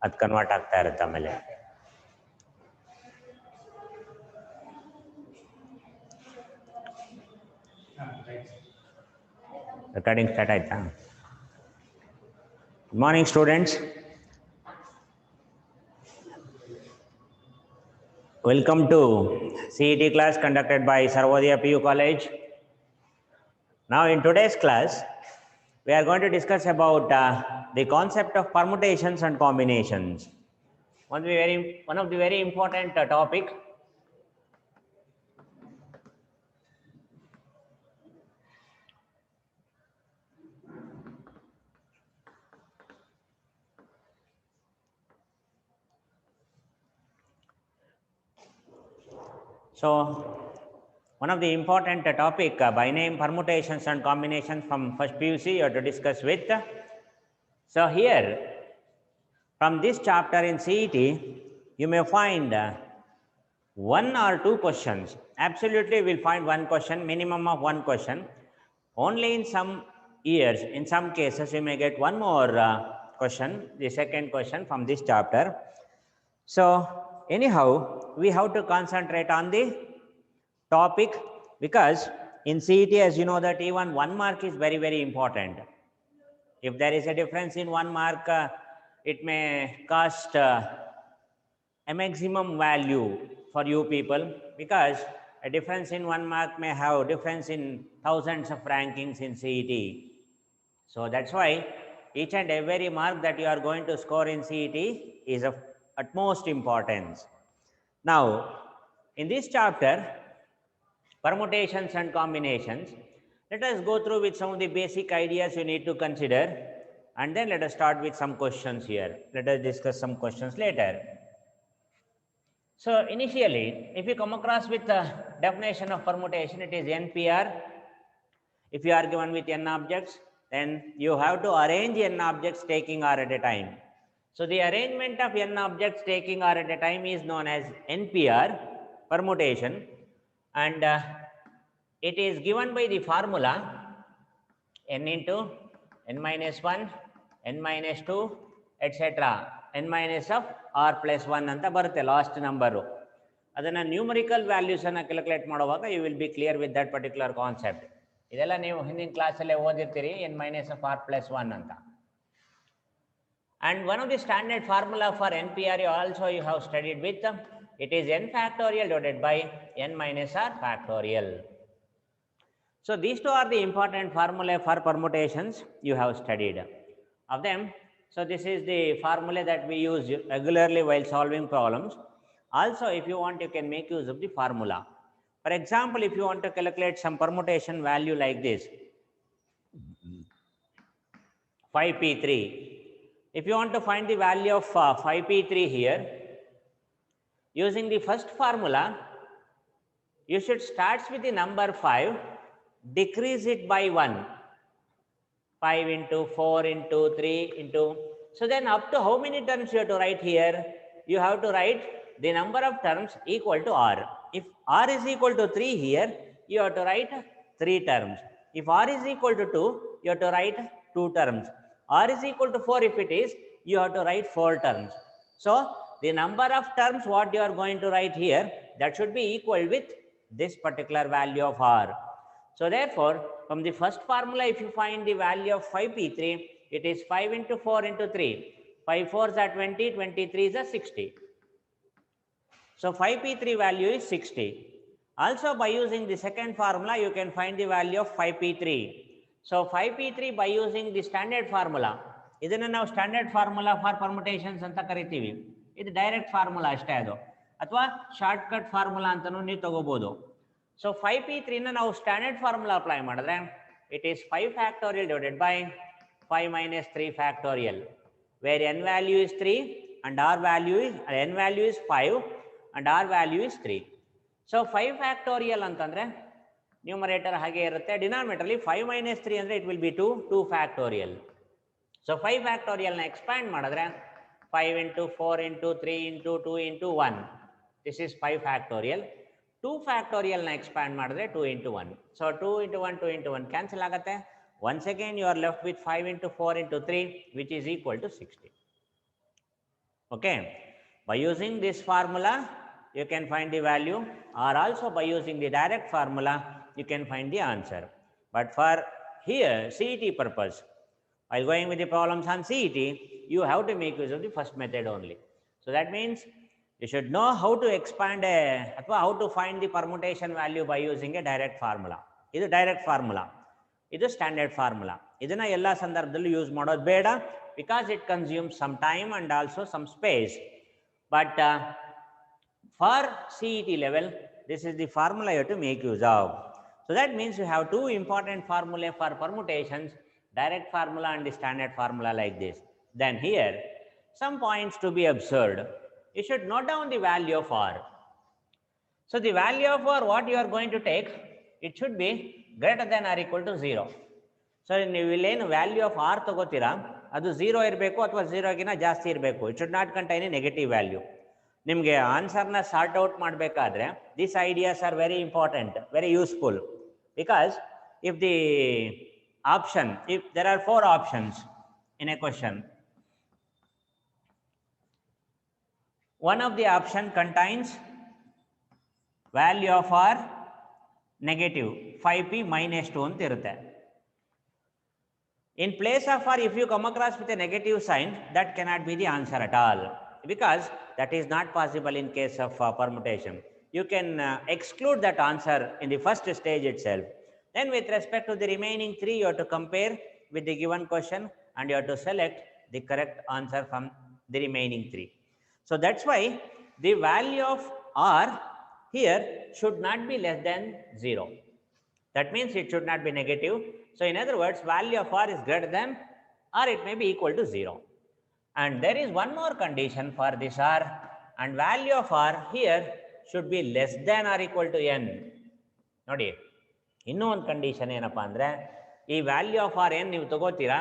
ಅದು ಕನ್ವರ್ಟ್ ಆಗ್ತಾ ಇರುತ್ತೆ ಆಮೇಲೆ. ರೆಕಾರ್ಡಿಂಗ್ ಸ್ಟಾರ್ಟ್ ಆಯ್ತಾ? Good morning students. Welcome to CET class conducted by Sarvodaya PU College. Now in today's class, we are going to discuss about the concept of permutations and combinations. One of the very important topic. So, one of the important topic by name permutations and combinations from first PUC you have to discuss with. So here, from this chapter in CET, you may find one or two questions. Absolutely, we'll find one question, minimum of one question. Only in some years, in some cases, you may get one more question, the second question from this chapter. So anyhow, we have to concentrate on the topic, because in CET, as you know, that even 1 mark is very, very important. If there is a difference in 1 mark, it may cost a maximum value for you people, because a difference in 1 mark may have difference in thousands of rankings in CET. So that's why each and every mark that you are going to score in CET is of utmost importance. Now, in this chapter, permutations and combinations, let us go through with some of the basic ideas you need to consider, and then let us start with some questions here. Let us discuss some questions later. So initially, if you come across with the definition of permutation, it is NPR. If you are given with n objects, then you have to arrange n objects taking R at a time. So the arrangement of n objects taking R at a time is known as NPR, permutation, and it is given by the formula n into n minus 1, n minus 2, etc. n minus of r plus 1 ಅಂತ ಬರುತ್ತೆ last number. ಅದನ್ನು numerical ವ್ಯಾಲ್ಯೂಸನ್ನು calculate ಮಾಡುವಾಗ you will be clear with that particular concept. ಇದೆಲ್ಲ ನೀವು ಹಿಂದಿನ ಕ್ಲಾಸಲ್ಲೇ ಓದಿರ್ತೀರಿ, n minus of r plus 1 ಅಂತ. And one of the standard formula for NPR also you have studied with, it is n factorial divided by n minus r factorial. So these two are the important formulae for permutations you have studied of them. So this is the formula that we use regularly while solving problems. Also, if you want, you can make use of the formula. For example, if you want to calculate some permutation value like this, 5p3. If you want to find the value of 5p3 here, using the first formula, you should start with the number 5, decrease it by 1. 5 into 4 into 3 into, so then up to how many terms you have to write here? You have to write the number of terms equal to r. If r is equal to 3 here, you have to write 3 terms. If r is equal to 2, you have to write 2 terms. R is equal to 4 if it is, you have to write 4 terms. So the number of terms what you are going to write here, that should be equal with this particular value of r. So therefore, from the first formula, if you find the value of 5p3, it is 5 into 4 into 3. 5 4s are 20, 23s are 60. So 5p3 value is 60. Also, by using the second formula, you can find the value of 5p3. So 5p3 by using the standard formula, ಇದನ್ನು ನಾವು standard formula for permutations ಅಂತ ಕರಿತೀವಿ. ಇದು direct formula ಅಷ್ಟೇ, ಅದು ಅಥವಾ short cut formula ಅಂತಲೂ ನೀವು ತಗೋಬಹುದು. ಸೊ 5p3ನ ನಾವು ಸ್ಟ್ಯಾಂಡರ್ಡ್ ಫಾರ್ಮುಲಾ ಅಪ್ಲೈ ಮಾಡಿದ್ರೆ it is 5 factorial divided by 5 minus 3 factorial, where n value is 3 and r value is n value is 5 and r value is 3. So 5 factorial ಅಂತಂದ್ರೆ numerator ಹಾಗೆ ಇರುತ್ತೆ, ಡಿನಾಮಿನೇಟರ್ಲಿ 5 minus 3 ಅಂದರೆ it will be 2 factorial. So 5 factorial ನ expand ಮಾಡಿದ್ರೆ 5 into 4 into 3 into 2 into 1, this is 5 factorial. 2 factorial ನ expand ಮಾಡಿದ್ರೆ 2 into 1. So 2 into 1 2 into 1 cancel ಆಗುತ್ತೆ. Once again you are left with 5 into 4 into 3, which is equal to 60. Okay. By using this formula, you can find the value, or also by using the direct formula, you can find the answer. But for here, CET purpose, while going with the problems on CET, you have to make use of the first method only. So that means you should know how to expand how to find the permutation value by using a direct formula. This is direct formula. This is standard formula. ಇದನ್ನ ಎಲ್ಲ ಸಂದರ್ಭದಲ್ಲೂ use ಮಾಡೋದು ಬೇಡ, because it consumes some time and also some space. But for CET level, this is the formula you have to make use of. So that means you have two important formulae for permutations, direct formula and the standard formula like this. Then here, some points to be observed. You should note down the value of R. So the value of R, what you are going to take, it should be greater than or equal to 0. So ನೀವು ಇಲ್ಲೇನು value of R ತಗೋತೀರಾ, ಅದು 0 ಇರಬೇಕು ಅಥವಾ 0ಗಿಂತ ಜಾಸ್ತಿ ಇರಬೇಕು. It should not contain A negative value. ನಿಮಗೆ ಆನ್ಸರ್ನ sort out ಮಾಡಬೇಕಾದ್ರೆ this ideas are very important, very useful. Because if the option, if there are 4 options in a question, one of the option contains value of r negative 5p minus 2 ಅಂತ ಇರುತ್ತೆ. In place of r, if you come across with a negative sign, that cannot be the answer at all, because that is not possible in case of permutation. You can exclude that answer in the first stage itself. Then with respect to the remaining 3, you have to compare with the given question and you have to select the correct answer from the remaining 3. So that's why the value of r here should not be less than 0. That means it should not be negative. So in other words, value of r is greater than or it may be equal to 0. And there is one more condition for this r, and value of r here should be less than or equal to n. ನೋಡಿ, ಇನ್ನೂ ಒಂದು condition ಏನಪ್ಪಾ ಅಂದರೆ, ಈ value of R ಏನು ನೀವು ತಗೋತೀರಾ,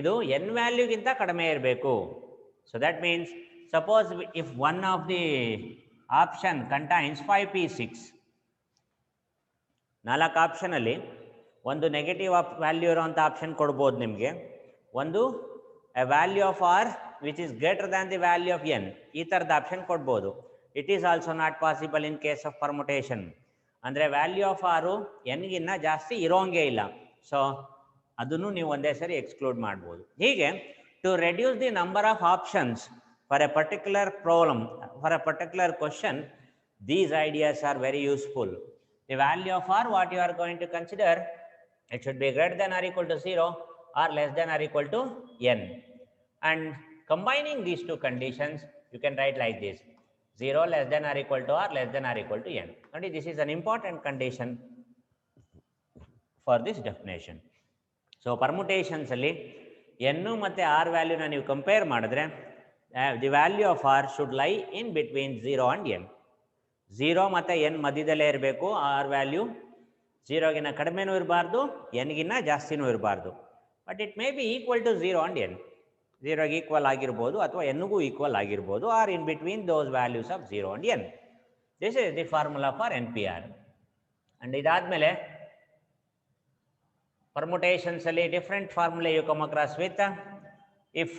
ಇದು n ವ್ಯಾಲ್ಯೂಗಿಂತ ಕಡಿಮೆ ಇರಬೇಕು. So that means, suppose if one of the option contains 5p6, 4 ಆಪ್ಷನಲ್ಲಿ ಒಂದು ನೆಗೆಟಿವ್ ವ್ಯಾಲ್ಯೂ ಇರೋಂಥ ಆಪ್ಷನ್ ಕೊಡ್ಬೋದು ನಿಮಗೆ, ಒಂದು value of r which is greater than the value of n, ಈ ಥರದ ಆಪ್ಷನ್ ಕೊಡ್ಬೋದು. It is also not possible in case of permutation. ಅಂದರೆ ವ್ಯಾಲ್ಯೂ ಆಫ್ ಆರು ಎನ್ಗಿನ್ನ ಜಾಸ್ತಿ ಇರೋಂಗೇ ಇಲ್ಲ. ಸೊ ಅದನ್ನು ನೀವು ಒಂದೇ ಸರಿ ಎಕ್ಸ್ಕ್ಲೂಡ್ ಮಾಡ್ಬೋದು. ಹೀಗೆ to reduce the number of options for a particular problem, for a particular question, these ideas are very useful. The value of r, what you are going to consider, it should be greater than or equal to 0 or less than or equal to n. And combining these two conditions, you can write like this: 0 less than or equal to r, less than or equal to n. And this is an important condition for this definition. So permutations alli n ಮತ್ತೆ r value na ನೀವು compare ಮಾಡಿದ್ರೆ, the value of r should lie in between 0 and n. 0 ಮತ್ತು n ಮಧ್ಯದಲ್ಲೇ ಇರಬೇಕು. r value 0ಗಿನ್ನ ಕಡಿಮೆನೂ ಇರಬಾರ್ದು, n-ಗಿನ್ನ ಜಾಸ್ತಿನೂ ಇರಬಾರ್ದು. But it may be equal to 0 and n. 0ಗೆ ಈಕ್ವಲ್ ಆಗಿರ್ಬೋದು ಅಥವಾ n-ಗೂ ಈಕ್ವಲ್ ಆಗಿರ್ಬೋದು, or in between those values of 0 and n. This is the formula for NPR. And ಇದಾದಮೇಲೆ ಪರ್ಮುಟೇಷನ್ಸ್ ಅಲ್ಲಿ different formula you come across with. If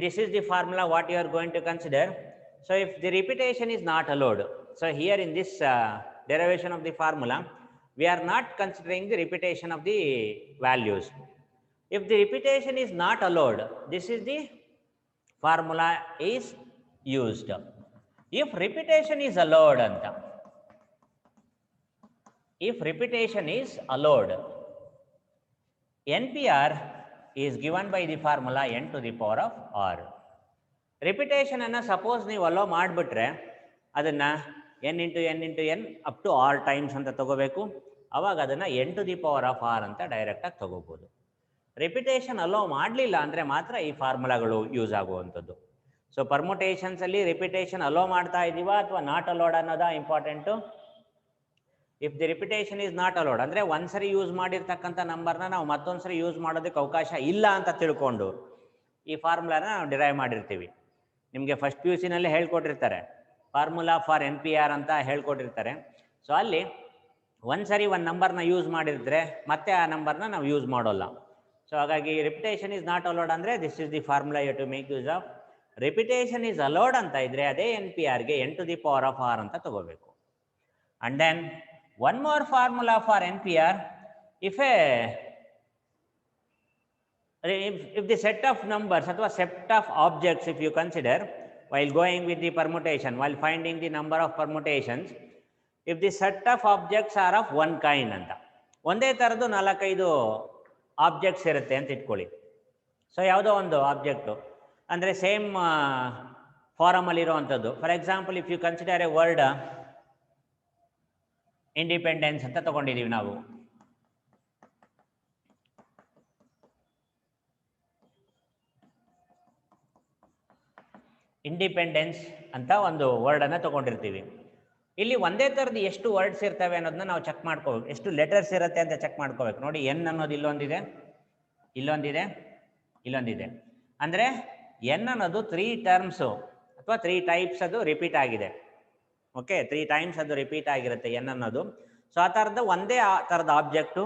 this is the formula what you are going to consider. So if the repetition is not allowed, so here in this derivation of the formula, we are not considering the repetition of the values. If the repetition is not allowed, this is the formula is used. If repetition is allowed anta, if repetition is allowed, NPR is given by the formula n to the power of r. Repetition ಅನ್ನು suppose ನೀವು allow ಮಾಡಿಬಿಟ್ರೆ ಅದನ್ನು n into n into n up to r times ಅಂತ ತಗೋಬೇಕು. ಅವಾಗ ಅದನ್ನು n to the power of r ಅಂತ ಡೈರೆಕ್ಟಾಗಿ ತಗೋಬೋದು. ರಿಪಿಟೇಷನ್ ಅಲೋ ಮಾಡಲಿಲ್ಲ ಅಂದರೆ ಮಾತ್ರ ಈ ಫಾರ್ಮುಲಾಗಳು ಯೂಸ್ ಆಗುವಂಥದ್ದು. ಸೊ ಪರ್ಮುಟೇಷನ್ಸಲ್ಲಿ ರಿಪಿಟೇಷನ್ ಅಲೋ ಮಾಡ್ತಾ ಇದ್ದೀವಾ ಅಥವಾ ನಾಟ್ ಅಲೋಡ್ ಅನ್ನೋದಾ important. If the repetition is not allowed ಅಂದರೆ ಒಂದ್ಸರಿ ಯೂಸ್ ಮಾಡಿರ್ತಕ್ಕಂಥ ನಂಬರ್ನ ನಾವು ಮತ್ತೊಂದು ಸರಿ ಯೂಸ್ ಮಾಡೋದಕ್ಕೆ ಅವಕಾಶ ಇಲ್ಲ ಅಂತ ತಿಳ್ಕೊಂಡು ಈ ಫಾರ್ಮುಲಾನ ನಾವು ಡಿರೈವ್ ಮಾಡಿರ್ತೀವಿ. ನಿಮಗೆ ಫಸ್ಟ್ PUC ನಲ್ಲಿ ಹೇಳ್ಕೊಟ್ಟಿರ್ತಾರೆ, ಫಾರ್ಮುಲಾ ಫಾರ್ NPR ಅಂತ ಹೇಳ್ಕೊಟ್ಟಿರ್ತಾರೆ. ಸೊ ಅಲ್ಲಿ ಒಂದ್ಸರಿ ಒಂದು ನಂಬರ್ನ ಯೂಸ್ ಮಾಡಿದ್ರೆ ಮತ್ತೆ ಆ ನಂಬರ್ನ ನಾವು ಯೂಸ್ ಮಾಡೋಲ್ಲ. ಸೊ ಹಾಗಾಗಿ ರಿಪಿಟೇಷನ್ ಈಸ್ ನಾಟ್ ಅಲೋಡ್ ಅಂದರೆ this is the formula you to make use of. Repetition is allowed ಅಂತ ಇದ್ರೆ ಅದೇ ಎನ್ ಪಿ ಆರ್ಗೆ n to the power of r ಅಂತ ತಗೋಬೇಕು. And then one more formula for N P R, if the set of numbers ಅಥವಾ set of objects if you consider while going with the permutation, while finding the number of permutations, if the set of objects are of one kind ಅಂತ, ಒಂದೇ ಥರದ್ದು 4-5 objects ಇರುತ್ತೆ ಅಂತ ಇಟ್ಕೊಳ್ಳಿ. So ಯಾವುದೋ ಒಂದು object ಅಂದರೆ ಸೇಮ್ ಫಾರಮಲ್ಲಿ ಇರೋವಂಥದ್ದು. For example, if you consider a word independence ಅಂತ ತಗೊಂಡಿದ್ದೀವಿ ನಾವು. ಇಂಡಿಪೆಂಡೆನ್ಸ್ ಅಂತ ಒಂದು ವರ್ಡನ್ನು ತೊಗೊಂಡಿರ್ತೀವಿ. ಇಲ್ಲಿ ಒಂದೇ ಥರದ್ದು ಎಷ್ಟು ವರ್ಡ್ಸ್ ಇರ್ತವೆ ಅನ್ನೋದನ್ನ ನಾವು ಚೆಕ್ ಮಾಡ್ಕೋಬೇಕು. ಎಷ್ಟು ಲೆಟರ್ಸ್ ಇರುತ್ತೆ ಅಂತ ಚೆಕ್ ಮಾಡ್ಕೋಬೇಕು. ನೋಡಿ, ಎನ್ ಅನ್ನೋದು ಇಲ್ಲೊಂದಿದೆ, ಇಲ್ಲೊಂದಿದೆ, ಇಲ್ಲೊಂದಿದೆ. ಅಂದರೆ ಎನ್ ಅನ್ನೋದು 3 ಟರ್ಮ್ಸು ಅಥವಾ 3 ಟೈಪ್ಸ್ ಅದು ರಿಪೀಟ್ ಆಗಿದೆ. ಓಕೆ, 3 ಟೈಮ್ಸ್ ಅದು ರಿಪೀಟ್ ಆಗಿರುತ್ತೆ ಎನ್ ಅನ್ನೋದು. ಸೊ ಆ ಥರದ ಒಂದೇ ಥರದ object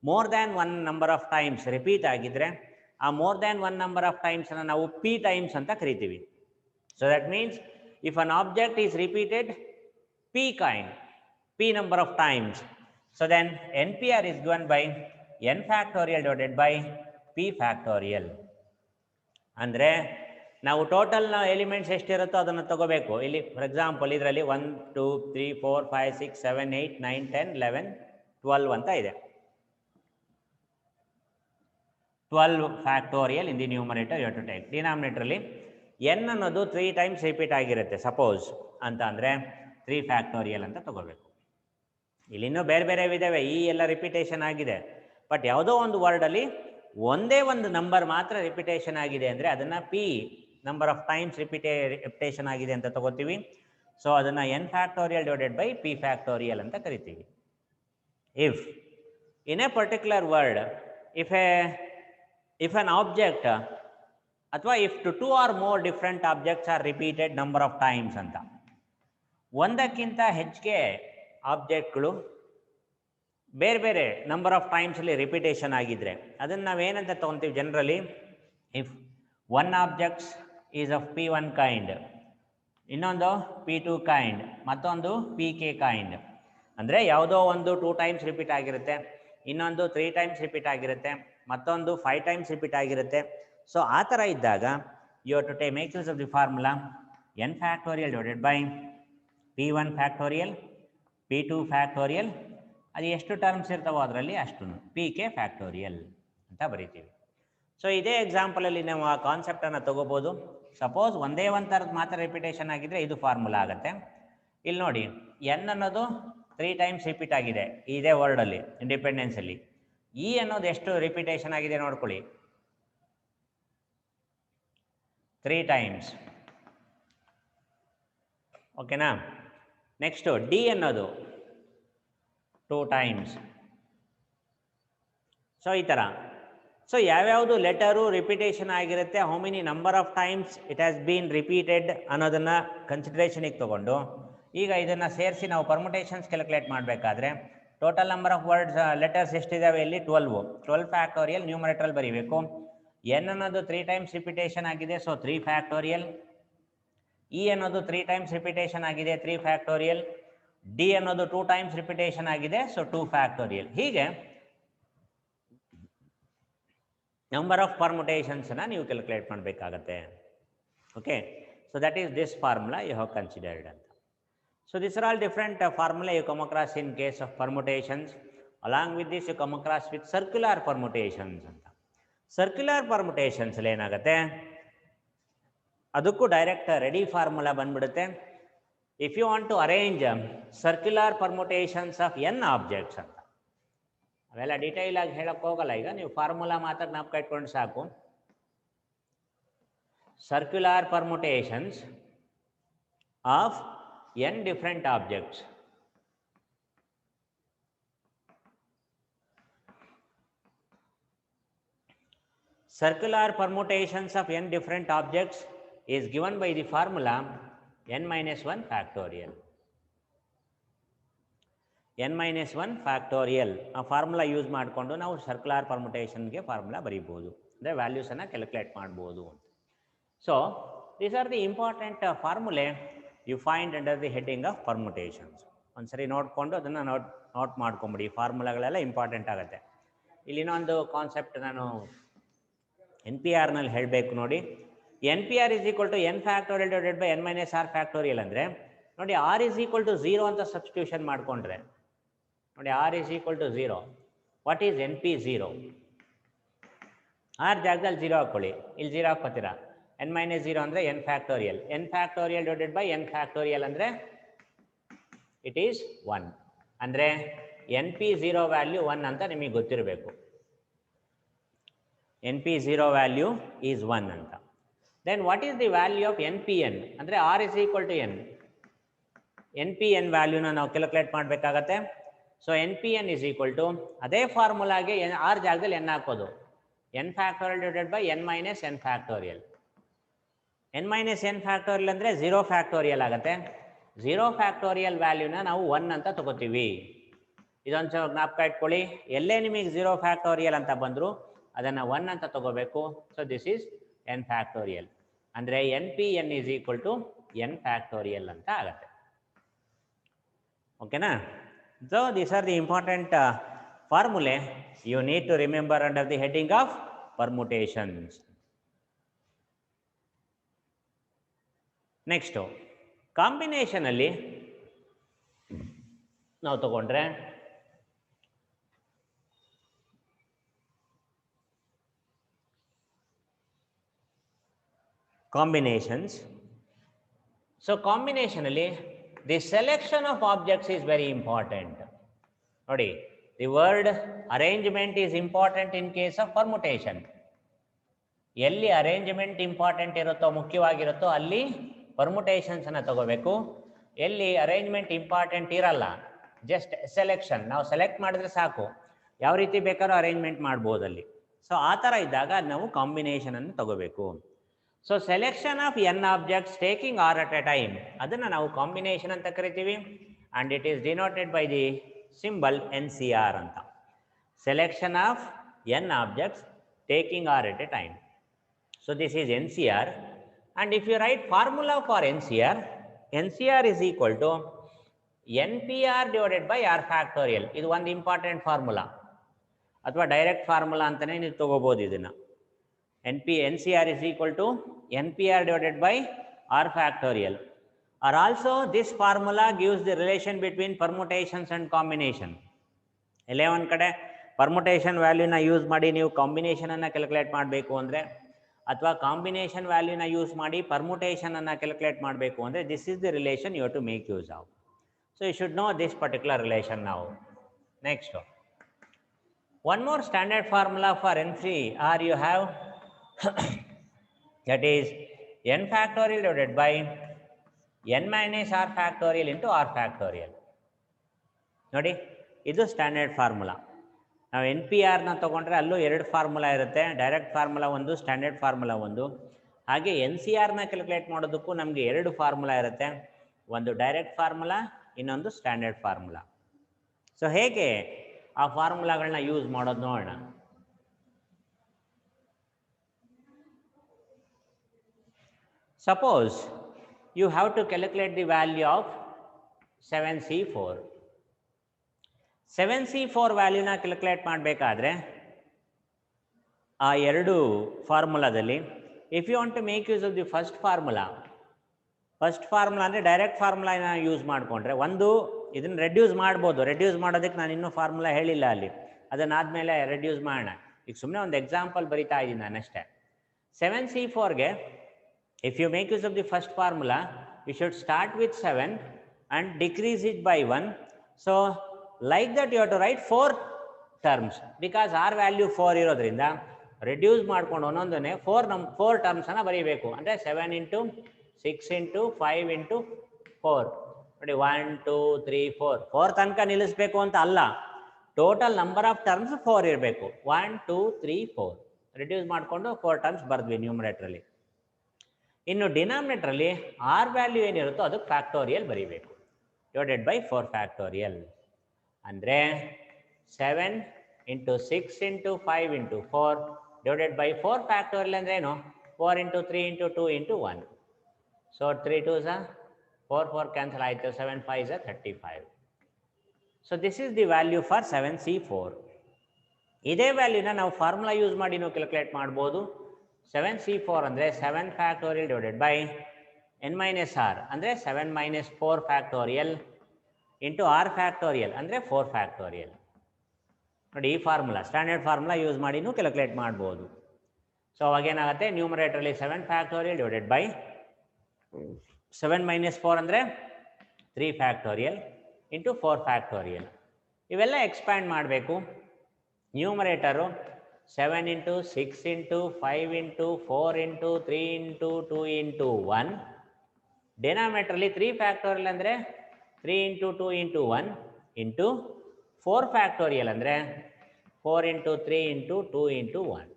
more than 1 number of times repeat ಆಗಿದ್ರೆ ಆ ಮೋರ್ ದ್ಯಾನ್ 1 ನಂಬರ್ ಆಫ್ ಟೈಮ್ಸನ್ನು ನಾವು ಪಿ ಟೈಮ್ಸ್ ಅಂತ ಕರಿತೀವಿ. So that means if an object is repeated p kind, p number of times, so then NPR is given by n factorial divided by p factorial. ಅಂದರೆ ನಾವು total elements ಎಷ್ಟಿರುತ್ತೋ ಅದನ್ನು ತಗೋಬೇಕು. ಇಲ್ಲಿ for example ಇದರಲ್ಲಿ 1 2 3 4 5 6 7 8 9 10 11 12 ಅಂತ ಇದೆ. 12 factorial in the numerator, you have to take. ಡಿನಾಮಿನೇಟರಲ್ಲಿ N ಅನ್ನೋದು 3 ಟೈಮ್ಸ್ ರಿಪೀಟ್ ಆಗಿರುತ್ತೆ ಸಪೋಸ್ ಅಂತ ಅಂದರೆ 3 ಫ್ಯಾಕ್ಟೋರಿಯಲ್ ಅಂತ ತಗೋಬೇಕು. ಇಲ್ಲಿ ಇನ್ನೂ ಬೇರೆ ಬೇರೆ ಇದ್ದಾವೆ, ಈ ಎಲ್ಲ ರಿಪಿಟೇಷನ್ ಆಗಿದೆ. ಬಟ್ ಯಾವುದೋ ಒಂದು ವರ್ಡಲ್ಲಿ ಒಂದೇ ಒಂದು ನಂಬರ್ ಮಾತ್ರ ರಿಪಿಟೇಷನ್ ಆಗಿದೆ ಅಂದರೆ ಅದನ್ನು P number of times repetition ಆಗಿದೆ ಅಂತ ತಗೋತೀವಿ. ಸೊ ಅದನ್ನು N factorial divided by P factorial ಅಂತ ಕರಿತೀವಿ. If in a particular word if an object ಅಥವಾ if to 2 or more different objects are repeated number of times ಅಂತ, ಒಂದಕ್ಕಿಂತ ಹೆಚ್ಚಿಗೆ ಆಬ್ಜೆಕ್ಟ್ಗಳು ಬೇರೆ ಬೇರೆ ನಂಬರ್ ಆಫ್ ಟೈಮ್ಸಲ್ಲಿ ರಿಪಿಟೇಷನ್ ಆಗಿದ್ರೆ ಅದನ್ನು ನಾವೇನಂತ ತೊಗೊತೀವಿ generally, if one objects is of P1 kind, ಇನ್ನೊಂದು P2 ಕೈಂಡ್, ಮತ್ತೊಂದು PK ಕೈಂಡ್. ಅಂದರೆ ಯಾವುದೋ ಒಂದು 2 ಟೈಮ್ಸ್ ರಿಪೀಟ್ ಆಗಿರುತ್ತೆ, ಇನ್ನೊಂದು 3 ಟೈಮ್ಸ್ ರಿಪೀಟ್ ಆಗಿರುತ್ತೆ, ಮತ್ತೊಂದು 5 ಟೈಮ್ಸ್ ರಿಪೀಟ್ ಆಗಿರುತ್ತೆ. ಸೊ ಆ ಥರ ಇದ್ದಾಗ you have to take make use of the formula n factorial divided by P1 factorial, P2 factorial, ಅದು ಎಷ್ಟು ಟರ್ಮ್ಸ್ ಇರ್ತಾವೋ ಅದರಲ್ಲಿ ಅಷ್ಟು PK ಫ್ಯಾಕ್ಟೋರಿಯಲ್ ಅಂತ ಬರೀತೀವಿ. ಸೊ ಇದೇ ಎಕ್ಸಾಂಪಲಲ್ಲಿ ನಾವು ಆ ಕಾನ್ಸೆಪ್ಟನ್ನು ತೊಗೋಬೋದು. ಸಪೋಸ್ ಒಂದೇ ಒಂದು ಥರದ್ದು ಮಾತ್ರ ರಿಪಿಟೇಷನ್ ಆಗಿದ್ದರೆ ಇದು ಫಾರ್ಮುಲಾ ಆಗುತ್ತೆ. ಇಲ್ಲಿ ನೋಡಿ, ಎನ್ ಅನ್ನೋದು 3 ಟೈಮ್ಸ್ ರಿಪೀಟ್ ಆಗಿದೆ ಇದೇ ವರ್ಡಲ್ಲಿ ಇಂಡಿಪೆಂಡೆನ್ಸಲ್ಲಿ. ಇ ಅನ್ನೋದು ಎಷ್ಟು ರಿಪಿಟೇಷನ್ ಆಗಿದೆ ನೋಡ್ಕೊಳ್ಳಿ, 3 ಟೈಮ್ಸ್. ಓಕೆನಾ? ನೆಕ್ಸ್ಟು ಡಿ ಅನ್ನೋದು 2 ಟೈಮ್ಸ್. ಸೊ ಈ ಥರ. ಸೊ ಯಾವ್ಯಾವುದು ಲೆಟರು ರಿಪಿಟೇಷನ್ ಆಗಿರುತ್ತೆ, how many number of times it has been repeated ಅನ್ನೋದನ್ನು ಕನ್ಸಿಡರೇಷನಿಗೆ ತೊಗೊಂಡು ಈಗ ಇದನ್ನು ಸೇರಿಸಿ ನಾವು ಪರ್ಮುಟೇಷನ್ಸ್ ಕ್ಯಾಲ್ಕುಲೇಟ್ ಮಾಡಬೇಕಾದ್ರೆ total number of words letters ಎಷ್ಟಿದ್ದಾವೆ ಇಲ್ಲಿ 12 ಫ್ಯಾಕ್ಟೋರಿಯಲ್ ನ್ಯೂಮರೇಟರಲ್ಲಿ ಬರೀಬೇಕು. ಎನ್ ಅನ್ನೋದು 3 ಟೈಮ್ಸ್ ರಿಪಿಟೇಷನ್ ಆಗಿದೆ, ಸೊ 3 ಫ್ಯಾಕ್ಟೋರಿಯಲ್. ಇ ಅನ್ನೋದು 3 ಟೈಮ್ಸ್ ರಿಪಿಟೇಷನ್ ಆಗಿದೆ, 3 ಫ್ಯಾಕ್ಟೋರಿಯಲ್. ಡಿ ಅನ್ನೋದು 2 ಟೈಮ್ಸ್ ರಿಪಿಟೇಷನ್ ಆಗಿದೆ, ಸೊ 2 ಫ್ಯಾಕ್ಟೋರಿಯಲ್. ಹೀಗೆ ನಂಬರ್ ಆಫ್ ಪರ್ಮುಟೇಷನ್ಸನ್ನು ನೀವು ಕ್ಯಾಲ್ಕುಲೇಟ್ ಮಾಡಬೇಕಾಗತ್ತೆ. Okay, so that is this formula you have considered ಅಂತ. So this are all different formula you come across in case of permutations. Along with this you come across with circular permutations ಅಂತ. Circular ಪರ್ಮುಟೇಷನ್ಸಲ್ಲಿ ಏನಾಗುತ್ತೆ, ಅದಕ್ಕೂ direct ready formula ಬಂದ್ಬಿಡುತ್ತೆ. If you want to arrange circular permutations of N objects ಅಂತ, ಅವೆಲ್ಲ detail ಆಗಿ ಹೇಳಕ್ಕೆ ಹೋಗಲ್ಲ. ಈಗ ನೀವು ಫಾರ್ಮುಲಾ ಮಾತ್ರ ಜ್ಞಾಪಕ ಇಟ್ಕೊಂಡು ಸಾಕು. Circular permutations of N different objects. Circular permutations of n different objects is given by the formula n minus 1 factorial. n minus 1 factorial ಆ ಫಾರ್ಮುಲಾ ಯೂಸ್ ಮಾಡಿಕೊಂಡು ನಾವು ಸರ್ಕ್ಯುಲರ್ ಪರ್ಮುಟೇಷನ್ಗೆ ಫಾರ್ಮುಲಾ ಬರೀಬೋದು, ಅಂದರೆ ವ್ಯಾಲ್ಯೂಸನ್ನು ಕ್ಯಾಲ್ಕುಲೇಟ್ ಮಾಡ್ಬೋದು ಅಂತ. So these are the important formulae you find under the heading of permutations. ಒಂದ್ಸರಿ ನೋಡಿಕೊಂಡು ಅದನ್ನು note ಮಾಡ್ಕೊಂಬಿಡಿ. ಫಾರ್ಮುಲಾಗಳೆಲ್ಲ ಇಂಪಾರ್ಟೆಂಟ್ ಆಗುತ್ತೆ. ಇಲ್ಲಿ ಇನ್ನೊಂದು ಕಾನ್ಸೆಪ್ಟ್ ನಾನು NPR ನಲ್ಲಿ ಹೇಳಬೇಕು ನೋಡಿ. NPR is equal to n factorial divided by n minus r factorial ಅಂದರೆ ನೋಡಿ r is equal to 0 ಅಂತ ಸಬ್ಸ್ಟಿಟ್ಯೂಷನ್ ಮಾಡಿಕೊಂಡ್ರೆ ನೋಡಿ r is equal to 0. What is NP0? r ಜಾಗದಲ್ಲಿ 0 ಹಾಕೊಳ್ಳಿ, ಇಲ್ಲಿ 0 ಹಾಕೋತೀರಾ. n minus 0 ಅಂದರೆ n factorial. n factorial divided by n factorial ಅಂದರೆ ಇಟ್ ಈಸ್ 1. ಅಂದರೆ NP0 ವ್ಯಾಲ್ಯೂ 1 ಅಂತ ನಿಮಗೆ ಗೊತ್ತಿರಬೇಕು. NP0 ವ್ಯಾಲ್ಯೂ ಈಸ್ 1 ಅಂತ. Then what is the value of NPN ಅಂದರೆ r is equal to n. NPN ವ್ಯಾಲ್ಯೂನ ನಾವು ಕ್ಯಾಲ್ಕುಲೇಟ್ ಮಾಡಬೇಕಾಗತ್ತೆ. So NPN is equal to ಅದೇ ಫಾರ್ಮುಲಾಗೆ r ಜಾಗದಲ್ಲಿ n ಹಾಕೋದು. n factorial divided by n minus n factorial. n minus n factorial ಅಂದರೆ 0 factorial ಆಗುತ್ತೆ. 0 factorial ವ್ಯಾಲ್ಯೂನ ನಾವು 1 ಅಂತ ತಗೋತೀವಿ. ಇದೊಂದು ಜ್ಞಾಪಕ ಇಟ್ಕೊಳ್ಳಿ. ಎಲ್ಲೇ ನಿಮಗೆ 0 factorial ಅಂತ ಬಂದರೂ ಅದನ್ನು 1 ಅಂತ ತಗೋಬೇಕು. So this is n factorial. ಅಂದರೆ NPN is equal to n factorial ಅಂತ ಆಗುತ್ತೆ. ಓಕೆನಾ? So these are the important formulae you need to remember under the heading of permutations. Next, combination ಅಲ್ಲಿ ನಾವು ತಗೊಂಡ್ರೆ combinations. So combination ಅಲ್ಲಿ the selection of objects is very important. ನೋಡಿ, the word arrangement is important in case of permutation. ಎಲ್ಲಿ arrangement important ಇರುತ್ತೋ, ಮುಖ್ಯವಾಗಿರುತ್ತೋ ಅಲ್ಲಿ permutations ಅನ್ನು ತಗೋಬೇಕು. ಎಲ್ಲಿ ಅರೇಂಜ್ಮೆಂಟ್ ಇಂಪಾರ್ಟೆಂಟ್ ಇರಲ್ಲ, ಜಸ್ಟ್ ಸೆಲೆಕ್ಷನ್, ನಾವು ಸೆಲೆಕ್ಟ್ ಮಾಡಿದ್ರೆ ಸಾಕು, ಯಾವ ರೀತಿ ಬೇಕಾದ್ರೂ ಅರೇಂಜ್ಮೆಂಟ್ ಮಾಡ್ಬೋದು ಅಲ್ಲಿ. ಸೊ ಆ ಥರ ಇದ್ದಾಗ ನಾವು ಕಾಂಬಿನೇಷನ್ ಅನ್ನು ತಗೋಬೇಕು. So selection of n objects taking r at a time, ಅದನ್ನು ನಾವು ಕಾಂಬಿನೇಷನ್ ಅಂತ ಕರಿತೀವಿ. And it is denoted by the symbol NCR ಅಂತ. Selection of n objects taking r at a time. So this is NCR. And if you write formula for NCR, NCR is equal to NPR divided by r factorial. ಇದು ಒಂದು important formula, ಅಥವಾ direct formula ಅಂತಲೇ ನೀವು ತಗೋಬೋದು ಇದನ್ನು. NCR is equal to NPR divided by r factorial. Or also this formula gives the relation between permutations and combination. ಎಲ್ಲೇ ಒಂದು ಕಡೆ ಪರ್ಮುಟೇಷನ್ ವ್ಯಾಲ್ಯೂನ ಯೂಸ್ ಮಾಡಿ ನೀವು ಕಾಂಬಿನೇಷನನ್ನು ಕ್ಯಾಲ್ಕುಲೇಟ್ ಮಾಡಬೇಕು ಅಂದರೆ, ಅಥವಾ ಕಾಂಬಿನೇಷನ್ ವ್ಯಾಲ್ಯೂನ ಯೂಸ್ ಮಾಡಿ ಪರ್ಮುಟೇಷನನ್ನು ಕ್ಯಾಲ್ಕುಲೇಟ್ ಮಾಡಬೇಕು ಅಂದರೆ, this is the relation you have to make use of. So you should know this particular relation ನಾವು. Next, one more standard formula for NCR you have that is n factorial divided by n minus r factorial into r factorial. ನೋಡಿ, ಇದು standard formula. ನಾವು NPRನ ತೊಗೊಂಡ್ರೆ ಅಲ್ಲೂ ಎರಡು formula ಇರುತ್ತೆ, direct formula ಒಂದು, standard formula ಒಂದು. ಹಾಗೆ NCRನ ಕ್ಯಾಲ್ಕುಲೇಟ್ ಮಾಡೋದಕ್ಕೂ ನಮಗೆ ಎರಡು ಫಾರ್ಮುಲಾ ಇರುತ್ತೆ, ಒಂದು ಡೈರೆಕ್ಟ್ ಫಾರ್ಮುಲಾ, ಇನ್ನೊಂದು ಸ್ಟ್ಯಾಂಡರ್ಡ್ ಫಾರ್ಮುಲಾ. ಸೊ ಹೇಗೆ ಆ ಫಾರ್ಮುಲಾಗಳನ್ನ ಯೂಸ್ ಮಾಡೋದು ನೋಡೋಣ. Suppose you have to calculate the value of 7C4. 7C4 ವ್ಯಾಲ್ಯೂನ ಕ್ಯಾಲ್ಕುಲೇಟ್ ಮಾಡಬೇಕಾದ್ರೆ ಆ ಎರಡು ಫಾರ್ಮುಲಾದಲ್ಲಿ if you want to make use of the first formula ಅಂದರೆ ಡೈರೆಕ್ಟ್ ಫಾರ್ಮುಲಾನ ಯೂಸ್ ಮಾಡಿಕೊಂಡ್ರೆ ಒಂದು ಇದನ್ನು ರೆಡ್ಯೂಸ್ ಮಾಡ್ಬೋದು. ರೆಡ್ಯೂಸ್ ಮಾಡೋದಕ್ಕೆ ನಾನು ಇನ್ನೂ ಫಾರ್ಮುಲಾ ಹೇಳಿಲ್ಲ ಅಲ್ಲಿ, ಅದನ್ನಾದಮೇಲೆ ರೆಡ್ಯೂಸ್ ಮಾಡೋಣ. ಈಗ ಸುಮ್ಮನೆ ಒಂದು ಎಕ್ಸಾಂಪಲ್ ಬರಿತಾ ಇದ್ದೀನಿ ನಾನಷ್ಟೇ. 7C4ಗೆ if you make use of the first formula, you should start with 7 and decrease it by 1. So like that you have to write 4 terms, because r value 4 ಇರೋದ್ರಿಂದ ರೆಡ್ಯೂಸ್ ಮಾಡ್ಕೊಂಡು ಒಂದೊಂದನ್ನೇ 4 ಟರ್ಮ್ಸನ್ನು ಬರೀಬೇಕು. ಅಂದರೆ 7 into 6 into 5 into 4 ನೋಡಿ, 1 2 3 4 ತನಕ ನಿಲ್ಲಿಸಬೇಕು ಅಂತ ಅಲ್ಲ, total number of terms 4 ಇರಬೇಕು. 1 2 3 4 ರಿಡ್ಯೂಸ್ ಮಾಡಿಕೊಂಡು 4 ಟರ್ಮ್ಸ್ ಬರೆದ್ವಿ ನ್ಯೂಮರೇಟ್ರಲ್ಲಿ. ಇನ್ನು ಡಿನಾಮಿನೇಟ್ರಲ್ಲಿ ಆರ್ ವ್ಯಾಲ್ಯೂ ಏನಿರುತ್ತೋ ಅದಕ್ಕೆ ಫ್ಯಾಕ್ಟೋರಿಯಲ್ ಬರೀಬೇಕು, ಡಿವೈಡೆಡ್ ಬೈ 4 ಫ್ಯಾಕ್ಟೋರಿಯಲ್. ಅಂದರೆ 7 into 6 into 5 into 4 divided by 4 factorial ಅಂದರೆ ಏನು? 4 into 3 into 2 into 1. So 3 2s are 4 4 cancel ಆಯಿತು 7 5s are 35. So this is the value for 7C4. ಇದೇ ವ್ಯಾಲ್ಯೂನ ನಾವು ಫಾರ್ಮುಲಾ ಯೂಸ್ ಮಾಡಿ ನಾವು ಕ್ಯಾಲ್ಕುಲೇಟ್ ಮಾಡ್ಬೋದು. 7C4 ಅಂದರೆ 7 factorial divided by n minus R ಅಂದರೆ 7 minus 4 factorial into R factorial ಅಂದರೆ 4 factorial. ನೋಡಿ, ಈ ಫಾರ್ಮುಲಾ ಸ್ಟ್ಯಾಂಡರ್ಡ್ ಫಾರ್ಮುಲಾ ಯೂಸ್ ಮಾಡಿನೂ ಕ್ಯಾಲ್ಕುಲೇಟ್ ಮಾಡ್ಬೋದು. ಸೊ ಅವಾಗೇನಾಗುತ್ತೆ, ನ್ಯೂಮರೇಟರ್ಲಿ 7 ಫ್ಯಾಕ್ಟೋರಿಯಲ್ ಡಿವೈಡೆಡ್ ಬೈ 7 ಮೈನಸ್ 4 ಅಂದರೆ 3 ಫ್ಯಾಕ್ಟೋರಿಯಲ್ ಇಂಟು 4 ಫ್ಯಾಕ್ಟೋರಿಯಲ್. ಇವೆಲ್ಲ ಎಕ್ಸ್ಪ್ಯಾಂಡ್ ಮಾಡಬೇಕು. Numerator 7 into 6 into 5 into 4 into 3 into 2 into 1. ಡಿನಾಮಿನೇಟರ್ಲಿ 3 ಫ್ಯಾಕ್ಟೋರಿಯಲ್ ಅಂದರೆ 3 ಇಂಟು 2 ಇಂಟು 1 ಇಂಟು 4 ಫ್ಯಾಕ್ಟೋರಿಯಲ್ ಅಂದರೆ 4 ಇಂಟು 3 ಇಂಟು 2 ಇಂಟು 1.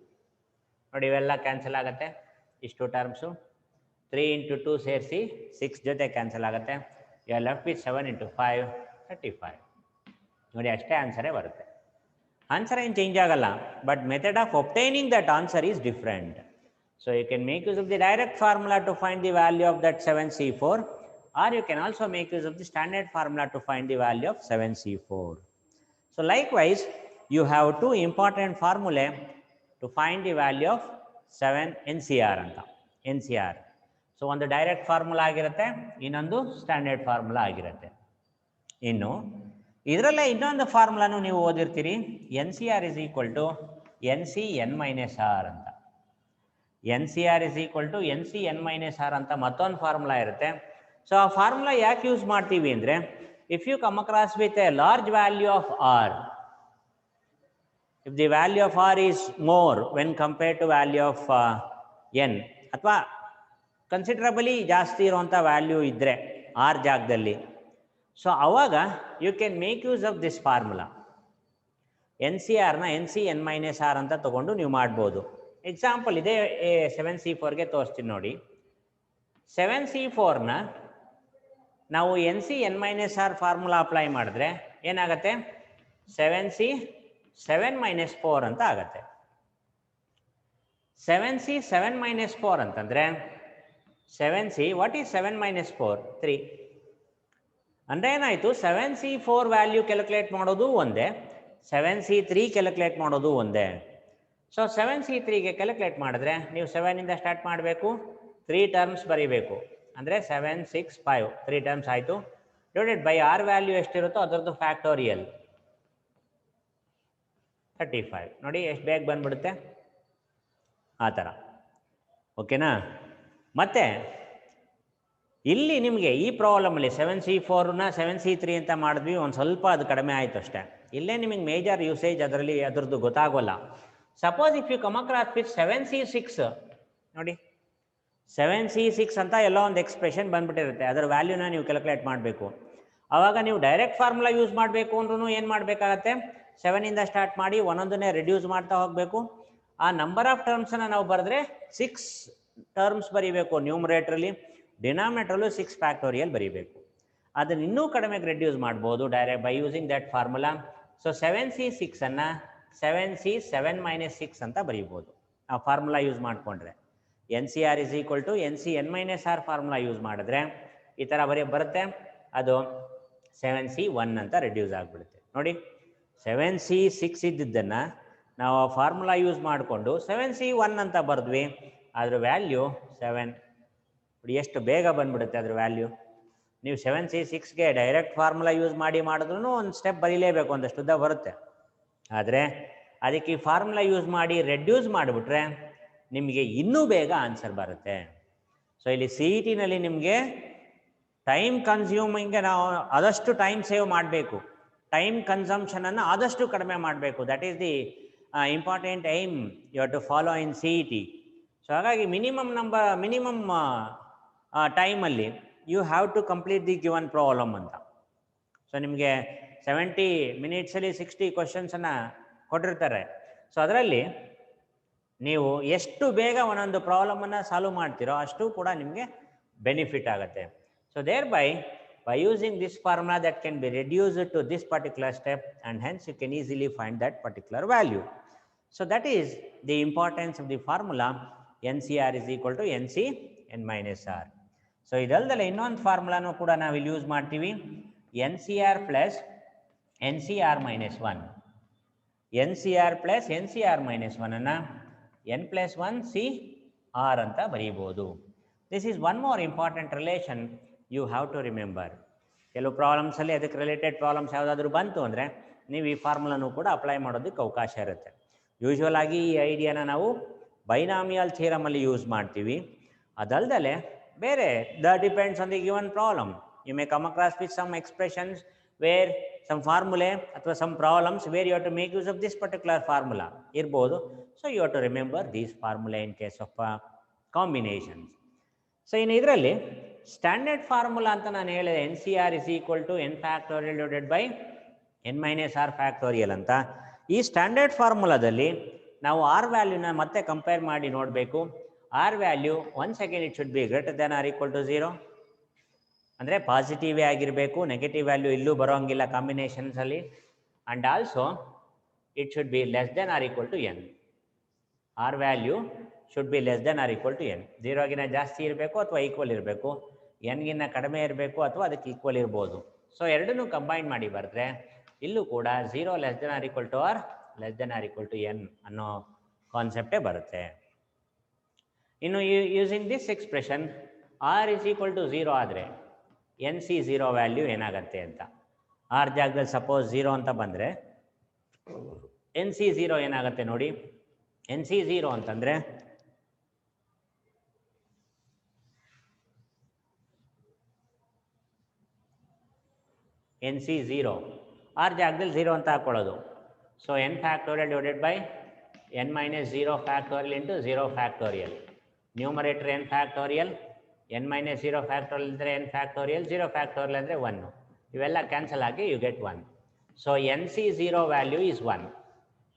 ನೋಡಿ, ಇವೆಲ್ಲ ಕ್ಯಾನ್ಸಲ್ ಆಗುತ್ತೆ. ಇಷ್ಟು ಟರ್ಮ್ಸು 3 ಇಂಟು 2 ಸೇರಿಸಿ 6 ಜೊತೆ ಕ್ಯಾನ್ಸಲ್ ಆಗುತ್ತೆ. You are left with 7 into 5 35. ನೋಡಿ, ಅಷ್ಟೇ ಆನ್ಸರೇ ಬರುತ್ತೆ. ಆನ್ಸರ್ ಏನು ಚೇಂಜ್ ಆಗಲ್ಲ, but method of obtaining that answer is different. So you can make use of the direct formula to find the value of that 7C4, or you can also make use of the standard formula to find the value of 7C4. So likewise, you have two important formulae to find the value of 7 NCR anta. NCR. So ಒಂದು direct formula ಆಗಿರುತ್ತೆ, ಇನ್ನೊಂದು standard formula ಆಗಿರುತ್ತೆ. ಇನ್ನು ಇದರಲ್ಲೇ ಇನ್ನೊಂದು ಫಾರ್ಮುಲಾನು ನೀವು ಓದಿರ್ತೀರಿ, NCR is equal to NCN minus R ಅಂತ. NCR is equal to NCN minus R ಅಂತ ಮತ್ತೊಂದು ಫಾರ್ಮುಲಾ ಇರುತ್ತೆ. ಸೊ ಆ ಫಾರ್ಮುಲಾ ಯಾಕೆ ಯೂಸ್ ಮಾಡ್ತೀವಿ ಅಂದರೆ, if you come across with a large value of r, if the value of r is more when compared to value of n, ಅಥವಾ considerably ಜಾಸ್ತಿ ಇರುವಂಥ ವ್ಯಾಲ್ಯೂ ಇದ್ದರೆ ಆರ್ ಜಾಗದಲ್ಲಿ, ಸೊ ಅವಾಗ you can make use of this formula. NCRನ NCN minus R ಅಂತ ತೊಗೊಂಡು ನೀವು ಮಾಡ್ಬೋದು. ಎಕ್ಸಾಂಪಲ್ ಇದೇ 7C4ಗೆ ತೋರಿಸ್ತೀನಿ ನೋಡಿ. 7C4ನ ನಾವು NCN minus r formula apply ಮಾಡಿದ್ರೆ ಏನಾಗುತ್ತೆ, 7C 7 ಮೈನಸ್ 4 ಅಂತ ಆಗುತ್ತೆ. 7C 7 ಮೈನಸ್ 4 ಅಂತಂದರೆ 7C, ವಾಟ್ ಈಸ್ 7 ಮೈನಸ್ 4? 3. ಅಂದರೆ ಏನಾಯಿತು, 7C4 ವ್ಯಾಲ್ಯೂ ಕ್ಯಾಲ್ಕುಲೇಟ್ ಮಾಡೋದು ಒಂದೇ, 7C3 ಕ್ಯಾಲ್ಕುಲೇಟ್ ಮಾಡೋದು ಒಂದೇ. ಸೊ 7C3ಗೆ ಕ್ಯಾಲ್ಕುಲೇಟ್ ಮಾಡಿದ್ರೆ ನೀವು 7ಇಂದ ಸ್ಟಾರ್ಟ್ ಮಾಡಬೇಕು, 3 ಟರ್ಮ್ಸ್ ಬರೀಬೇಕು. ಅಂದರೆ 7 6 5 3 ಟರ್ಮ್ಸ್ ಆಯಿತು. ಡಿವೈಡೆಡ್ ಬೈ ಆರ್ ವ್ಯಾಲ್ಯೂ ಎಷ್ಟಿರುತ್ತೋ ಅದರದ್ದು ಫ್ಯಾಕ್ಟೋರಿಯಲ್ 35. ನೋಡಿ ಎಷ್ಟು ಬೇಗ ಬಂದ್ಬಿಡುತ್ತೆ ಆ ಥರ. ಓಕೆನಾ? ಮತ್ತು ಇಲ್ಲಿ ನಿಮಗೆ ಈ ಪ್ರಾಬ್ಲಮಲ್ಲಿ 7C4ನ 7C3 ಅಂತ ಮಾಡಿದ್ವಿ, ಒಂದು ಸ್ವಲ್ಪ ಅದು ಕಡಿಮೆ ಆಯಿತು ಅಷ್ಟೇ. ಇಲ್ಲೇ ನಿಮಗೆ ಮೇಜರ್ ಯೂಸೇಜ್ ಅದರಲ್ಲಿ ಅದರದ್ದು ಗೊತ್ತಾಗೋಲ್ಲ. Suppose if you come across with 7C6, ನೋಡಿ 7C6 ಅಂತ ಎಲ್ಲೋ ಒಂದು ಎಕ್ಸ್ಪ್ರೆಷನ್ ಬಂದ್ಬಿಟ್ಟಿರುತ್ತೆ, ಅದರ ವ್ಯಾಲ್ಯೂನ ನೀವು ಕ್ಯಾಲ್ಕುಲೇಟ್ ಮಾಡಬೇಕು. ಆವಾಗ ನೀವು ಡೈರೆಕ್ಟ್ ಫಾರ್ಮುಲಾ ಯೂಸ್ ಮಾಡಬೇಕು ಅಂದ್ರೂ ಏನು ಮಾಡಬೇಕಾಗತ್ತೆ, 7ಇಂದ ಸ್ಟಾರ್ಟ್ ಮಾಡಿ ಒಂದೊಂದನ್ನೇ ರಿಡ್ಯೂಸ್ ಮಾಡ್ತಾ ಹೋಗಬೇಕು. ಆ ನಂಬರ್ ಆಫ್ ಟರ್ಮ್ಸನ್ನು ನಾವು ಬರೆದ್ರೆ 6 ಟರ್ಮ್ಸ್ ಬರೀಬೇಕು ನ್ಯೂಮರೇಟ್ರಲ್ಲಿ, ಡಿನಾಮಿನೇಟ್ರಲ್ಲೂ 6 ಫ್ಯಾಕ್ಟೋರಿಯಲ್ ಬರೀಬೇಕು. ಅದನ್ನು ಇನ್ನೂ ಕಡಿಮೆಗೆ ರೆಡ್ಯೂಸ್ ಮಾಡ್ಬೋದು direct by using that formula. So 7C6ಅನ್ನು 7C 7 ಮೈನಸ್ 6 ಅಂತ ಬರೀಬೋದು ಆ ಫಾರ್ಮುಲಾ ಯೂಸ್ ಮಾಡಿಕೊಂಡ್ರೆ. NCR is equal to NCN minus R formula use ಮಾಡಿದ್ರೆ ಈ ಥರ ಬರುತ್ತೆ, ಅದು 7C1 ಅಂತ ರೆಡ್ಯೂಸ್ ಆಗಿಬಿಡುತ್ತೆ. ನೋಡಿ 7C6 ಇದ್ದಿದ್ದನ್ನು ನಾವು ಆ ಫಾರ್ಮುಲಾ ಯೂಸ್ ಮಾಡಿಕೊಂಡು 7C1 ಅಂತ ಬರೆದ್ವಿ, ಅದ್ರ ವ್ಯಾಲ್ಯೂ 7. ನೋಡಿ ಎಷ್ಟು ಬೇಗ ಬಂದ್ಬಿಡುತ್ತೆ ಅದ್ರ ವ್ಯಾಲ್ಯೂ. ನೀವು 7C6ಗೆ ಡೈರೆಕ್ಟ್ ಫಾರ್ಮುಲಾ ಯೂಸ್ ಮಾಡಿದ್ರೂ ಒಂದು ಸ್ಟೆಪ್ ಬರೀಲೇಬೇಕು, ಒಂದಷ್ಟು ಉದ್ದ ಬರುತ್ತೆ. ಆದರೆ ಅದಕ್ಕೆ ಈ ಫಾರ್ಮುಲಾ ಯೂಸ್ ಮಾಡಿ ರೆಡ್ಯೂಸ್ ಮಾಡಿಬಿಟ್ರೆ ನಿಮಗೆ ಇನ್ನೂ ಬೇಗ ಆನ್ಸರ್ ಬರುತ್ತೆ. ಸೊ ಇಲ್ಲಿ CETನಲ್ಲಿ ನಿಮಗೆ ಟೈಮ್ ಕನ್ಸ್ಯೂಮಿಂಗ್ಗೆ ನಾವು ಆದಷ್ಟು ಟೈಮ್ ಸೇವ್ ಮಾಡಬೇಕು, ಟೈಮ್ ಕನ್ಸಂಪ್ಷನನ್ನು ಆದಷ್ಟು ಕಡಿಮೆ ಮಾಡಬೇಕು. That is the important aim you have to follow in CET. So ಹಾಗಾಗಿ ಮಿನಿಮಮ್ ಟೈಮಲ್ಲಿ you have to complete the given problem ಅಂತ. ಸೊ ನಿಮಗೆ 70 ಮಿನಿಟ್ಸಲ್ಲಿ 60 ಕ್ವಶನ್ಸನ್ನು ಕೊಟ್ಟಿರ್ತಾರೆ. ಸೊ ಅದರಲ್ಲಿ ನೀವು ಎಷ್ಟು ಬೇಗ ಒಂದೊಂದು ಪ್ರಾಬ್ಲಮನ್ನು ಸಾಲ್ವ್ ಮಾಡ್ತೀರೋ ಅಷ್ಟು ಕೂಡ ನಿಮಗೆ ಬೆನಿಫಿಟ್ ಆಗುತ್ತೆ. So there by using this formula that can be reduced to this particular step and hence you can easily find that particular value. So that is the importance of the formula NCR is equal to NCN minus R. So ಇದಲ್ದಲ್ಲ ಇನ್ನೊಂದು ಫಾರ್ಮುಲಾನು ಕೂಡ ನಾವು ಇಲ್ಲಿ use ಮಾಡ್ತೀವಿ, N C R plus N C R minus one. N C R plus N C R minus ಒನ್ನನ್ನು N plus one C R ಅಂತ ಬರೀಬೋದು. This is one more important relation you have to remember. ಕೆಲವು ಪ್ರಾಬ್ಲಮ್ಸಲ್ಲಿ ಅದಕ್ಕೆ related problems ಯಾವುದಾದ್ರೂ ಬಂತು ಅಂದರೆ ನೀವು ಈ ಫಾರ್ಮುಲಾನು ಕೂಡ ಅಪ್ಲೈ ಮಾಡೋದಕ್ಕೆ ಅವಕಾಶ ಇರುತ್ತೆ. ಯೂಶ್ವಲ್ ಆಗಿ ಈ ಐಡಿಯಾನ ನಾವು ಬೈನಾಮಿಯಲ್ ಥಿಯರಮಲ್ಲಿ ಯೂಸ್ ಮಾಡ್ತೀವಿ. ಅದಲ್ದಲೆ ಬೇರೆ depends on the given problem. You may come across with some expressions where some formulae ಅಥವಾ some problems where you have to make use of this particular formula ಇರ್ಬೋದು. So you have to remember these formula in case of combinations. So ಇನ್ನು ಇದರಲ್ಲಿ standard formula ಅಂತ ನಾನು ಹೇಳಿದೆ, N C R is equal to N factorial divided by N minus R factorial ಅಂತ. ಈ standard ಫಾರ್ಮುಲಾದಲ್ಲಿ ನಾವು R ವ್ಯಾಲ್ಯೂನ ಮತ್ತೆ ಕಂಪೇರ್ ಮಾಡಿ ನೋಡಬೇಕು. R value once again it should be greater than R equal to 0, ಅಂದರೆ ಪಾಸಿಟಿವೇ ಆಗಿರಬೇಕು, ನೆಗೆಟಿವ್ ವ್ಯಾಲ್ಯೂ ಇಲ್ಲೂ ಬರೋಂಗಿಲ್ಲ ಕಾಂಬಿನೇಷನ್ಸಲ್ಲಿ. And also it should be less than R equal to N. R value should be less than R equal to N. 0ಗಿನ್ನ ಜಾಸ್ತಿ ಇರಬೇಕು ಅಥವಾ ಈಕ್ವಲ್ ಇರಬೇಕು, ಎನ್ಗಿನ್ನ ಕಡಿಮೆ ಇರಬೇಕು ಅಥವಾ ಅದಕ್ಕೆ ಈಕ್ವಲ್ ಇರ್ಬೋದು. ಸೊ ಎರಡನ್ನೂ ಕಂಬೈನ್ ಮಾಡಿ ಬರೆದ್ರೆ ಇಲ್ಲೂ ಕೂಡ 0 less than R equal to r less than R equal to n ಅನ್ನೋ ಕಾನ್ಸೆಪ್ಟೇ ಬರುತ್ತೆ. ಇನ್ನು using this expression r is equal to 0 ಆದರೆ ಎನ್ ಸಿ 0 ವ್ಯಾಲ್ಯೂ ಏನಾಗುತ್ತೆ ಅಂತ. ಆರ್ ಜಾಗದಲ್ಲಿ ಸಪೋಸ್ 0 ಅಂತ ಬಂದರೆ ಎನ್ ಸಿ 0 ಏನಾಗುತ್ತೆ ನೋಡಿ. ಎನ್ ಸಿ 0 ಅಂತಂದರೆ ಎನ್ ಸಿ 0 ಆರ್ ಜಾಗದಲ್ಲಿ 0 ಅಂತ ಹಾಕ್ಕೊಳ್ಳೋದು. So N factorial divided by N minus 0 factorial into 0 factorial. Numerator N factorial, N minus 0 factorial ಅಂದರೆ ಎನ್ ಫ್ಯಾಕ್ಟೋರಿಯಲ್, 0 ಫ್ಯಾಕ್ಟೋರಿಯಲ್ ಅಂದರೆ 1. ಇವೆಲ್ಲ ಕ್ಯಾನ್ಸಲ್ ಆಗಿ you get 1. So N C 0 value is 1.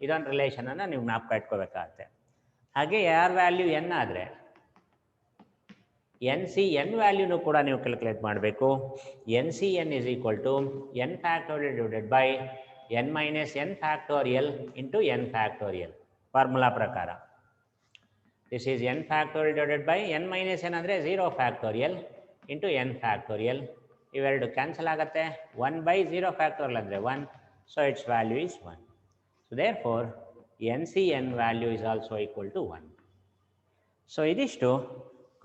ಇದೊಂದು ರಿಲೇಷನನ್ನು ನೀವು ಜ್ಞಾಪಕ ಇಟ್ಕೋಬೇಕಾಗತ್ತೆ. ಹಾಗೆ ಆರ್ ವ್ಯಾಲ್ಯೂ ಎನ್ ಆದರೆ ಎನ್ ಸಿ ಎನ್ ವ್ಯಾಲ್ಯೂನು ಕೂಡ ನೀವು ಕ್ಯಾಲ್ಕುಲೇಟ್ ಮಾಡಬೇಕು. N C N is equal to N factorial divided by N minus N factorial into N factorial formula ಪ್ರಕಾರ. This is N factorial divided by N minus N ಅಂದರೆ 0 factorial into N factorial. ಇವೆರಡು cancel ಆಗುತ್ತೆ. 1 by 0 factorial ಅಂದರೆ 1. So its value is 1. So there four N C N value is also equal to 1. So ಇದಿಷ್ಟು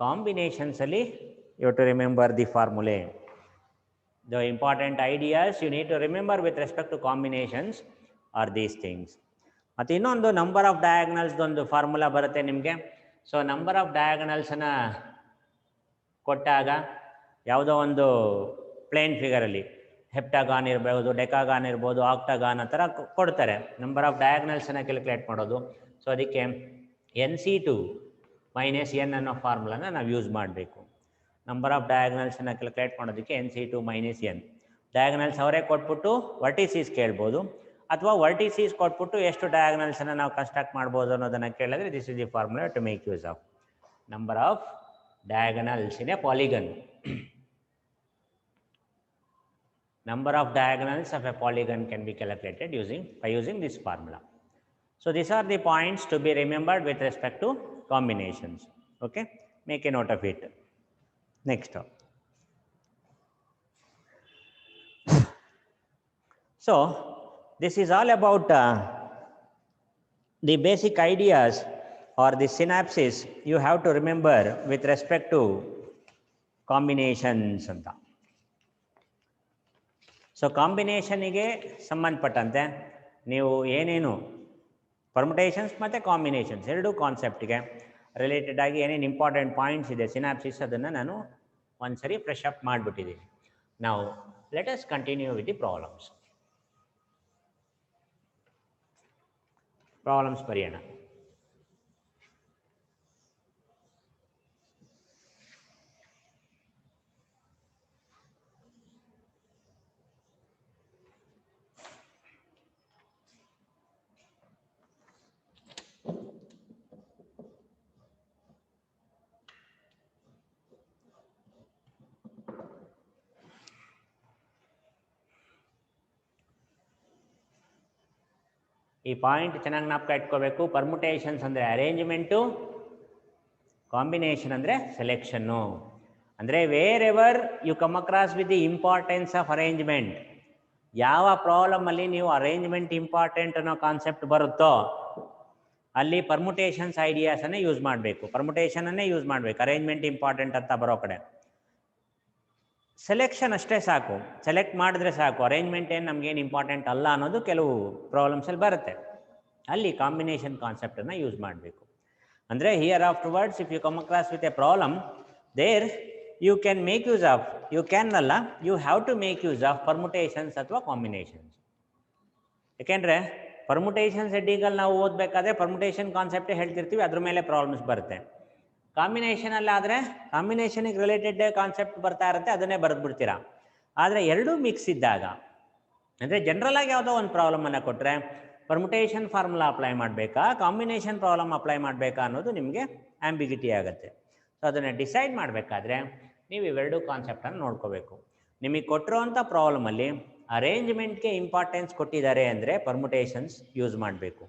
ಕಾಂಬಿನೇಷನ್ಸಲ್ಲಿ you have to remember the formulae. The important ideas you need to remember with respect to combinations are these things. ಮತ್ತು ಇನ್ನೊಂದು number of ಡಯಾಗ್ನಲ್ಸ್ದೊಂದು formula ಬರುತ್ತೆ ನಿಮಗೆ. So number of ಡಯಾಗ್ನಲ್ಸನ್ನು ಕೊಟ್ಟಾಗ ಯಾವುದೋ ಒಂದು plane ಫಿಗರಲ್ಲಿ ಹೆಪ್ಟಾಗಾನ್ ಇರ್ಬೋದು, ಡೆಕಾಗಾನ್ ಇರ್ಬೋದು, ಆಕ್ಟಾಗಾನ್ ಆ ಥರ ಕೊಡ್ತಾರೆ. ನಂಬರ್ ಆಫ್ ಡಯಾಗ್ನಲ್ಸನ್ನು ಕ್ಯಾಲ್ಕುಲೇಟ್ ಮಾಡೋದು. ಸೊ ಅದಕ್ಕೆ n c two minus n ಅನ್ನೋ ಫಾರ್ಮುಲಾನ ನಾವು ಯೂಸ್ ಮಾಡಬೇಕು. ನಂಬರ್ ಆಫ್ ಡಯಾಗ್ನಲ್ಸನ್ನು ಕ್ಯಾಲ್ಕುಲೇಟ್ ಮಾಡೋದಕ್ಕೆ n c two minus n. Diagonals ಅವರೇ ಕೊಟ್ಬಿಟ್ಟು ವರ್ಟಿಸೀಸ್ ಕೇಳ್ಬೋದು, ಅಥವಾ ವರ್ಟಿಸೀಸ್ ಕೊಟ್ಬಿಟ್ಟು ಎಷ್ಟು ಡಯಾಗ್ನಲ್ಸನ್ನು ನಾವು ಕನ್ಸ್ಟ್ರಕ್ಟ್ ಮಾಡ್ಬೋದು ಅನ್ನೋದನ್ನು ಕೇಳಿದ್ರೆ this is the formula to make use of number of diagonals in a polygon. Number of diagonals of a polygon can be calculated by using this formula. So these are the points to be remembered with respect to combinations. Okay, make a note of it. Next. So this is all about the basic ideas or the synapses you have to remember with respect to combinations anta. So ಕಾಂಬಿನೇಷನಿಗೆ ಸಂಬಂಧಪಟ್ಟಂತೆ ನೀವು ಏನೇನು permutations ಮತ್ತು combinations ಎರಡೂ ಕಾನ್ಸೆಪ್ಟ್ಗೆ related ಆಗಿ ಏನೇನು important points ಇದೆ synopsis ಅದನ್ನು ನಾನು ಒಂದು ಸರಿ ಫ್ರೆಶ್ ಅಪ್ ಮಾಡಿಬಿಟ್ಟಿದ್ದೀನಿ. ನಾವು let us continue with the problems ಬರೆಯೋಣ. ಈ ಪಾಯಿಂಟ್ ಚೆನ್ನಾಗಿ ಜ್ಞಾಪಕ ಇಟ್ಕೋಬೇಕು. ಪರ್ಮುಟೇಷನ್ಸ್ ಅಂದರೆ ಅರೇಂಜ್ಮೆಂಟು, ಕಾಂಬಿನೇಷನ್ ಅಂದರೆ ಸೆಲೆಕ್ಷನ್ನು. ಅಂದರೆ wherever you come across with the importance of arrangement, ಯಾವ ಪ್ರಾಬ್ಲಮಲ್ಲಿ ನೀವು ಅರೇಂಜ್ಮೆಂಟ್ ಇಂಪಾರ್ಟೆಂಟ್ ಅನ್ನೋ ಕಾನ್ಸೆಪ್ಟ್ ಬರುತ್ತೋ ಅಲ್ಲಿ ಪರ್ಮುಟೇಷನ್ಸ್ ಐಡಿಯಾಸನ್ನೇ ಯೂಸ್ ಮಾಡಬೇಕು, ಪರ್ಮುಟೇಷನನ್ನೇ ಯೂಸ್ ಮಾಡಬೇಕು, ಅರೇಂಜ್ಮೆಂಟ್ ಇಂಪಾರ್ಟೆಂಟ್ ಅಂತ ಬರೋ ಕಡೆ. ಸೆಲೆಕ್ಷನ್ ಅಷ್ಟೇ ಸಾಕು, ಸೆಲೆಕ್ಟ್ ಮಾಡಿದ್ರೆ ಸಾಕು, ಅರೇಂಜ್ಮೆಂಟ್ ಏನು ನಮಗೇನು ಇಂಪಾರ್ಟೆಂಟ್ ಅಲ್ಲ ಅನ್ನೋದು ಕೆಲವು ಪ್ರಾಬ್ಲಮ್ಸಲ್ಲಿ ಬರುತ್ತೆ. ಅಲ್ಲಿ ಕಾಂಬಿನೇಷನ್ ಕಾನ್ಸೆಪ್ಟನ್ನು ಯೂಸ್ ಮಾಡಬೇಕು. ಅಂದರೆ here afterwards if you come across with a problem there you can make use of, you can ಅಲ್ಲ, you have to make use of permutations ಅಥವಾ ಕಾಂಬಿನೇಷನ್ಸ್. ಯಾಕೆಂದರೆ ಪರ್ಮುಟೇಷನ್ಸ್ ಹೆಡ್ಡಿಂಗಲ್ಲಿ ನಾವು ಓದಬೇಕಾದ್ರೆ ಪರ್ಮುಟೇಷನ್ ಕಾನ್ಸೆಪ್ಟೇ ಹೇಳ್ತಿರ್ತೀವಿ, ಅದ್ರ ಮೇಲೆ ಪ್ರಾಬ್ಲಮ್ಸ್ ಬರುತ್ತೆ. ಕಾಂಬಿನೇಷನಲ್ಲಾದರೆ ಕಾಂಬಿನೇಷನಿಗೆ ರಿಲೇಟೆಡ್ ಕಾನ್ಸೆಪ್ಟ್ ಬರ್ತಾ ಇರುತ್ತೆ, ಅದನ್ನೇ ಬರೆದ್ಬಿಡ್ತೀರಾ. ಆದರೆ ಎರಡೂ ಮಿಕ್ಸ್ ಇದ್ದಾಗ, ಅಂದರೆ ಜನರಲಾಗಿ ಯಾವುದೋ ಒಂದು ಪ್ರಾಬ್ಲಮನ್ನು ಕೊಟ್ಟರೆ ಪರ್ಮುಟೇಷನ್ ಫಾರ್ಮುಲಾ ಅಪ್ಲೈ ಮಾಡಬೇಕಾ, ಕಾಂಬಿನೇಷನ್ ಪ್ರಾಬ್ಲಮ್ ಅಪ್ಲೈ ಮಾಡಬೇಕಾ ಅನ್ನೋದು ನಿಮಗೆ ಆಂಬಿಗಿಟಿ ಆಗುತ್ತೆ. ಸೊ ಅದನ್ನು ಡಿಸೈಡ್ ಮಾಡಬೇಕಾದ್ರೆ ನೀವು ಇವೆರಡು ಕಾನ್ಸೆಪ್ಟನ್ನು ನೋಡ್ಕೋಬೇಕು. ನಿಮಗೆ ಕೊಟ್ಟಿರೋವಂಥ ಪ್ರಾಬ್ಲಮಲ್ಲಿ ಅರೇಂಜ್ಮೆಂಟ್ಗೆ ಇಂಪಾರ್ಟೆನ್ಸ್ ಕೊಟ್ಟಿದ್ದಾರೆ ಅಂದರೆ ಪರ್ಮುಟೇಷನ್ಸ್ ಯೂಸ್ ಮಾಡಬೇಕು.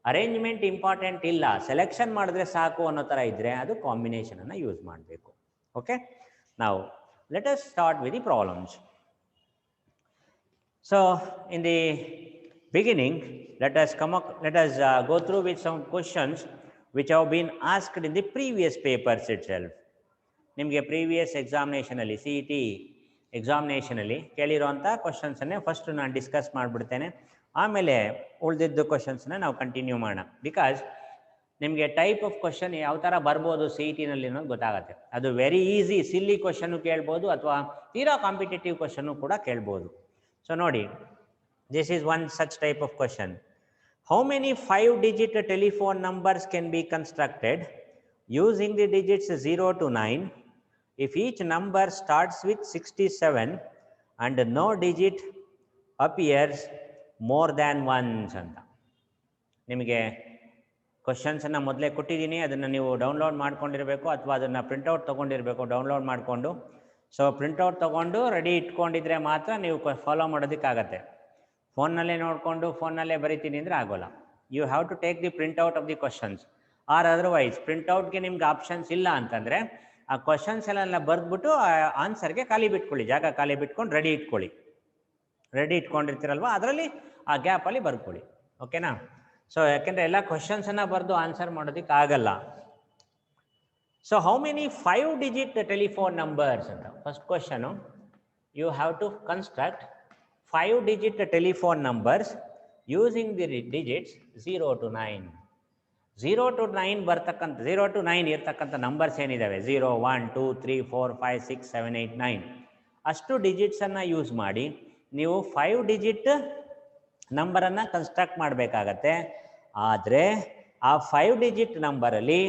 ಅರೇಂಜ್ಮೆಂಟ್ ಇಂಪಾರ್ಟೆಂಟ್ ಇಲ್ಲ, ಸೆಲೆಕ್ಷನ್ ಮಾಡಿದ್ರೆ ಸಾಕು ಅನ್ನೋ ಥರ ಇದ್ದರೆ ಅದು ಕಾಂಬಿನೇಷನನ್ನು ಯೂಸ್ ಮಾಡಬೇಕು. ಓಕೆ, ನಾವು let us start with the problems. So in the beginning, let us go through with some questions which have been asked in the previous papers itself. ನಿಮಗೆ ಪ್ರೀವಿಯಸ್ ಎಕ್ಸಾಮಿನೇಷನಲ್ಲಿ CET ಎಕ್ಸಾಮಿನೇಷನಲ್ಲಿ ಕೇಳಿರೋಂಥ ಕ್ವಶನ್ಸನ್ನೇ ಫಸ್ಟ್ ನಾನು discuss ಮಾಡಿಬಿಡ್ತೇನೆ, ಆಮೇಲೆ ಉಳಿದಿದ್ದು ಕ್ವಶನ್ಸ್ನ ನಾವು continue ಮಾಡೋಣ. Because ನಿಮಗೆ type of question ಯಾವ ಥರ ಬರ್ಬೋದು CETನಲ್ಲಿ ಅನ್ನೋದು ಗೊತ್ತಾಗುತ್ತೆ. ಅದು ವೆರಿ ಈಸಿ ಸಿಲ್ಲಿ ಕ್ವಶನ್ನು ಕೇಳ್ಬೋದು ಅಥವಾ ತೀರಾ ಕಾಂಪಿಟೇಟಿವ್ ಕ್ವಶನ್ನು ಕೂಡ ಕೇಳ್ಬೋದು. ಸೊ ನೋಡಿ, this is one such type of question. How many 5-digit telephone numbers can be constructed using the digits 0 to 9 if each number starts with 67 and no digit appears more than once ಅಂತ. ನಿಮಗೆ ಕ್ವಶನ್ಸನ್ನು ಮೊದಲೇ ಕೊಟ್ಟಿದ್ದೀನಿ, ಅದನ್ನು ನೀವು download ಮಾಡ್ಕೊಂಡಿರಬೇಕು ಅಥವಾ ಅದನ್ನು printout ತೊಗೊಂಡಿರಬೇಕು download ಮಾಡಿಕೊಂಡು. So printout ತೊಗೊಂಡು ರೆಡಿ ಇಟ್ಕೊಂಡಿದ್ರೆ ಮಾತ್ರ ನೀವು ಫಾಲೋ ಮಾಡೋದಕ್ಕಾಗತ್ತೆ. ಫೋನ್ನಲ್ಲೇ ನೋಡಿಕೊಂಡು ಫೋನ್ನಲ್ಲೇ ಬರಿತೀನಿ ಅಂದರೆ ಆಗೋಲ್ಲ. You have to take the printout of the questions, or otherwise ಪ್ರಿಂಟ್ಔಟ್ಗೆ ನಿಮ್ಗೆ ಆಪ್ಷನ್ಸ್ ಇಲ್ಲ ಅಂತಂದರೆ ಆ ಕ್ವಶನ್ಸ್ ಎಲ್ಲ ಬರೆದ್ಬಿಟ್ಟು ಆನ್ಸರ್ಗೆ ಖಾಲಿ ಬಿಟ್ಕೊಳ್ಳಿ, ಜಾಗ ಖಾಲಿ ಬಿಟ್ಕೊಂಡು ರೆಡಿ ಇಟ್ಕೊಳ್ಳಿ. ರೆಡಿ ಇಟ್ಕೊಂಡಿರ್ತೀರಲ್ವ ಅದರಲ್ಲಿ ಆ ಗ್ಯಾಪಲ್ಲಿ ಬರ್ಕೊಳ್ಳಿ. ಓಕೆನಾ? ಸೊ ಯಾಕೆಂದರೆ ಎಲ್ಲ ಕ್ವಶನ್ಸನ್ನು ಬರೆದು ಆನ್ಸರ್ ಮಾಡೋದಕ್ಕೆ ಆಗಲ್ಲ. So how many 5-digit telephone numbers ಅಂತ first question. You have to construct 5-digit telephone numbers using the digits 0 to 9. 0 to 9 ಬರ್ತಕ್ಕಂಥ 0 to 9 ಇರ್ತಕ್ಕಂಥ ನಂಬರ್ಸ್ ಏನಿದ್ದಾವೆ 0, 1, 2, 3, 4, 5, 6, 7, 8, 9 ಅಷ್ಟು ಡಿಜಿಟ್ಸನ್ನು ಯೂಸ್ ಮಾಡಿ ನೀವು 5-digit ನಂಬರನ್ನು ಕನ್ಸ್ಟ್ರಕ್ಟ್ ಮಾಡಬೇಕಾಗತ್ತೆ. ಆದರೆ ಆ 5-digit ನಂಬರಲ್ಲಿ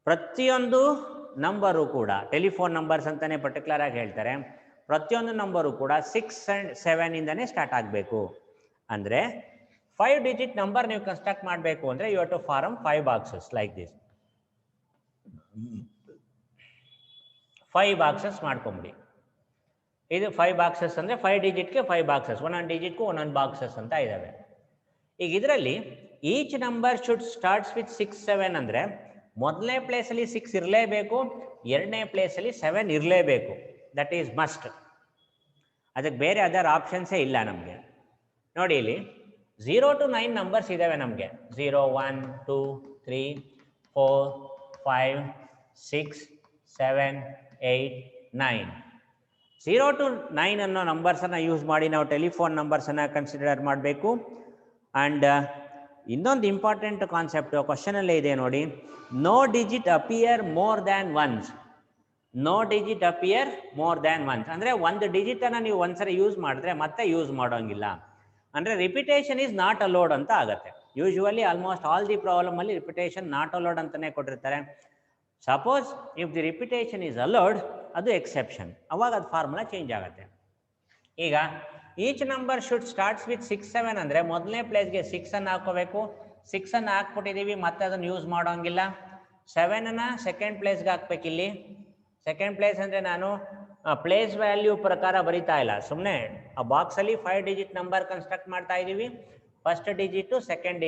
ಪ್ರತಿಯೊಂದು ನಂಬರು ಕೂಡ ಟೆಲಿಫೋನ್ ನಂಬರ್ಸ್ ಅಂತಲೇ ಪರ್ಟಿಕ್ಯುಲರ್ ಆಗಿ ಹೇಳ್ತಾರೆ, ಪ್ರತಿಯೊಂದು ನಂಬರು ಕೂಡ 6 and 7 ಇಂದನೇ ಸ್ಟಾರ್ಟ್ ಆಗಬೇಕು. ಅಂದರೆ 5-digit ನಂಬರ್ ನೀವು ಕನ್ಸ್ಟ್ರಕ್ಟ್ ಮಾಡಬೇಕು ಅಂದರೆ you have to form 5 boxes like this. 5 boxes ಮಾಡ್ಕೊಂಬಿಡಿ. ಇದು 5 ಬಾಕ್ಸಸ್ ಅಂದರೆ 5-digitಗೆ 5 ಬಾಕ್ಸಸ್, ಒಂದೊಂದು ಡಿಜಿಟ್ಗೂ ಒಂದೊಂದು ಬಾಕ್ಸಸ್ ಅಂತ ಇದ್ದಾವೆ. ಈಗ ಇದರಲ್ಲಿ each number should starts with 6, 7 ಅಂದರೆ ಮೊದಲನೇ ಪ್ಲೇಸಲ್ಲಿ 6 ಇರಲೇಬೇಕು, ಎರಡನೇ ಪ್ಲೇಸಲ್ಲಿ 7 ಇರಲೇಬೇಕು. That is must. ಅದಕ್ಕೆ ಬೇರೆ ಅದರ್ ಆಪ್ಷನ್ಸೇ ಇಲ್ಲ ನಮಗೆ. ನೋಡಿ ಇಲ್ಲಿ 0 to 9 ನಂಬರ್ಸ್ ಇದ್ದಾವೆ ನಮಗೆ. 0, 1, 2, 3, 4, 5, 6, 7, 8, 9. 0 to 9 ಅನ್ನೋ ನಂಬರ್ಸನ್ನು ಯೂಸ್ ಮಾಡಿ ನಾವು ಟೆಲಿಫೋನ್ ನಂಬರ್ಸನ್ನು ಕನ್ಸಿಡರ್ ಮಾಡಬೇಕು. ಆ್ಯಂಡ್ ಇನ್ನೊಂದು ಇಂಪಾರ್ಟೆಂಟ್ ಕಾನ್ಸೆಪ್ಟು ಕ್ವಶನಲ್ಲೇ ಇದೆ ನೋಡಿ, no digit appear more than once. No digit appear more than once ಅಂದರೆ ಒಂದು ಡಿಜಿಟನ್ನು ನೀವು ಒಂದ್ಸರಿ ಯೂಸ್ ಮಾಡಿದ್ರೆ ಮತ್ತೆ ಯೂಸ್ ಮಾಡೋಂಗಿಲ್ಲ. ಅಂದರೆ ರಿಪಿಟೇಷನ್ ಈಸ್ ನಾಟ್ ಅಲೋಡ್ ಅಂತ ಆಗುತ್ತೆ. ಯೂಶ್ವಲಿ ಆಲ್ಮೋಸ್ಟ್ ಆಲ್ ದಿ ಪ್ರಾಬ್ಲಮಲ್ಲಿ ರಿಪಿಟೇಷನ್ ನಾಟ್ ಅಲೋಡ್ ಅಂತಲೇ ಕೊಟ್ಟಿರ್ತಾರೆ. Suppose if the repetition is allowed ಅದು ಎಕ್ಸೆಪ್ಷನ್, ಅವಾಗ ಅದು ಫಾರ್ಮುಲಾ ಚೇಂಜ್ ಆಗುತ್ತೆ. ಈಗ each number should starts with 6, 7 ಅಂದರೆ ಮೊದಲನೇ ಪ್ಲೇಸ್ಗೆ 6 ಹಾಕೋಬೇಕು. 6 ಹಾಕ್ಬಿಟ್ಟಿದ್ದೀವಿ, ಮತ್ತೆ ಅದನ್ನು ಯೂಸ್ ಮಾಡೋಂಗಿಲ್ಲ. 7 ಸೆಕೆಂಡ್ ಪ್ಲೇಸ್ಗೆ ಹಾಕ್ಬೇಕಿಲ್ಲಿ. ಸೆಕೆಂಡ್ ಪ್ಲೇಸ್ ಅಂದರೆ ನಾನು ಪ್ಲೇಸ್ ವ್ಯಾಲ್ಯೂ ಪ್ರಕಾರ ಬರಿತಾ ಇಲ್ಲ, ಸುಮ್ಮನೆ ಆ ಬಾಕ್ಸಲ್ಲಿ 5-digit ನಂಬರ್ ಕನ್ಸ್ಟ್ರಕ್ಟ್ ಮಾಡ್ತಾ ಇದ್ದೀವಿ. ಫಸ್ಟ್ ಡಿಜಿಟು, ಸೆಕೆಂಡ್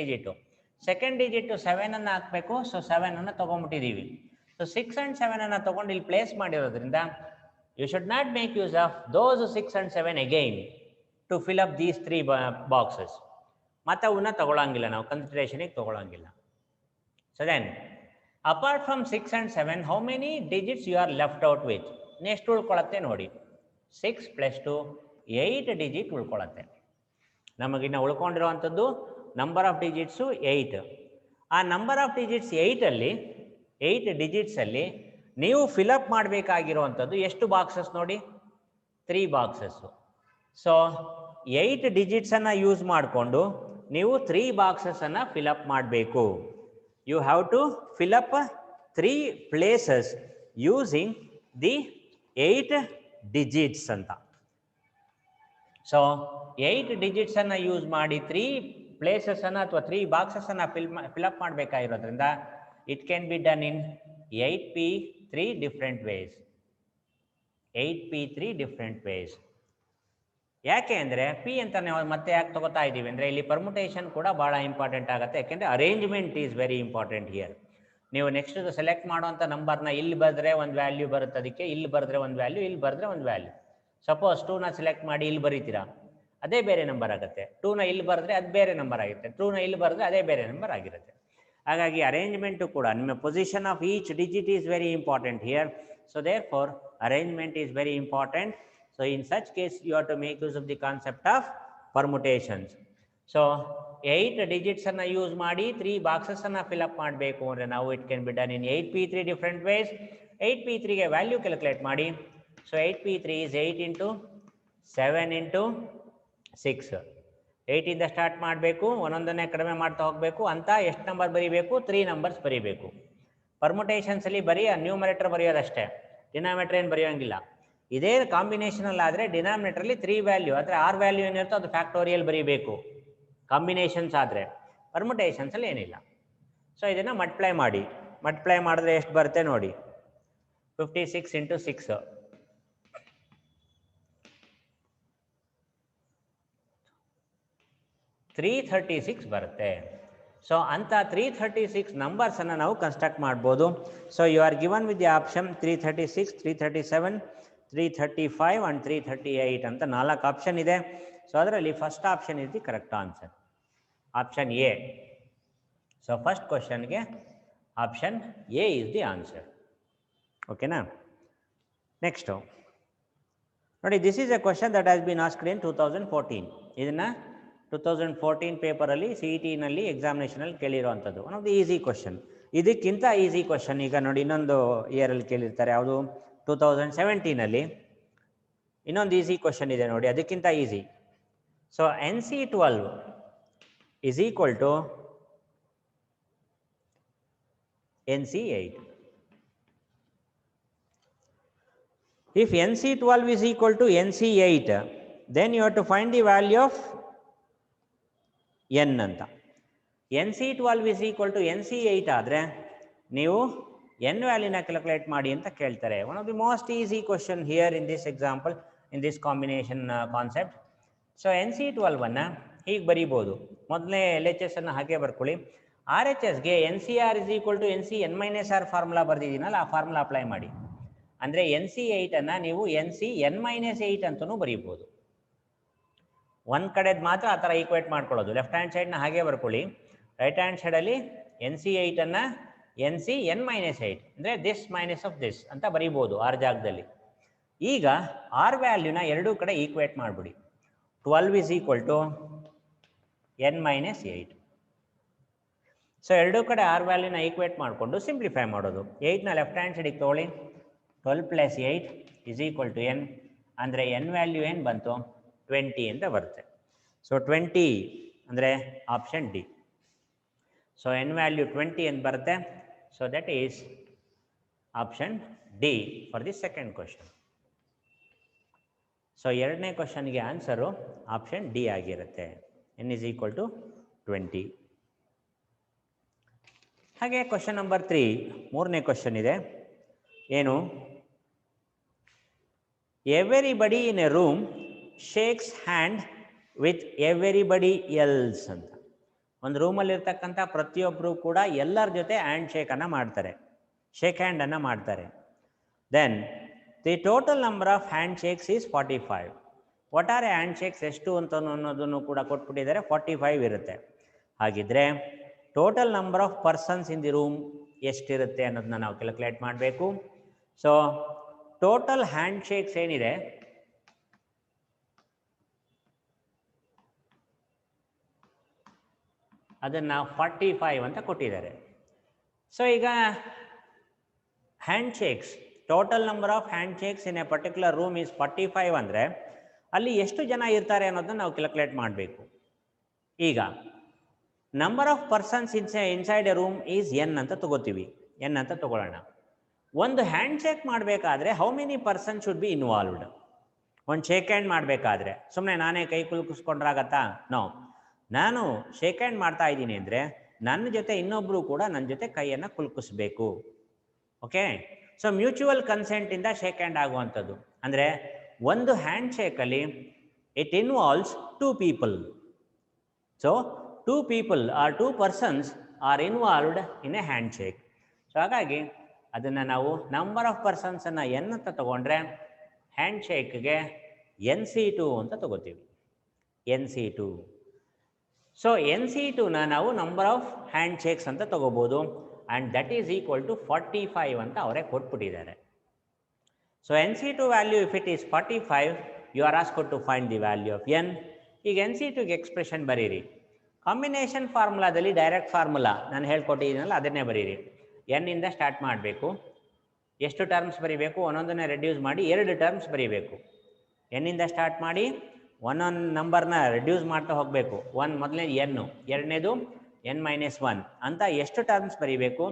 ಡಿಜಿಟು 7 ಹಾಕಬೇಕು. ಸೊ 7 ತೊಗೊಂಬಿಟ್ಟಿದ್ದೀವಿ. ಸೊ 6 and 7 ಅನ್ನು ತಗೊಂಡು ಇಲ್ಲಿ ಪ್ಲೇಸ್ ಮಾಡಿರೋದ್ರಿಂದ you should not make use of those 6 and 7 again to fill up these 3 boxes. ಮತ್ತು ಅವನ್ನ ತಗೊಳ್ಳಂಗಿಲ್ಲ, ನಾವು ಕನ್ಸಿಡರೇಷನಿಗೆ ತಗೊಳ್ಳಂಗಿಲ್ಲ. So then apart from 6 and 7 how many digits you are left out with? Next ಉಳ್ಕೊಳತ್ತೆ ನೋಡಿ, 6 + 2 8 ಡಿಜಿಟ್ ಉಳ್ಕೊಳತ್ತೆ. ನಮಗಿನ್ನ ಉಳ್ಕೊಂಡಿರೋವಂಥದ್ದು ನಂಬರ್ ಆಫ್ ಡಿಜಿಟ್ಸು 8. ಆ ನಂಬರ್ ಆಫ್ ಡಿಜಿಟ್ಸ್ 8 ಡಿಜಿಟ್ಸಲ್ಲಿ ನೀವು ಫಿಲಪ್ ಮಾಡಬೇಕಾಗಿರುವಂಥದ್ದು ಎಷ್ಟು ಬಾಕ್ಸಸ್ ನೋಡಿ? 3 ಬಾಕ್ಸಸ್ಸು. ಸೊ 8 ಡಿಜಿಟ್ಸನ್ನು ಯೂಸ್ ಮಾಡಿಕೊಂಡು ನೀವು 3 ಬಾಕ್ಸಸನ್ನು ಫಿಲಪ್ ಮಾಡಬೇಕು. You have to fill up 3 places using the 8 digits ಅಂತ. ಸೊ 8 ಡಿಜಿಟ್ಸನ್ನು ಯೂಸ್ ಮಾಡಿ 3 ಪ್ಲೇಸಸನ್ನು ಅಥವಾ 3 ಬಾಕ್ಸಸನ್ನು ಫಿಲಪ್ ಮಾಡಬೇಕಾಗಿರೋದ್ರಿಂದ it can be done in 8p3 different ways. 8p3 different ways. ಯಾಕೆ ಅಂದರೆ ಪಿ ಅಂತ ನಾವು ಮತ್ತೆ ಯಾಕೆ ತಗೋತಾ ಇದ್ದೀವಿ ಅಂದರೆ ಇಲ್ಲಿ ಪರ್ಮುಟೇಷನ್ ಕೂಡ ಭಾಳ ಇಂಪಾರ್ಟೆಂಟ್ ಆಗುತ್ತೆ. ಯಾಕೆಂದರೆ arrangement is very important here. ನೀವು ನೆಕ್ಸ್ಟ್ ಸೆಲೆಕ್ಟ್ ಮಾಡುವಂಥ ನಂಬರ್ನ ಇಲ್ಲಿ ಬರೆದ್ರೆ ಒಂದು ವ್ಯಾಲ್ಯೂ ಬರುತ್ತೆ, ಅದಕ್ಕೆ ಇಲ್ಲಿ ಬರೆದ್ರೆ ಒಂದು ವ್ಯಾಲ್ಯೂ, ಇಲ್ಲಿ ಬರೆದ್ರೆ ಒಂದು ವ್ಯಾಲ್ಯೂ. ಸಪೋಸ್ 2ನ ಸೆಲೆಕ್ಟ್ ಮಾಡಿ ಇಲ್ಲಿ ಬರೀತೀರಾ, ಅದೇ ಬೇರೆ ನಂಬರ್ ಆಗುತ್ತೆ. 2ನ ಇಲ್ಲಿ ಬರೆದ್ರೆ ಅದು ಬೇರೆ ನಂಬರ್ ಆಗುತ್ತೆ, 2ನ ಇಲ್ಲಿ ಬರೆದ್ರೆ ಅದೇ ಬೇರೆ ನಂಬರ್ ಆಗಿರುತ್ತೆ. ಹಾಗಾಗಿ ಅರೇಂಜ್ಮೆಂಟು ಕೂಡ ನಿಮ್ಮ position of each digit is very important here. So therefore arrangement is very important. So in such case you have to make use of the concept of permutations. So 8 digits ಅನ್ನು use ಮಾಡಿ 3 boxes ಅನ್ನು fill up ಮಾಡಬೇಕು ಅಂದರೆ ನಾವು it can be done in 8p3 different ways. 8p3ಗೆ value calculate ಮಾಡಿ. So 8p3 is 8 × 7 × 6. 8ಇಂದ start ಮಾಡಬೇಕು, ಒಂದೊಂದನ್ನೇ ಕಡಿಮೆ ಮಾಡ್ತಾ ಹೋಗಬೇಕು. ಅಂತ ಎಷ್ಟು ನಂಬರ್ ಬರೀಬೇಕು? 3 ನಂಬರ್ಸ್ ಬರೀಬೇಕು. ಪರ್ಮುಟೇಷನ್ಸಲ್ಲಿ ಬರೀ ನ್ಯೂಮರೇಟರ್ ಬರೆಯೋದಷ್ಟೇ, ಡಿನಾಮಿನೇಟರ್ ಏನು ಬರೆಯೋಂಗಿಲ್ಲ. ಇದೇ ಕಾಂಬಿನೇಷನಲ್ಲಿ ಆದರೆ ಡಿನಾಮಿನೇಟರ್ಲಿ 3 ವ್ಯಾಲ್ಯೂ ಆದರೆ 6 ವ್ಯಾಲ್ಯೂ ಏನಿರುತ್ತೋ ಅದು ಫ್ಯಾಕ್ಟೋರಿಯಲ್ ಬರೀಬೇಕು ಕಾಂಬಿನೇಷನ್ಸ್ ಆದರೆ. ಪರ್ಮುಟೇಷನ್ಸಲ್ಲಿ ಏನಿಲ್ಲ. ಸೊ ಇದನ್ನು ಮಲ್ಟಿಪ್ಲೈ ಮಾಡಿ. ಮಲ್ಟಿಪ್ಲೈ ಮಾಡಿದ್ರೆ ಎಷ್ಟು ಬರುತ್ತೆ ನೋಡಿ, 56 × 6 336 ಬರುತ್ತೆ. ಸೊ ಅಂಥ 336 ನಂಬರ್ಸನ್ನು ನಾವು ಕನ್ಸ್ಟ್ರಕ್ಟ್ ಮಾಡ್ಬೋದು. So you are given with the option 336, 337, 335 and 338 ಅಂತ 4 ಆಪ್ಷನ್ ಇದೆ. ಸೊ ಅದರಲ್ಲಿ first option is the correct answer, option A. So first ಕ್ವಶನ್ಗೆ option A is the answer. ಓಕೆನಾ? ನೆಕ್ಸ್ಟು ನೋಡಿ, this is a question that has been asked in 2014. ಇದನ್ನು 2014 ಪೇಪರಲ್ಲಿ CET-ನಲ್ಲಿ ಎಕ್ಸಾಮಿನೇಷನಲ್ಲಿ ಕೇಳಿರೋವಂಥದ್ದು. One of the easy question. ಇದಕ್ಕಿಂತ ಈಸಿ ಕ್ವಶನ್ ಈಗ ನೋಡಿ ಇನ್ನೊಂದು ಇಯರಲ್ಲಿ ಕೇಳಿರ್ತಾರೆ, ಯಾವುದು 2017ನಲ್ಲಿ ಇನ್ನೊಂದು ಈಸಿ ಕ್ವಶನ್ ಇದೆ ನೋಡಿ, ಅದಕ್ಕಿಂತ easy. So NC12 is equal to NC8. If NC12 is equal to NC8, then you have to find the value of n ಅಂತ. NC12 is equal to NC8 ಆದರೆ ನೀವು n ವ್ಯಾಲ್ಯೂನ ಕ್ಯಾಲ್ಕುಲೇಟ್ ಮಾಡಿ ಅಂತ ಕೇಳ್ತಾರೆ. One of the most easy question here in this example, in this combination concept. So NC12 ಹೀಗೆ ಬರೀಬೋದು. ಮೊದಲನೇ LHS ಅನ್ನು ಹಾಗೆ ಬರ್ಕೊಳ್ಳಿ. RHSಗೆ NCR is equal to NCn-R formula ಬರೆದಿದ್ದೀನಲ್ಲ, ಆ ಫಾರ್ಮುಲಾ ಅಪ್ಲೈ ಮಾಡಿ. ಅಂದರೆ NC8 ನೀವು NCn-8 ಅಂತಲೂ ಬರೀಬೋದು. ಒಂದು ಕಡೆದು ಮಾತ್ರ ಆ ಥರ ಈಕ್ವೇಟ್ ಮಾಡ್ಕೊಳ್ಳೋದು. ಲೆಫ್ಟ್ ಹ್ಯಾಂಡ್ ಸೈಡ್ನ ಹಾಗೆ ಬರ್ಕೊಳ್ಳಿ. ರೈಟ್ ಹ್ಯಾಂಡ್ ಸೈಡಲ್ಲಿ NC8 NCn-8 ಅಂದರೆ ದಿಸ್ ಮೈನಸ್ ಆಫ್ ದಿಸ್ ಅಂತ ಬರೀಬೋದು ಆರ್ ಜಾಗದಲ್ಲಿ. ಈಗ ಆರ್ ವ್ಯಾಲ್ಯೂನ ಎರಡೂ ಕಡೆ ಈಕ್ವೇಟ್ ಮಾಡಿಬಿಡಿ. 12 is equal to n-8. So ಎರಡೂ ಕಡೆ ಆರ್ ವ್ಯಾಲ್ಯೂನ ಈಕ್ವೇಟ್ ಮಾಡಿಕೊಂಡು ಸಿಂಪ್ಲಿಫೈ ಮಾಡೋದು. 8ನ ಲೆಫ್ಟ್ ಹ್ಯಾಂಡ್ ಸೈಡಿಗೆ ತೊಗೊಳ್ಳಿ. 12 + 8 is equal to n ಅಂದರೆ n ವ್ಯಾಲ್ಯೂ ಏನು ಬಂತು? 20 ಅಂತ ಬರುತ್ತೆ. ಸೊ 20 ಅಂದರೆ option D. So n value 20 ಅಂತ ಬರುತ್ತೆ. So that is option D for the second question. So ಎರಡನೇ ಕ್ವಶನ್ಗೆ ಆನ್ಸರು ಆಪ್ಷನ್ ಡಿ ಆಗಿರುತ್ತೆ. n is equal to 20. ಹಾಗೆ ಕ್ವಶನ್ ನಂಬರ್ 3, ಮೂರನೇ ಕ್ವಶನ್ ಇದೆ. ಏನು? Everybody in a room shakes hand with everybody else ಅಂತ. ಒಂದು ರೂಮಲ್ಲಿರ್ತಕ್ಕಂಥ ಪ್ರತಿಯೊಬ್ಬರು ಕೂಡ ಎಲ್ಲರ ಜೊತೆ ಹ್ಯಾಂಡ್ ಶೇಕನ್ನು ಮಾಡ್ತಾರೆ. ಶೇಕ್ ಹ್ಯಾಂಡನ್ನು ಮಾಡ್ತಾರೆ. Then the total number of handshakes is 45. ಒಟ್ಟಾರೆ ಹ್ಯಾಂಡ್ ಶೇಕ್ಸ್ ಎಷ್ಟು ಅಂತ ಅನ್ನೋದನ್ನು ಕೂಡ ಕೊಟ್ಬಿಟ್ಟಿದ್ದಾರೆ, 45 ಇರುತ್ತೆ. ಹಾಗಿದ್ರೆ total number of persons in the room ಎಷ್ಟಿರುತ್ತೆ ಅನ್ನೋದನ್ನ ನಾವು ಕ್ಯಾಲ್ಕುಲೇಟ್ ಮಾಡಬೇಕು. ಸೊ ಟೋಟಲ್ ಹ್ಯಾಂಡ್ ಶೇಕ್ಸ್ ಏನಿದೆ ಅದನ್ನು 45 ಅಂತ ಕೊಟ್ಟಿದ್ದಾರೆ. ಸೊ ಈಗ hand shakes, total number of hand shakes in a particular room is 45 ಅಂದರೆ ಅಲ್ಲಿ ಎಷ್ಟು ಜನ ಇರ್ತಾರೆ ಅನ್ನೋದನ್ನ ನಾವು ಕ್ಯಾಲ್ಕುಲೇಟ್ ಮಾಡಬೇಕು. ಈಗ number of persons inside A room is N ಅಂತ ತಗೋತೀವಿ, ಎನ್ ಅಂತ ತಗೊಳ್ಳೋಣ. ಒಂದು ಹ್ಯಾಂಡ್ ಶೇಕ್ ಮಾಡಬೇಕಾದ್ರೆ how many person should be involved? ಒಂದು ಶೇಕ್ ಹ್ಯಾಂಡ್ ಮಾಡಬೇಕಾದ್ರೆ ಸುಮ್ಮನೆ ನಾನೇ ಕೈ ಕುಲುಕಿಸ್ಕೊಂಡ್ರಾಗತ್ತಾ? ನೋ. ನಾನು ಶೇಕ್ ಹ್ಯಾಂಡ್ ಮಾಡ್ತಾ ಇದ್ದೀನಿ ಅಂದರೆ ನನ್ನ ಜೊತೆ ಇನ್ನೊಬ್ಬರು ಕೂಡ ನನ್ನ ಜೊತೆ ಕೈಯನ್ನು ಕುಲುಕಿಸ್ಬೇಕು. ಓಕೆ, ಸೊ ಮ್ಯೂಚುವಲ್ ಕನ್ಸೆಂಟಿಂದ ಶೇಕ್ ಹ್ಯಾಂಡ್ ಆಗುವಂಥದ್ದು. ಅಂದರೆ ಒಂದು ಹ್ಯಾಂಡ್ ಶೇಕಲ್ಲಿ it involves 2 people. So 2 people or 2 persons are involved in a hand shake. So ಹಾಗಾಗಿ ಅದನ್ನು ನಾವು ನಂಬರ್ ಆಫ್ ಪರ್ಸನ್ಸನ್ನು ಎನ್ ಅಂತ ತಗೊಂಡ್ರೆ ಹ್ಯಾಂಡ್ ಶೇಕ್ಗೆ NC2 ಅಂತ ತಗೋತೀವಿ, NC2. ಸೊ NC2ನ ನಾವು ನಂಬರ್ ಆಫ್ ಹ್ಯಾಂಡ್ ಶೇಕ್ಸ್ ಅಂತ ತಗೋಬೋದು. And that is equal to 45 ಅಂತ ಅವರೇ ಕೊಟ್ಬಿಟ್ಟಿದ್ದಾರೆ. So NC2 value if it is 45, you are asked to find the value of N. ಈಗ NC2ಗೆ ಎಕ್ಸ್ಪ್ರೆಷನ್ ಬರೀರಿ. ಕಾಂಬಿನೇಷನ್ ಫಾರ್ಮುಲಾದಲ್ಲಿ ಡೈರೆಕ್ಟ್ ಫಾರ್ಮುಲಾ ನಾನು ಹೇಳ್ಕೊಟ್ಟಿದ್ದೀನಲ್ಲ ಅದನ್ನೇ ಬರೀರಿ. ಎನ್ನಿಂದ ಸ್ಟಾರ್ಟ್ ಮಾಡಬೇಕು. ಎಷ್ಟು ಟರ್ಮ್ಸ್ ಬರೀಬೇಕು? ಒಂದೊಂದನ್ನೇ ರೆಡ್ಯೂಸ್ ಮಾಡಿ 2 ಟರ್ಮ್ಸ್ ಬರೀಬೇಕು. ಎನ್ನಿಂದ ಸ್ಟಾರ್ಟ್ ಮಾಡಿ ಒಂದೊಂದು ನಂಬರ್ನ ರೆಡ್ಯೂಸ್ ಮಾಡ್ತಾ ಹೋಗಬೇಕು. ಮೊದಲನೇದು ಎನ್ನು, ಎರಡನೇದು n-1 ಅಂತ ಎಷ್ಟು ಟರ್ಮ್ಸ್ ಬರೀಬೇಕು?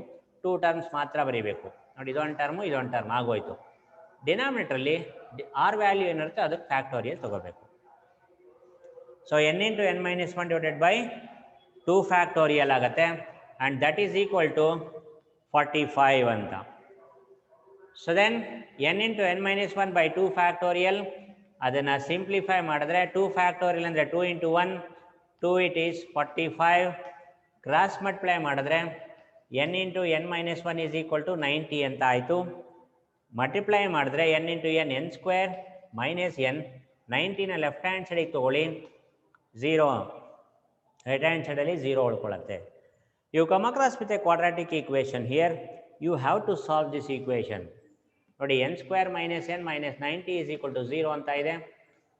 2 ಟರ್ಮ್ಸ್ ಮಾತ್ರ ಬರೀಬೇಕು. ನೋಡಿ, ಇದೊಂದು ಟರ್ಮು ಇದೊಂದು ಟರ್ಮ್ ಆಗೋಯ್ತು. ಡಿನಾಮಿನೇಟ್ರಲ್ಲಿ ಆರ್ ವ್ಯಾಲ್ಯೂ ಏನಿರುತ್ತೆ ಅದಕ್ಕೆ ಫ್ಯಾಕ್ಟೋರಿಯಲ್ ತಗೋಬೇಕು. So n×n-1 divided by 2 factorial ಆಗುತ್ತೆ. And that is equal to 45 ಅಂತ. So then n×n-1 by 2 factorial, ಅದನ್ನು ಸಿಂಪ್ಲಿಫೈ ಮಾಡಿದ್ರೆ 2 ಫ್ಯಾಕ್ಟೋರಿಯಲ್ ಅಂದರೆ 2 × 1, 2 ಇಟ್ ಈಸ್ 45. ಕ್ರಾಸ್ ಮಲ್ಟಿಪ್ಲೈ ಮಾಡಿದ್ರೆ n×n-1 ಈಸ್ ಈಕ್ವಲ್ ಟು 90 ಅಂತ ಆಯಿತು. ಮಲ್ಟಿಪ್ಲೈ ಮಾಡಿದ್ರೆ n×n n² ಮೈನಸ್ n, 90ನ ಲೆಫ್ಟ್ ಹ್ಯಾಂಡ್ ಸೈಡಿಗೆ ತೊಗೊಳ್ಳಿ, 0, ರೈಟ್ ಹ್ಯಾಂಡ್ ಸೈಡಲ್ಲಿ 0 ಉಳ್ಕೊಳ್ಳುತ್ತೆ. You come across with a quadratic equation here, you have to solve this equation. ನೋಡಿ, n² minus n minus 90 is equal to 0 ಅಂತ ಇದೆ.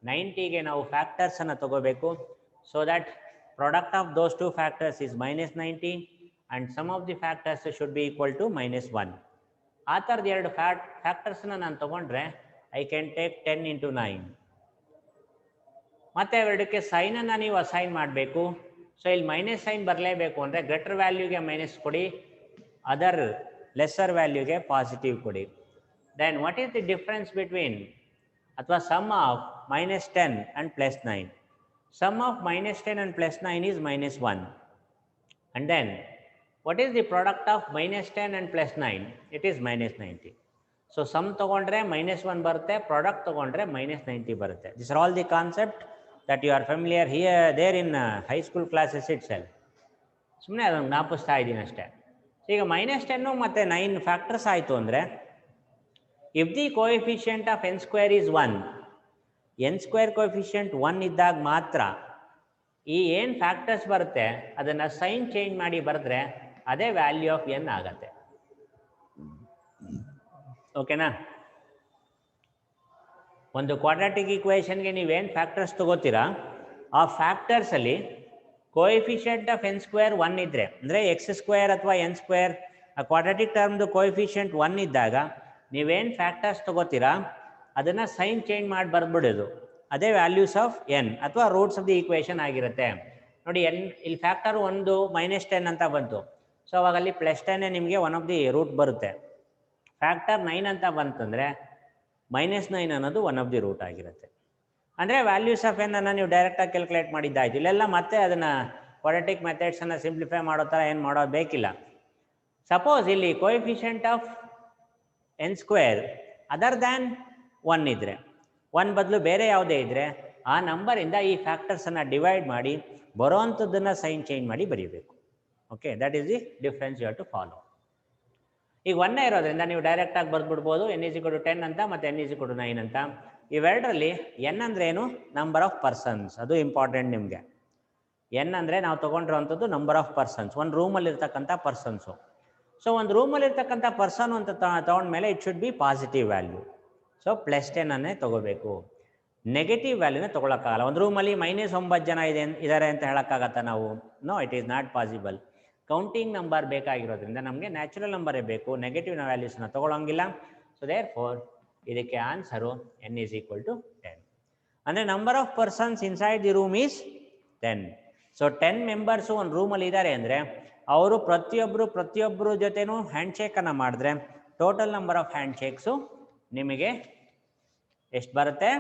90ಗೆ ನಾವು ಫ್ಯಾಕ್ಟರ್ಸನ್ನು ತಗೋಬೇಕು. So that product of those 2 factors is minus 90 and sum of the factors should be equal to minus 1. ಆ ಥರದ 2 ಫ್ಯಾಕ್ಟರ್ಸ್ನ ನಾನು ತೊಗೊಂಡ್ರೆ ಐ ಕ್ಯಾನ್ ಟೇಕ್ 10 × 9. ಮತ್ತು ಎರಡಕ್ಕೆ ಸೈನನ್ನು ನೀವು ಅಸೈನ್ ಮಾಡಬೇಕು. ಸೊ ಇಲ್ಲಿ ಮೈನಸ್ ಸೈನ್ ಬರಲೇಬೇಕು ಅಂದರೆ ಗ್ರೇಟರ್ ವ್ಯಾಲ್ಯೂಗೆ ಮೈನಸ್ ಕೊಡಿ, ಅದರ್ ಲೆಸ್ಸರ್ ವ್ಯಾಲ್ಯೂಗೆ ಪಾಸಿಟಿವ್ ಕೊಡಿ. Then what is the difference between ಅಥವಾ sum of -10 and +9? Sum of -10 and +9 is -1. And then what is the product of -10 and +9? It is -90. So sum ತಗೊಂಡ್ರೆ -1 ಬರುತ್ತೆ, product ತಗೊಂಡ್ರೆ -90 ಬರುತ್ತೆ. These are all the concept that you are familiar here there in high school classes itself. ಸುಮ್ಮನೆ ಅದನ್ನು ಜ್ಞಾಪಿಸ್ತಾ ಇದ್ದೀನಿ ಅಷ್ಟೇ. ಈಗ -10 ಮತ್ತು 9 ಫ್ಯಾಕ್ಟರ್ಸ್ ಆಯಿತು ಅಂದರೆ if the coefficient of n² is 1, n² coefficient 1 ಇದ್ದಾಗ ಮಾತ್ರ ಈ ಏನು ಫ್ಯಾಕ್ಟರ್ಸ್ ಬರುತ್ತೆ ಅದನ್ನು ಸೈನ್ ಚೇಂಜ್ ಮಾಡಿ ಬರೆದ್ರೆ ಅದೇ ವ್ಯಾಲ್ಯೂ ಆಫ್ ಎನ್ ಆಗತ್ತೆ. ಓಕೆನಾ? ಒಂದು ಕ್ವಾಡ್ರಾಟಿಕ್ ಈಕ್ವೇಷನ್ಗೆ ನೀವೇನು ಫ್ಯಾಕ್ಟರ್ಸ್ ತಗೋತೀರಾ ಆ ಫ್ಯಾಕ್ಟರ್ಸಲ್ಲಿ ಕೋಎಫಿಷಿಯಂಟ್ ಆಫ್ n² 1 ಇದ್ದರೆ, ಅಂದರೆ x² ಅಥವಾ n², ಆ ಕ್ವಾಡ್ರಾಟಿಕ್ ಟರ್ಮ್ದು ಕೋಎಫಿಷಿಯಂಟ್ 1 ಇದ್ದಾಗ ನೀವೇನು ಫ್ಯಾಕ್ಟರ್ಸ್ ತಗೋತೀರಾ ಅದನ್ನು ಸೈನ್ ಚೇಂಜ್ ಮಾಡಿ ಬರೆದ್ಬಿಡೋದು, ಅದೇ ವ್ಯಾಲ್ಯೂಸ್ ಆಫ್ ಎನ್ ಅಥವಾ ರೂಟ್ಸ್ ಆಫ್ ದಿ ಈಕ್ವೇಷನ್ ಆಗಿರುತ್ತೆ. ನೋಡಿ, ಇಲ್ಲಿ ಫ್ಯಾಕ್ಟರ್ ಒಂದು -10 ಅಂತ ಬಂತು. ಸೊ ಅವಾಗ ಅಲ್ಲಿ +10 ನಿಮಗೆ ಒನ್ ಆಫ್ ದಿ ರೂಟ್ ಬರುತ್ತೆ. ಫ್ಯಾಕ್ಟರ್ 9 ಅಂತ ಬಂತಂದರೆ -9 ಅನ್ನೋದು ಒನ್ ಆಫ್ ದಿ ರೂಟ್ ಆಗಿರುತ್ತೆ. ಅಂದರೆ ವ್ಯಾಲ್ಯೂಸ್ ಆಫ್ ಎನ್ ಅನ್ನು ನೀವು ಡೈರೆಕ್ಟಾಗಿ ಕ್ಯಾಲ್ಕುಲೇಟ್ ಮಾಡಿದ್ದಾಯಿತು. ಇಲ್ಲೆಲ್ಲ ಮತ್ತೆ ಅದನ್ನು ಕ್ವಾಡ್ರಾಟಿಕ್ ಮೆಥಡ್ಸನ್ನು ಸಿಂಪ್ಲಿಫೈ ಮಾಡೋ ಥರ ಏನು ಮಾಡೋದು ಬೇಕಿಲ್ಲ. ಸಪೋಸ್ ಇಲ್ಲಿ coefficient of n² other than 1 ಇದ್ದರೆ, 1 ಬದಲು ಬೇರೆ ಯಾವುದೇ ಇದ್ದರೆ ಆ ನಂಬರಿಂದ ಈ ಫ್ಯಾಕ್ಟರ್ಸನ್ನು ಡಿವೈಡ್ ಮಾಡಿ ಬರೋವಂಥದ್ದನ್ನು ಸೈನ್ ಚೇಂಜ್ ಮಾಡಿ ಬರೀಬೇಕು. Okay, that is the difference you have to follow. ಈಗ 1 ಇರೋದ್ರಿಂದ ನೀವು ಡೈರೆಕ್ಟಾಗಿ ಬರೆದ್ಬಿಡ್ಬೋದು n = 10 ಅಂತ ಮತ್ತು n = 9 ಅಂತ. ಇವೆರಡರಲ್ಲಿ n ಅಂದರೆ ಏನು? Number of persons. ಅದು ಇಂಪಾರ್ಟೆಂಟ್ ನಿಮಗೆ. n ಅಂದರೆ ನಾವು ತೊಗೊಂಡಿರೋವಂಥದ್ದು ನಂಬರ್ ಆಫ್ ಪರ್ಸನ್ಸ್, ಒಂದು ರೂಮಲ್ಲಿ ಇರ್ತಕ್ಕಂಥ ಪರ್ಸನ್ಸು. ಸೊ ಒಂದು ರೂಮಲ್ಲಿ ಇರ್ತಕ್ಕಂಥ ಪರ್ಸನ್ ಅಂತ ತೊಗೊಂಡ್ಮೇಲೆ it should be positive value. So +10 ಅನ್ನೇ ತೊಗೋಬೇಕು. ನೆಗೆಟಿವ್ ವ್ಯಾಲ್ಯೂನ ತೊಗೊಳಕ್ಕಾಗಲ್ಲ. ಒಂದು ರೂಮಲ್ಲಿ -9 ಜನ ಇದ್ದಾರೆ ಅಂತ ಹೇಳೋಕ್ಕಾಗತ್ತಾ ನಾವು? No, it is not possible. Counting number ಬೇಕಾಗಿರೋದ್ರಿಂದ ನಮಗೆ ನ್ಯಾಚುರಲ್ ನಂಬರೇ ಬೇಕು, ನೆಗೆಟಿವ್ ವ್ಯಾಲ್ಯೂಸ್ನ ತೊಗೊಳಂಗಿಲ್ಲ. ಸೊ ದೇರ್ ಫೋರ್ ಇದಕ್ಕೆ ಆನ್ಸರು n = 10. ಅಂದರೆ number of persons inside the room is 10. So 10 members ಒಂದು ರೂಮಲ್ಲಿ ಇದ್ದಾರೆ ಅಂದರೆ ಅವರು ಪ್ರತಿಯೊಬ್ಬರು ಜೊತೆನೂ ಹ್ಯಾಂಡ್ಶೇಕನ್ನು ಮಾಡಿದ್ರೆ ಟೋಟಲ್ ನಂಬರ್ ಆಫ್ ಹ್ಯಾಂಡ್ಶೇಕ್ಸು ನಿಮಗೆ ಎಷ್ಟು ಬರುತ್ತೆ?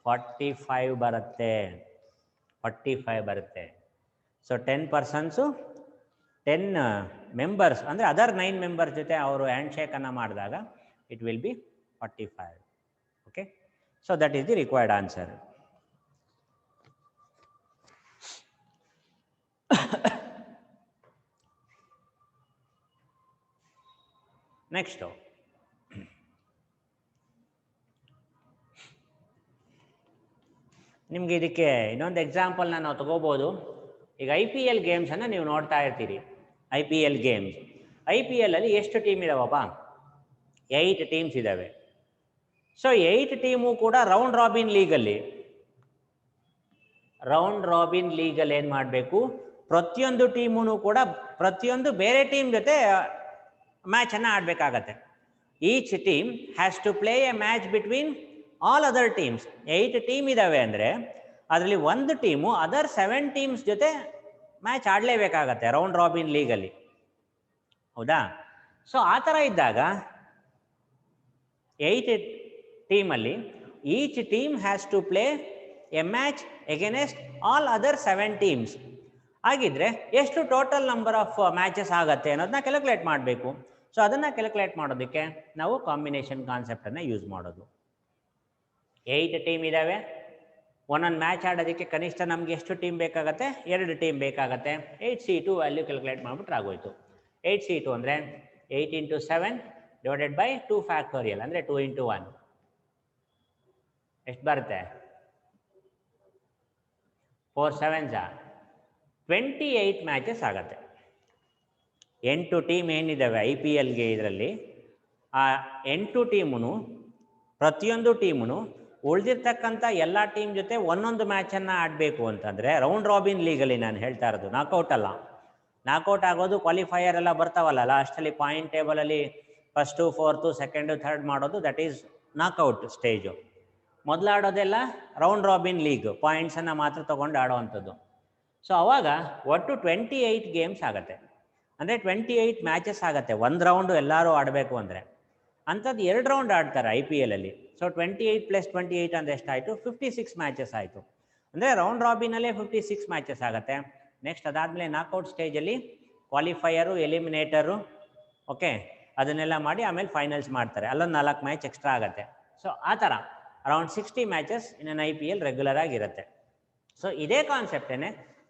45 ಬರುತ್ತೆ. 45 ಬರುತ್ತೆ. ಸೊ 10 ಪರ್ಸನ್ಸು 10 ಮೆಂಬರ್ಸ್ ಅಂದರೆ ಅದರ್ 9 ಮೆಂಬರ್ಸ್ ಜೊತೆ ಅವರು ಹ್ಯಾಂಡ್ಶೇಕನ್ನು ಮಾಡಿದಾಗ it will be 45. Okay, so that is the required answer. Next ನಿಮಗೆ ಇದಕ್ಕೆ ಇನ್ನೊಂದು ಎಕ್ಸಾಂಪಲ್ನ ನಾವು ತಗೋಬೋದು. ಈಗ IPL ಗೇಮ್ಸನ್ನು ನೀವು ನೋಡ್ತಾ ಇರ್ತೀರಿ. IPL ಗೇಮ್ಸ್, IPL ಅಲ್ಲಿ ಎಷ್ಟು ಟೀಮ್ ಇದಾವಪ್ಪ? 8 ಟೀಮ್ಸ್ ಇದ್ದಾವೆ. ಸೊ 8 ಟೀಮು ಕೂಡ ರೌಂಡ್ ರಾಬಿನ್ ಲೀಗಲ್ಲಿ ಏನು ಮಾಡಬೇಕು? ಪ್ರತಿಯೊಂದು ಟೀಮೂ ಕೂಡ ಪ್ರತಿಯೊಂದು ಬೇರೆ ಟೀಮ್ ಜೊತೆ ಮ್ಯಾಚನ್ನು ಆಡಬೇಕಾಗತ್ತೆ. Each team has to play a match between all other teams. 8 team ಇದ್ದಾವೆ ಅಂದರೆ ಅದರಲ್ಲಿ ಒಂದು ಟೀಮು ಅದರ್ 7 ಟೀಮ್ಸ್ ಜೊತೆ ಮ್ಯಾಚ್ ಆಡಲೇಬೇಕಾಗತ್ತೆ ರೌಂಡ್ ರಾಬಿನ್ ಲೀಗಲ್ಲಿ, ಹೌದಾ? ಸೊ ಆ ಥರ ಇದ್ದಾಗ 8 ಟೀಮಲ್ಲಿ each team has to play a match against all other 7 teams. ಹಾಗಿದ್ರೆ ಎಷ್ಟು ಟೋಟಲ್ ನಂಬರ್ ಆಫ್ ಮ್ಯಾಚಸ್ ಆಗುತ್ತೆ ಅನ್ನೋದನ್ನ ಕ್ಯಾಲ್ಕುಲೇಟ್ ಮಾಡಬೇಕು. ಸೊ ಅದನ್ನು ಕ್ಯಾಲ್ಕುಲೇಟ್ ಮಾಡೋದಕ್ಕೆ ನಾವು ಕಾಂಬಿನೇಷನ್ ಕಾನ್ಸೆಪ್ಟನ್ನು ಯೂಸ್ ಮಾಡೋದು. 8 ಟೀಮ್ ಇದ್ದಾವೆ, ಒಂದೊಂದು ಮ್ಯಾಚ್ ಆಡೋದಕ್ಕೆ ಕನಿಷ್ಠ ನಮಗೆ ಎಷ್ಟು ಟೀಮ್ ಬೇಕಾಗತ್ತೆ? 2 ಟೀಮ್ ಬೇಕಾಗತ್ತೆ. 8C2 ವ್ಯಾಲ್ಯೂ ಕ್ಯಾಲ್ಕುಲೇಟ್ ಮಾಡಿಬಿಟ್ರೆ ಆಗೋಯ್ತು. 8C2 ಅಂದರೆ 8 × 7 / 2 ಫ್ಯಾಕ್ಟೋರಿಯಲ್ ಅಂದರೆ 2 × 1 ಎಷ್ಟು ಬರುತ್ತೆ? 4 7s 28 ಮ್ಯಾಚಸ್ ಆಗುತ್ತೆ. 8 ಟೀಮ್ ಏನಿದ್ದಾವೆ IPLಗೆ, ಇದರಲ್ಲಿ ಆ 8 ಟೀಮು ಪ್ರತಿಯೊಂದು ಟೀಮು ಉಳಿದಿರ್ತಕ್ಕಂಥ ಎಲ್ಲ ಟೀಮ್ ಜೊತೆ ಒಂದೊಂದು ಮ್ಯಾಚನ್ನು ಆಡಬೇಕು ಅಂತಂದರೆ ರೌಂಡ್ ರಾಬಿನ್ ಲೀಗಲ್ಲಿ ನಾನು ಹೇಳ್ತಾ ಇರೋದು, ನಾಕೌಟ್ ಅಲ್ಲ. ನಾಕೌಟ್ ಆಗೋದು ಕ್ವಾಲಿಫೈಯರ್ ಎಲ್ಲ ಬರ್ತಾವಲ್ಲ ಲಾಸ್ಟಲ್ಲಿ point ಟೇಬಲಲ್ಲಿ first 4th 2nd 3rd ಮಾಡೋದು, ದಟ್ ಈಸ್ ನಾಕೌಟ್ ಸ್ಟೇಜು. ಮೊದಲಾಡೋದೆಲ್ಲ ರೌಂಡ್ ರಾಬಿನ್ ಲೀಗ್, ಪಾಯಿಂಟ್ಸನ್ನು ಮಾತ್ರ ತೊಗೊಂಡು ಆಡೋವಂಥದ್ದು. ಸೊ ಅವಾಗ ಒಟ್ಟು 28 ಗೇಮ್ಸ್ ಆಗುತ್ತೆ, ಅಂದರೆ 28 ಮ್ಯಾಚಸ್ ಆಗುತ್ತೆ. ಒಂದು ರೌಂಡು ಎಲ್ಲರೂ ಆಡಬೇಕು ಅಂದರೆ ಅಂಥದ್ದು 2 ರೌಂಡ್ ಆಡ್ತಾರೆ IPLಲ್ಲಿ. ಸೊ 28 + 28 ಅಂದರೆ ಎಷ್ಟಾಯಿತು? 56 ಮ್ಯಾಚಸ್ ಆಯಿತು. ಅಂದರೆ ರೌಂಡ್ ರಾಬಿನಲ್ಲೇ 56 ಮ್ಯಾಚಸ್ ಆಗುತ್ತೆ. ನೆಕ್ಸ್ಟ್ ಅದಾದಮೇಲೆ ನಾಕೌಟ್ ಸ್ಟೇಜಲ್ಲಿ ಕ್ವಾಲಿಫೈಯರು, ಎಲಿಮಿನೇಟರು, ಓಕೆ, ಅದನ್ನೆಲ್ಲ ಮಾಡಿ ಆಮೇಲೆ ಫೈನಲ್ಸ್ ಮಾಡ್ತಾರೆ. ಅಲ್ಲೊಂದು 4 ಮ್ಯಾಚ್ ಎಕ್ಸ್ಟ್ರಾ ಆಗುತ್ತೆ. ಸೊ ಆ ಥರ ಅರೌಂಡ್ 60 ಮ್ಯಾಚಸ್ ಇನ್ IPL ರೆಗ್ಯುಲರ್ ಆಗಿರುತ್ತೆ. ಸೊ ಇದೇ ಕಾನ್ಸೆಪ್ಟೇ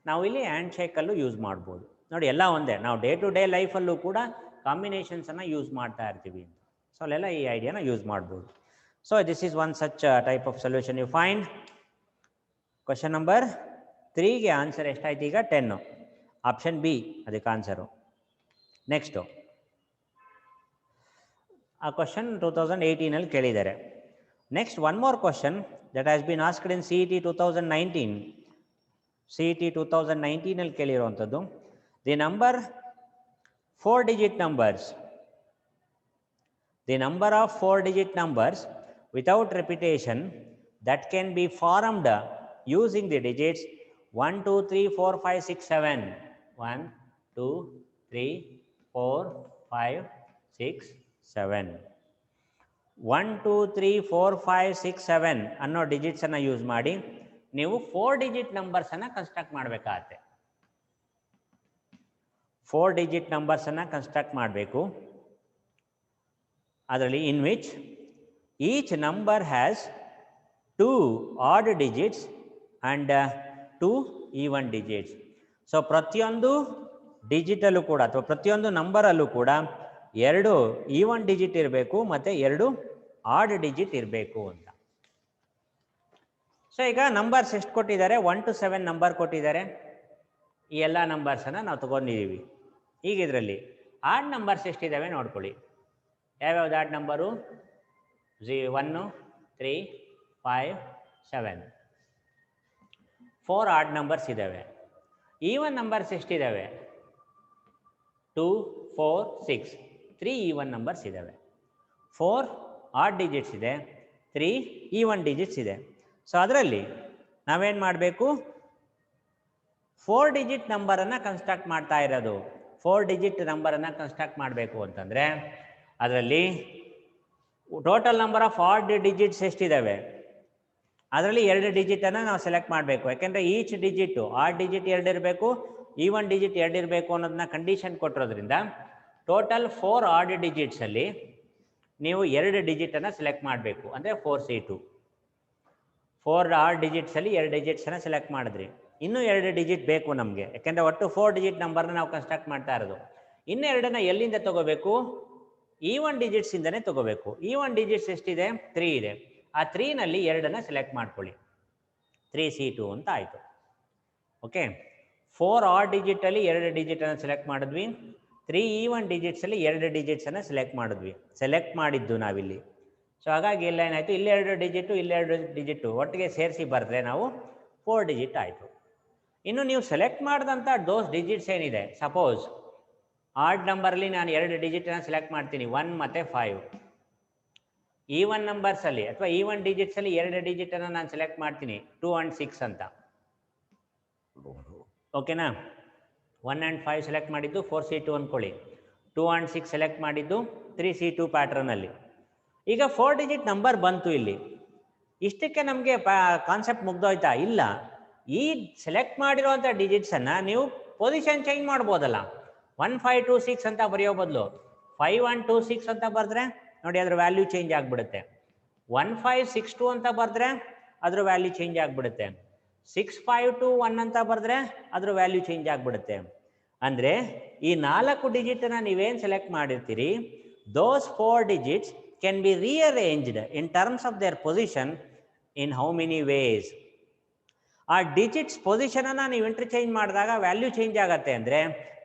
ನಾವು ಇಲ್ಲಿ ಹ್ಯಾಂಡ್ ಶೇಕಲ್ಲೂ ಯೂಸ್ ಮಾಡ್ಬೋದು. ನೋಡಿ, ಎಲ್ಲ ಒಂದೇ, ನಾವು ಡೇ ಟು ಡೇ ಲೈಫಲ್ಲೂ ಕೂಡ ಕಾಂಬಿನೇಷನ್ಸನ್ನು ಯೂಸ್ ಮಾಡ್ತಾ ಇರ್ತೀವಿ. ಸೊ ಅಲ್ಲೆಲ್ಲ ಈ ಐಡಿಯಾನ ಯೂಸ್ ಮಾಡ್ಬೋದು. So this is one such type of solution you find. Question number 3ಗೆ ಆನ್ಸರ್ ಎಷ್ಟಾಯ್ತು ಈಗ? 10. ಆಪ್ಷನ್ ಬಿ ಅದಕ್ಕೆ ಆನ್ಸರು. ನೆಕ್ಸ್ಟು ಆ ಕ್ವಶನ್ 2018ಅಲ್ಲಿ ಕೇಳಿದ್ದಾರೆ. Next one more question that has been asked in CET 2019. CET 2019ಅಲ್ಲಿ ಕೇಳಿರುವಂಥದ್ದು. The number 4-digit numbers. The number of 4-digit numbers without repetition that can be formed using the digits 1 2 3 4 5 6 7. 1 2 3 4 5 6 7. 1 2 3 4 5 6 7 ಅನ್ನೋ ಡಿಜಿಟ್ಸನ್ನು use ಮಾಡಿ ನೀವು 4-digit ನಂಬರ್ಸನ್ನು construct ಮಾಡಬೇಕಾಗತ್ತೆ. 4-digit ನಂಬರ್ಸನ್ನು construct ಮಾಡಬೇಕು. ಅದರಲ್ಲಿ in which each number has 2 odd digits and 2 even digits. So ಪ್ರತಿಯೊಂದು ಡಿಜಿಟಲ್ಲೂ ಕೂಡ ಅಥವಾ ಪ್ರತಿಯೊಂದು ನಂಬರಲ್ಲೂ ಕೂಡ ಎರಡು ಈವನ್ ಡಿಜಿಟ್ ಇರಬೇಕು ಮತ್ತು ಎರಡು ಆಡ್ ಡಿಜಿಟ್ ಇರಬೇಕು ಅಂತ. ಸೊ ಈಗ ನಂಬರ್ಸ್ ಎಷ್ಟು ಕೊಟ್ಟಿದ್ದಾರೆ, 1 to 7 ನಂಬರ್ ಕೊಟ್ಟಿದ್ದಾರೆ. ಈ ಎಲ್ಲ ನಂಬರ್ಸನ್ನು ನಾವು ತೊಗೊಂಡಿದ್ದೀವಿ. ಈಗ ಇದರಲ್ಲಿ ಆಡ್ ನಂಬರ್ಸ್ ಎಷ್ಟಿದ್ದಾವೆ ನೋಡ್ಕೊಳ್ಳಿ. ಯಾವ್ಯಾವ್ದು ಆಡ್ ನಂಬರು? 1, 3, 5, 7 4 ಆಡ್ ನಂಬರ್ಸ್ ಇದ್ದಾವೆ. ಈವನ್ ನಂಬರ್ಸ್ ಎಷ್ಟಿದ್ದಾವೆ? 2, 4, 6 3 ಈವನ್ ನಂಬರ್ಸ್ ಇದ್ದಾವೆ. 4 ಆಡ್ ಡಿಜಿಟ್ಸ್ ಇದೆ, 3 ಈವನ್ ಡಿಜಿಟ್ಸ್ ಇದೆ. ಸೊ ಅದರಲ್ಲಿ ನಾವೇನು ಮಾಡಬೇಕು, 4 ಡಿಜಿಟ್ ನಂಬರನ್ನು ಕನ್ಸ್ಟ್ರಕ್ಟ್ ಮಾಡ್ತಾ ಇರೋದು. 4 ಡಿಜಿಟ್ ನಂಬರನ್ನು ಕನ್ಸ್ಟ್ರಕ್ಟ್ ಮಾಡಬೇಕು ಅಂತಂದರೆ ಅದರಲ್ಲಿ total number of odd digits ಎಷ್ಟಿದ್ದಾವೆ, ಅದರಲ್ಲಿ 2 ಡಿಜಿಟನ್ನು ನಾವು ಸೆಲೆಕ್ಟ್ ಮಾಡಬೇಕು. ಯಾಕೆಂದರೆ ಈಚ್ ಡಿಜಿಟು ಆಡ್ ಡಿಜಿಟ್ 2 ಇರಬೇಕು, ಈವನ್ ಡಿಜಿಟ್ 2 ಇರಬೇಕು ಅನ್ನೋದನ್ನ ಕಂಡೀಷನ್ ಕೊಟ್ಟಿರೋದ್ರಿಂದ ಟೋಟಲ್ 4 ಆಡ್ ಡಿಜಿಟ್ಸಲ್ಲಿ ನೀವು 2 ಡಿಜಿಟನ್ನು ಸೆಲೆಕ್ಟ್ ಮಾಡಬೇಕು. ಅಂದರೆ 4C2 4 ಆಡ್ ಡಿಜಿಟ್ಸಲ್ಲಿ 2 ಡಿಜಿಟ್ಸನ್ನು ಸೆಲೆಕ್ಟ್ ಮಾಡಿದ್ರಿ. ಇನ್ನೂ 2 ಡಿಜಿಟ್ ಬೇಕು ನಮಗೆ, ಯಾಕೆಂದರೆ ಒಟ್ಟು 4 ಡಿಜಿಟ್ ನಂಬರ್ನ ನಾವು ಕನ್ಸ್ಟ್ರಕ್ಟ್ ಮಾಡ್ತಾ ಇರೋದು. ಇನ್ನೂ 2ನ್ನ ಎಲ್ಲಿಂದ ತೊಗೋಬೇಕು? ಈವನ್ ಡಿಜಿಟ್ಸಿಂದನೇ ತೊಗೋಬೇಕು. ಈವನ್ ಡಿಜಿಟ್ಸ್ ಎಷ್ಟಿದೆ? 3 ಇದೆ. ಆ 3ನಲ್ಲಿ 2ನ್ನ ಸೆಲೆಕ್ಟ್ ಮಾಡ್ಕೊಳ್ಳಿ. 3C2 ಅಂತ ಆಯಿತು. ಓಕೆ, 4 ಆಡ್ ಡಿಜಿಟಲ್ಲಿ 2 ಡಿಜಿಟನ್ನು ಸೆಲೆಕ್ಟ್ ಮಾಡಿದ್ವಿ. 3 ಈವನ್ ಡಿಜಿಟ್ಸಲ್ಲಿ 2 ಡಿಜಿಟ್ಸನ್ನು ಸೆಲೆಕ್ಟ್ ಮಾಡಿದ್ವಿ. ಸೆಲೆಕ್ಟ್ ಮಾಡಿದ್ದು ನಾವಿಲ್ಲಿ. ಸೊ ಹಾಗಾಗಿ ಎಲ್ಲ ಏನಾಯಿತು, ಇಲ್ಲಿ 2 ಡಿಜಿಟು ಇಲ್ಲಿ 2 ಡಿಜಿಟು ಒಟ್ಟಿಗೆ ಸೇರಿಸಿ ಬರೆದ್ರೆ ನಾವು 4 ಡಿಜಿಟ್ ಆಯಿತು. ಇನ್ನು ನೀವು ಸೆಲೆಕ್ಟ್ ಮಾಡಿದಂಥ ಡೋಸ್ ಡಿಜಿಟ್ಸ್ ಏನಿದೆ, ಸಪೋಸ್ ಆಡ್ ನಂಬರಲ್ಲಿ ನಾನು 2 ಡಿಜಿಟನ್ನು ಸೆಲೆಕ್ಟ್ ಮಾಡ್ತೀನಿ, 1 ಮತ್ತು 5. ಈವನ್ ನಂಬರ್ಸಲ್ಲಿ ಅಥವಾ ಈವನ್ ಡಿಜಿಟ್ಸಲ್ಲಿ 2 ಡಿಜಿಟನ್ನು ನಾನು ಸೆಲೆಕ್ಟ್ ಮಾಡ್ತೀನಿ, 2 and 6 ಅಂತ. ಓಕೆನಾ? 1 and 5 ಸೆಲೆಕ್ಟ್ ಮಾಡಿದ್ದು 4C2 ಅಂದ್ಕೊಳ್ಳಿ. 2 and 6 ಸೆಲೆಕ್ಟ್ ಮಾಡಿದ್ದು 3C2 ಪ್ಯಾಟ್ರನಲ್ಲಿ. ಈಗ 4 ಡಿಜಿಟ್ ನಂಬರ್ ಬಂತು ಇಲ್ಲಿ. ಇಷ್ಟಕ್ಕೆ ನಮಗೆ ಕಾನ್ಸೆಪ್ಟ್ ಮುಗ್ದೋಯ್ತಾ? ಇಲ್ಲ. ಈ ಸೆಲೆಕ್ಟ್ ಮಾಡಿರೋವಂಥ ಡಿಜಿಟ್ಸನ್ನು ನೀವು ಪೊಸಿಷನ್ ಚೇಂಜ್ ಮಾಡ್ಬೋದಲ್ಲ. 1 5 2 6 ಅಂತ ಬರೆಯೋ ಬದಲು 5 1 2 6 ಅಂತ ಬರೆದ್ರೆ ನೋಡಿ ಅದ್ರ ವ್ಯಾಲ್ಯೂ ಚೇಂಜ್ ಆಗಿಬಿಡುತ್ತೆ. 1 5 6 2 ಅಂತ ಬರೆದ್ರೆ ಅದ್ರ ವ್ಯಾಲ್ಯೂ ಚೇಂಜ್ ಆಗಿಬಿಡುತ್ತೆ. 6 5 2 1 ಅಂತ ಬರೆದ್ರೆ ಅದ್ರ ವ್ಯಾಲ್ಯೂ ಚೇಂಜ್ ಆಗಿಬಿಡುತ್ತೆ. ಅಂದರೆ ಈ 4 ಡಿಜಿಟನ್ನು ನೀವೇನು ಸೆಲೆಕ್ಟ್ ಮಾಡಿರ್ತೀರಿ, those 4 digits can be rearranged in terms of their position in how many ways. ಆ ಡಿಜಿಟ್ಸ್ ಪೊಸಿಷನನ್ನು ನೀವು ಇಂಟರ್ಚೇಂಜ್ ಮಾಡಿದಾಗ ವ್ಯಾಲ್ಯೂ ಚೇಂಜ್ ಆಗುತ್ತೆ. ಅಂದರೆ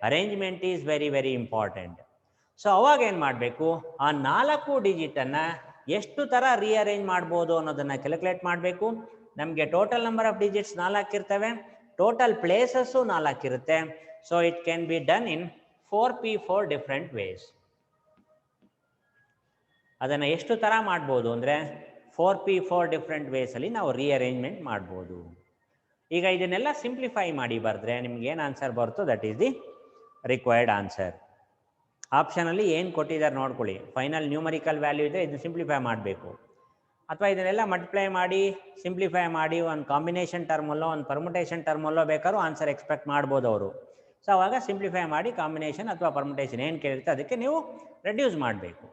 arrangement is very very important. So ಅವಾಗ ಏನು ಮಾಡಬೇಕು, ಆ 4 ಡಿಜಿಟನ್ನು ಎಷ್ಟು ಥರ ರಿಅರೇಂಜ್ ಮಾಡ್ಬೋದು ಅನ್ನೋದನ್ನು ಕ್ಯಾಲ್ಕುಲೇಟ್ ಮಾಡಬೇಕು. ನಮಗೆ ಟೋಟಲ್ ನಂಬರ್ ಆಫ್ ಡಿಜಿಟ್ಸ್ 4 ಇರ್ತವೆ, ಟೋಟಲ್ ಪ್ಲೇಸಸ್ಸು 4 ಇರುತ್ತೆ. So it can be done in 4P4 different ways. ಅದನ್ನು ಎಷ್ಟು ಥರ ಮಾಡ್ಬೋದು ಅಂದರೆ 4P4 ಡಿಫ್ರೆಂಟ್ ವೇಸಲ್ಲಿ ನಾವು ರಿಅರೇಂಜ್ಮೆಂಟ್ ಮಾಡ್ಬೋದು. ಈಗ ಇದನ್ನೆಲ್ಲ ಸಿಂಪ್ಲಿಫೈ ಮಾಡಿ ಬರೆದ್ರೆ ನಿಮ್ಗೆ ಏನು ಆನ್ಸರ್ ಬರುತ್ತೋ that is the required answer. ಆಪ್ಷನಲ್ಲಿ ಏನು ಕೊಟ್ಟಿದ್ದಾರೆ ನೋಡ್ಕೊಳ್ಳಿ. ಫೈನಲ್ ನ್ಯೂಮರಿಕಲ್ ವ್ಯಾಲ್ಯೂ ಇದೆ, ಇದನ್ನು ಸಿಂಪ್ಲಿಫೈ ಮಾಡಬೇಕು. ಅಥವಾ ಇದನ್ನೆಲ್ಲ ಮಲ್ಟಿಪ್ಲೈ ಮಾಡಿ ಸಿಂಪ್ಲಿಫೈ ಮಾಡಿ ಒಂದು ಕಾಂಬಿನೇಷನ್ ಟರ್ಮಲ್ಲೋ ಒಂದು ಪರ್ಮುಟೇಷನ್ ಟರ್ಮಲ್ಲೋ ಬೇಕಾದ್ರೂ ಆನ್ಸರ್ ಎಕ್ಸ್ಪೆಕ್ಟ್ ಮಾಡ್ಬೋದು ಅವರು. ಸೊ ಅವಾಗ ಸಿಂಪ್ಲಿಫೈ ಮಾಡಿ ಕಾಂಬಿನೇಷನ್ ಅಥವಾ ಪರ್ಮುಟೇಷನ್ ಏನು ಕೇಳಿರುತ್ತೆ ಅದಕ್ಕೆ ನೀವು ರೆಡ್ಯೂಸ್ ಮಾಡಬೇಕು.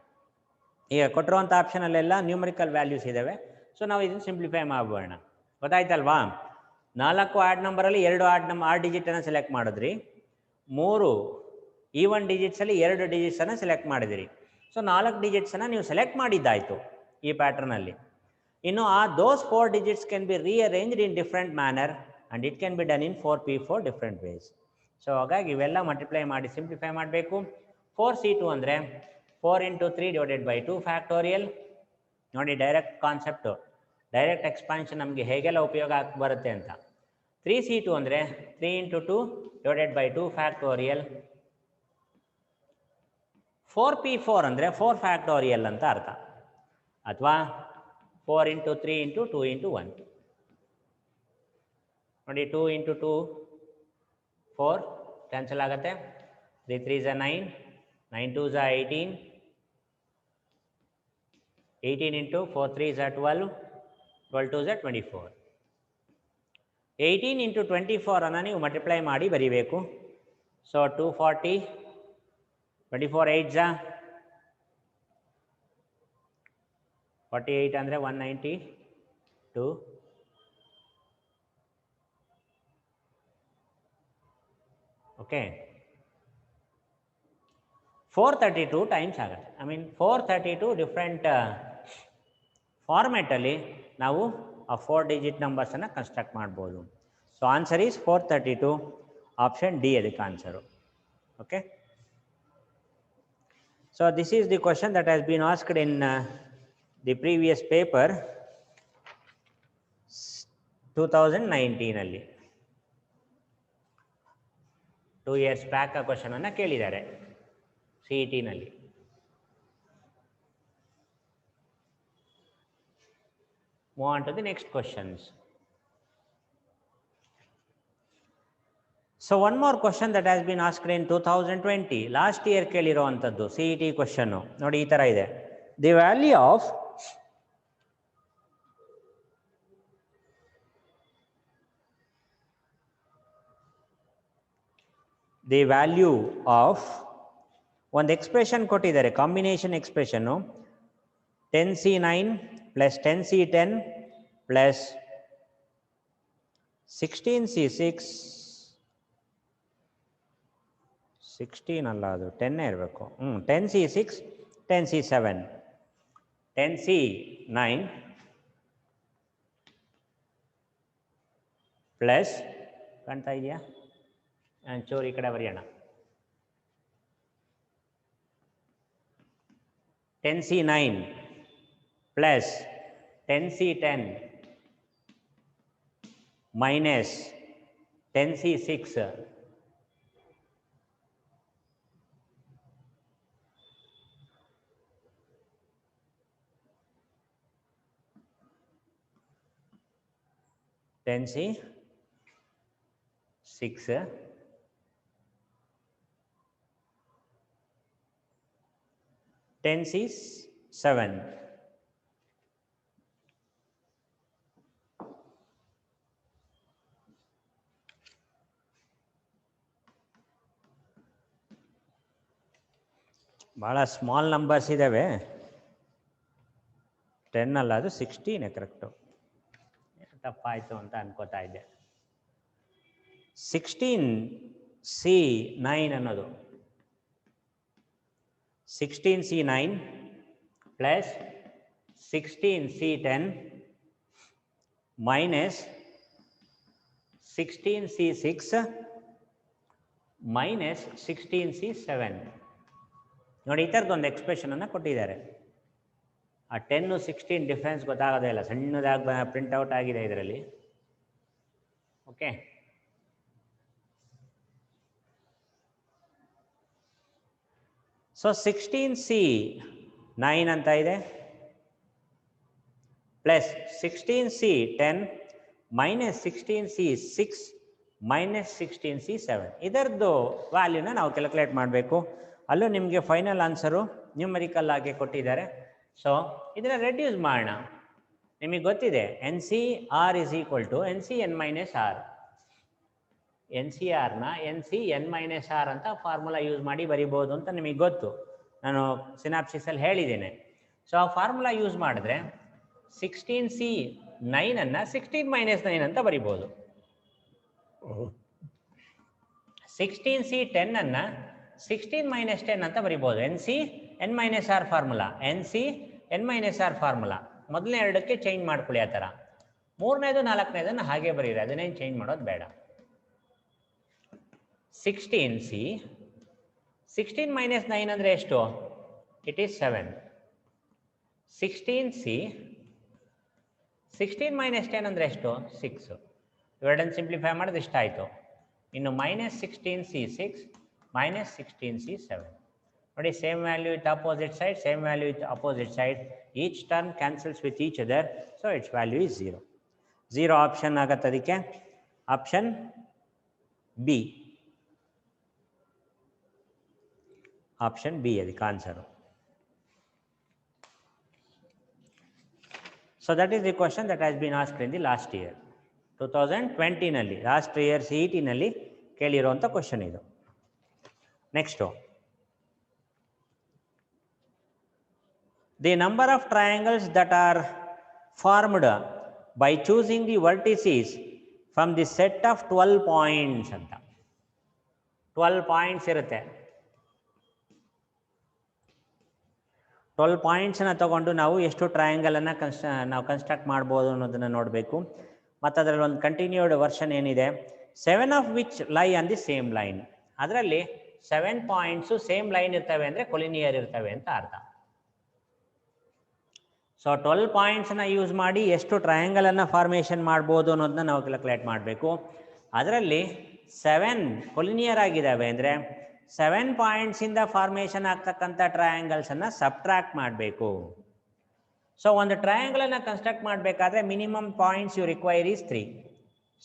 ಈಗ ಕೊಟ್ಟಿರುವಂಥ ಆಪ್ಷನಲ್ಲೆಲ್ಲ ನ್ಯೂಮರಿಕಲ್ ವ್ಯಾಲ್ಯೂಸ್ ಇದ್ದಾವೆ. ಸೊ ನಾವು ಇದನ್ನು ಸಿಂಪ್ಲಿಫೈ ಮಾಡೋಣ. ಗೊತ್ತಾಯ್ತಲ್ವಾ? 4 ಆಡ್ ನಂಬರಲ್ಲಿ 2 ಆಡ್ ಡಿಜಿಟನ್ನು ಸೆಲೆಕ್ಟ್ ಮಾಡಿದ್ರಿ, 3 ಈವನ್ ಡಿಜಿಟ್ಸಲ್ಲಿ 2 ಡಿಜಿಟ್ಸನ್ನು ಸೆಲೆಕ್ಟ್ ಮಾಡಿದಿರಿ. ಸೊ 4 ಡಿಜಿಟ್ಸನ್ನು ನೀವು ಸೆಲೆಕ್ಟ್ ಮಾಡಿದ್ದಾಯಿತು ಈ ಪ್ಯಾಟ್ರನಲ್ಲಿ. ಇನ್ನು those 4 digits can be rearranged in different manner and it can be done in 4P4 different ways. So ಹಾಗಾಗಿ ಇವೆಲ್ಲ ಮಲ್ಟಿಪ್ಲೈ ಮಾಡಿ ಸಿಂಪ್ಲಿಫೈ ಮಾಡಬೇಕು. 4C2 ಅಂದರೆ 4 × 3 / 2 ಫ್ಯಾಕ್ಟೋರಿಯಲ್. ನೋಡಿ ಡೈರೆಕ್ಟ್ ಕಾನ್ಸೆಪ್ಟು, ಡೈರೆಕ್ಟ್ ಎಕ್ಸ್ಪಾನ್ಷನ್ ನಮಗೆ ಹೇಗೆಲ್ಲ ಉಪಯೋಗ ಬರುತ್ತೆ ಅಂತ. 3C2 ಅಂದರೆ 3 × 2 / 2 ಫ್ಯಾಕ್ಟೋರಿಯಲ್. 4P4 ಅಂದರೆ 4 ಫ್ಯಾಕ್ಟೋರಿಯಲ್ ಅಂತ ಅರ್ಥ. ಅಥವಾ 4 × 3 × 2 × 1. ನೋಡಿ 2 × 2 4 ಕ್ಯಾನ್ಸಲ್ ಆಗುತ್ತೆ. 3 3s are 9, 9 2s are 18, 18 × 4 3s are 12, 12 2s are 24. 18 × 24 ಅನ್ನು ನೀವು ಮಲ್ಟಿಪ್ಲೈ ಮಾಡಿ ಬರೀಬೇಕು. ಸೊ 240, 24 8s are 48 ಅಂದರೆ 192. ಓಕೆ, 432 ಟೈಮ್ಸ್ ಆಗುತ್ತೆ. ಐ ಮೀನ್ 432 ಡಿಫ್ರೆಂಟ್ ಫಾರ್ಮ್ಯಾಟಲ್ಲಿ ನಾವು ಆ 4 ಡಿಜಿಟ್ ನಂಬರ್ಸನ್ನು ಕನ್ಸ್ಟ್ರಕ್ಟ್ ಮಾಡ್ಬೋದು. So answer is 432. Option D ಅದಕ್ಕೆ answer. Okay. So this is the question that has been asked in the previous paper 2019 ಅಲ್ಲಿ 2 years ಬ್ಯಾಕ್ ಆ ಕ್ವಶನ್ ಅನ್ನು ಕೇಳಿದ್ದಾರೆ CET ನಲ್ಲಿ. Move on to the next questions. So one more question that has been asked in 2020, last year ಕೇಳಿರೋ ಅಂಥದ್ದು CET question ನೋಡಿ ಈ ತರ ಇದೆ. The value of ಒಂದು ಎಕ್ಸ್ಪ್ರೆಷನ್ ಕೊಟ್ಟಿದ್ದಾರೆ, combination expression 10C9 plus 10C10 plus 16C6 16 ಅಲ್ಲ ಅದು 10 ಇರಬೇಕು. 10C6 10C7 10C9 ಪ್ಲಸ್ ಕಾಣ್ತಾ ಇದೆಯಾ, ಚೂರು ಈ ಕಡೆ ಬರೆಯೋಣ, 10C9 plus 10C10 minus 10C6 10C6 10C7 ಭಾಳ ಸ್ಮಾಲ್ ನಂಬರ್ಸ್ ಇದ್ದಾವೆ. 10 ಅಲ್ಲ, ಅದು 16 ಕರೆಕ್ಟು, ತಪ್ಪಾಯಿತು ಅಂತ ಅನ್ಕೋತಾ ಇದ್ದೆ. 16C9 ಅನ್ನೋದು 16C9 plus 16C10 minus 16C6 minus 16C7 ನೋಡಿ, ಈ ಥರದ್ದೊಂದು ಎಕ್ಸ್ಪ್ರೆಷನನ್ನು ಕೊಟ್ಟಿದ್ದಾರೆ. ಆ 10 16 ಡಿಫ್ರೆನ್ಸ್ ಗೊತ್ತಾಗೋದೇ ಇಲ್ಲ, ಸಣ್ಣದಾಗಿ ಪ್ರಿಂಟ್ಔಟ್ ಆಗಿದೆ ಇದರಲ್ಲಿ. ಓಕೆ, ಸೊ 16C9 ಅಂತ ಇದೆ plus 16C10 minus 16C6 minus 16C7 ಇದರದ್ದು ವ್ಯಾಲ್ಯೂನ ನಾವು ಕ್ಯಾಲ್ಕುಲೇಟ್ ಮಾಡಬೇಕು. ಅಲ್ಲೂ ನಿಮಗೆ ಫೈನಲ್ ಆನ್ಸರು ನ್ಯೂಮರಿಕಲ್ ಆಗಿ ಕೊಟ್ಟಿದ್ದಾರೆ. ಸೊ ಇದನ್ನು ರೆಡ್ಯೂಸ್ ಮಾಡೋಣ. ನಿಮಗೆ ಗೊತ್ತಿದೆ NCR is equal to NCN minus R. NCRನ NCN-R ಅಂತ ಫಾರ್ಮುಲಾ ಯೂಸ್ ಮಾಡಿ ಬರಿಬೋದು ಅಂತ ನಿಮಗೆ ಗೊತ್ತು, ನಾನು ಸಿನಾಪ್ಸಿಸಲ್ಲಿ ಹೇಳಿದ್ದೇನೆ. ಸೊ ಆ ಫಾರ್ಮುಲಾ ಯೂಸ್ ಮಾಡಿದ್ರೆ 16C9 ಅನ್ನು 16-9 ಅಂತ ಬರಿಬೋದು, 16C10 ಅನ್ನು 16-10 ಅಂತ ಬರಿಬೋದು. NCN-R ಫಾರ್ಮುಲಾ, NCN-R ಫಾರ್ಮುಲಾ ಮೊದಲನೇ ಎರಡಕ್ಕೆ ಚೇಂಜ್ ಮಾಡ್ಕೊಳ್ಳಿ. ಆ ಥರ ಮೂರನೇದು ನಾಲ್ಕನೇದನ್ನು ಹಾಗೆ ಬರೀರಿ, ಅದನ್ನೇನು ಚೇಂಜ್ ಮಾಡೋದು ಬೇಡ. 16C 16-9 ಅಂದರೆ ಎಷ್ಟು? It is 7. 16C 16-10 ಅಂದರೆ ಎಷ್ಟು? 6. ಇವೆರಡನ್ನು ಸಿಂಪ್ಲಿಫೈ ಮಾಡೋದು ಇಷ್ಟ ಆಯಿತು. ಇನ್ನು ಮೈನಸ್ 16C6 ಮೈನಸ್ 16C7 ನೋಡಿ, same value with opposite side, same value with opposite side, each term cancels with each other, so its value is 0. 0 option ಆಗತ್ತೆ. ಅದಕ್ಕೆ ಆಪ್ಷನ್ ಬಿ, ಆಪ್ಷನ್ ಬಿ ಅದಕ್ಕೆ answer. So that is the question that has been asked in the last year 2020ನಲ್ಲಿ, last year CET-ನಲ್ಲಿ ಕೇಳಿರುವಂಥ question ಇದು. Next, the number of triangles that are formed by choosing the vertices from the set of 12 points ಅಂತ. 12 points ಇರುತ್ತೆ. 12 ಪಾಯಿಂಟ್ಸನ್ನು ತಗೊಂಡು ನಾವು ಎಷ್ಟು ಟ್ರಯಾಂಗಲನ್ನು ನಾವು ಕನ್ಸ್ಟ್ರಕ್ಟ್ ಮಾಡ್ಬೋದು ಅನ್ನೋದನ್ನು ನೋಡಬೇಕು. ಮತ್ತು ಅದರಲ್ಲಿ ಒಂದು ಕಂಟಿನ್ಯೂಡ್ ವರ್ಷನ್ ಏನಿದೆ, 7 ಆಫ್ ವಿಚ್ ಲೈ ಆನ್ ದಿ ಸೇಮ್ ಲೈನ್. ಅದರಲ್ಲಿ 7 ಪಾಯಿಂಟ್ಸು ಸೇಮ್ ಲೈನ್ ಇರ್ತವೆ ಅಂದರೆ ಕೊಲಿನಿಯರ್ ಇರ್ತವೆ ಅಂತ ಅರ್ಥ. ಸೊ 12 ಪಾಯಿಂಟ್ಸನ್ನು ಯೂಸ್ ಮಾಡಿ ಎಷ್ಟು ಟ್ರಯಾಂಗಲನ್ನು ಫಾರ್ಮೇಷನ್ ಮಾಡ್ಬೋದು ಅನ್ನೋದನ್ನ ನಾವು ಕ್ಯಾಲ್ಕುಲೇಟ್ ಮಾಡಬೇಕು. ಅದರಲ್ಲಿ 7 ಕೊಲಿನಿಯರ್ ಆಗಿದ್ದಾವೆ ಅಂದರೆ 7 ಪಾಯಿಂಟ್ಸಿಂದ ಫಾರ್ಮೇಷನ್ ಆಗ್ತಕ್ಕಂಥ ಟ್ರಯಾಂಗಲ್ಸನ್ನು ಸಬ್ಟ್ರಾಕ್ಟ್ ಮಾಡಬೇಕು. ಸೊ ಒಂದು ಟ್ರಯಾಂಗಲನ್ನು ಕನ್ಸ್ಟ್ರಕ್ಟ್ ಮಾಡಬೇಕಾದ್ರೆ minimum points you require is 3.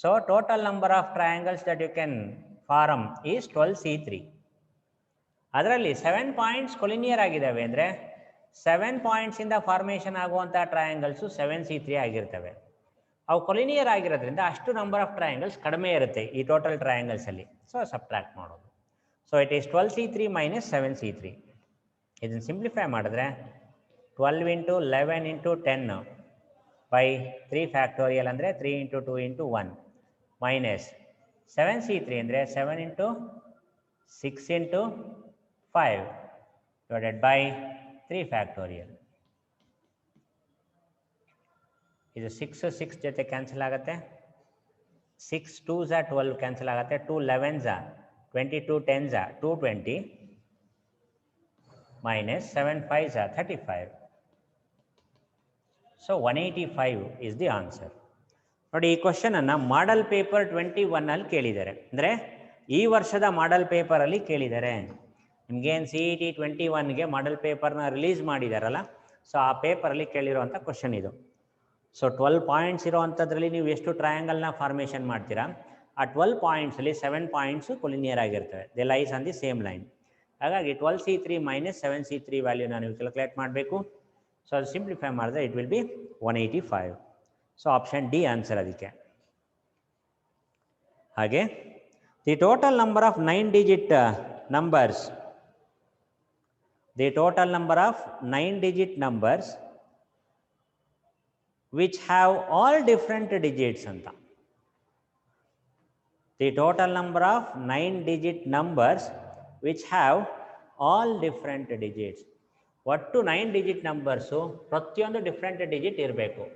So total number of triangles that you can form is 12C3. ಅದರಲ್ಲಿ 7 ಪಾಯಿಂಟ್ಸ್ ಕೊಲಿನಿಯರ್ ಆಗಿದ್ದಾವೆ ಅಂದರೆ 7 ಪಾಯಿಂಟ್ಸಿಂದ ಫಾರ್ಮೇಷನ್ ಆಗುವಂಥ ಟ್ರಯಾಂಗಲ್ಸು 7C3 ಆಗಿರ್ತವೆ. ಅವು ಕೊಲಿನಿಯರ್ ಆಗಿರೋದ್ರಿಂದ ಅಷ್ಟು ನಂಬರ್ ಆಫ್ ಟ್ರಯಾಂಗಲ್ಸ್ ಕಡಿಮೆ ಇರುತ್ತೆ ಈ ಟೋಟಲ್ ಟ್ರಯಾಂಗಲ್ಸಲ್ಲಿ. ಸೊ ಸಬ್ಟ್ರಾಕ್ಟ್ ಮಾಡೋದು. So it is 12C3 minus 7C3. ಇದನ್ನು ಸಿಂಪ್ಲಿಫೈ ಮಾಡಿದ್ರೆ 12 ಇಂಟು 11 ಇಂಟು 10 ಬೈ 3 ಫ್ಯಾಕ್ಟೋರಿಯಲ್ ಅಂದರೆ 3 ಇಂಟು 2 ಇಂಟು 1 ಮೈನಸ್ 7C3 ಅಂದರೆ 7 into 6 into 5 divided by 3 factorial. ಇದು 6 ಜೊತೆ ಕ್ಯಾನ್ಸಲ್ ಆಗುತ್ತೆ. 6 2s 12 ಕ್ಯಾನ್ಸಲ್ ಆಗುತ್ತೆ. 2 11s 22 10s 220 minus 7 5s 35. So 185 is the answer. ನೋಡಿ, ಈ ಕ್ವಶನನ್ನು ಮಾಡಲ್ ಪೇಪರ್ 21 ಕೇಳಿದ್ದಾರೆ. ಅಂದರೆ ಈ ವರ್ಷದ ಮಾಡಲ್ ಪೇಪರಲ್ಲಿ ಕೇಳಿದ್ದಾರೆ. ನಿಮಗೇನು CET 21ಗೆ ಮಾಡಲ್ ಪೇಪರ್ನ ರಿಲೀಸ್ ಮಾಡಿದಾರಲ್ಲ, ಸೊ ಆ ಪೇಪರಲ್ಲಿ ಕೇಳಿರುವಂಥ ಕ್ವಶನ್ ಇದು. ಸೊ 12 ಪಾಯಿಂಟ್ಸ್ ಇರೋವಂಥದ್ರಲ್ಲಿ ನೀವು ಎಷ್ಟು ಟ್ರಯಾಂಗಲ್ನ ಫಾರ್ಮೇಷನ್ ಮಾಡ್ತೀರಾ, ಆ 12 ಪಾಯಿಂಟ್ಸಲ್ಲಿ 7 ಪಾಯಿಂಟ್ಸು ಕೊಲಿನಿಯರ್ ಆಗಿರ್ತವೆ. They lies on the same line. ಹಾಗಾಗಿ 12C3 ಮೈನಸ್ 7C3 ವ್ಯಾಲ್ಯೂನ ನೀವು ಕ್ಯಾಲ್ಕುಲೇಟ್ ಮಾಡಬೇಕು. ಸೊ ಅದು ಸಿಂಪ್ಲಿಫೈ ಮಾಡಿದ್ರೆ it will be 185. So option D answer ಅದಕ್ಕೆ. ಹಾಗೆ the total number of 9 digit numbers, the total number of 9 digit numbers which have all different digits anta. The total number of 9 digit numbers which have all different digits. ಒಟ್ಟು 9 digit numbers ಪ್ರತಿಯೊಂದು different digit ಇರಬೇಕು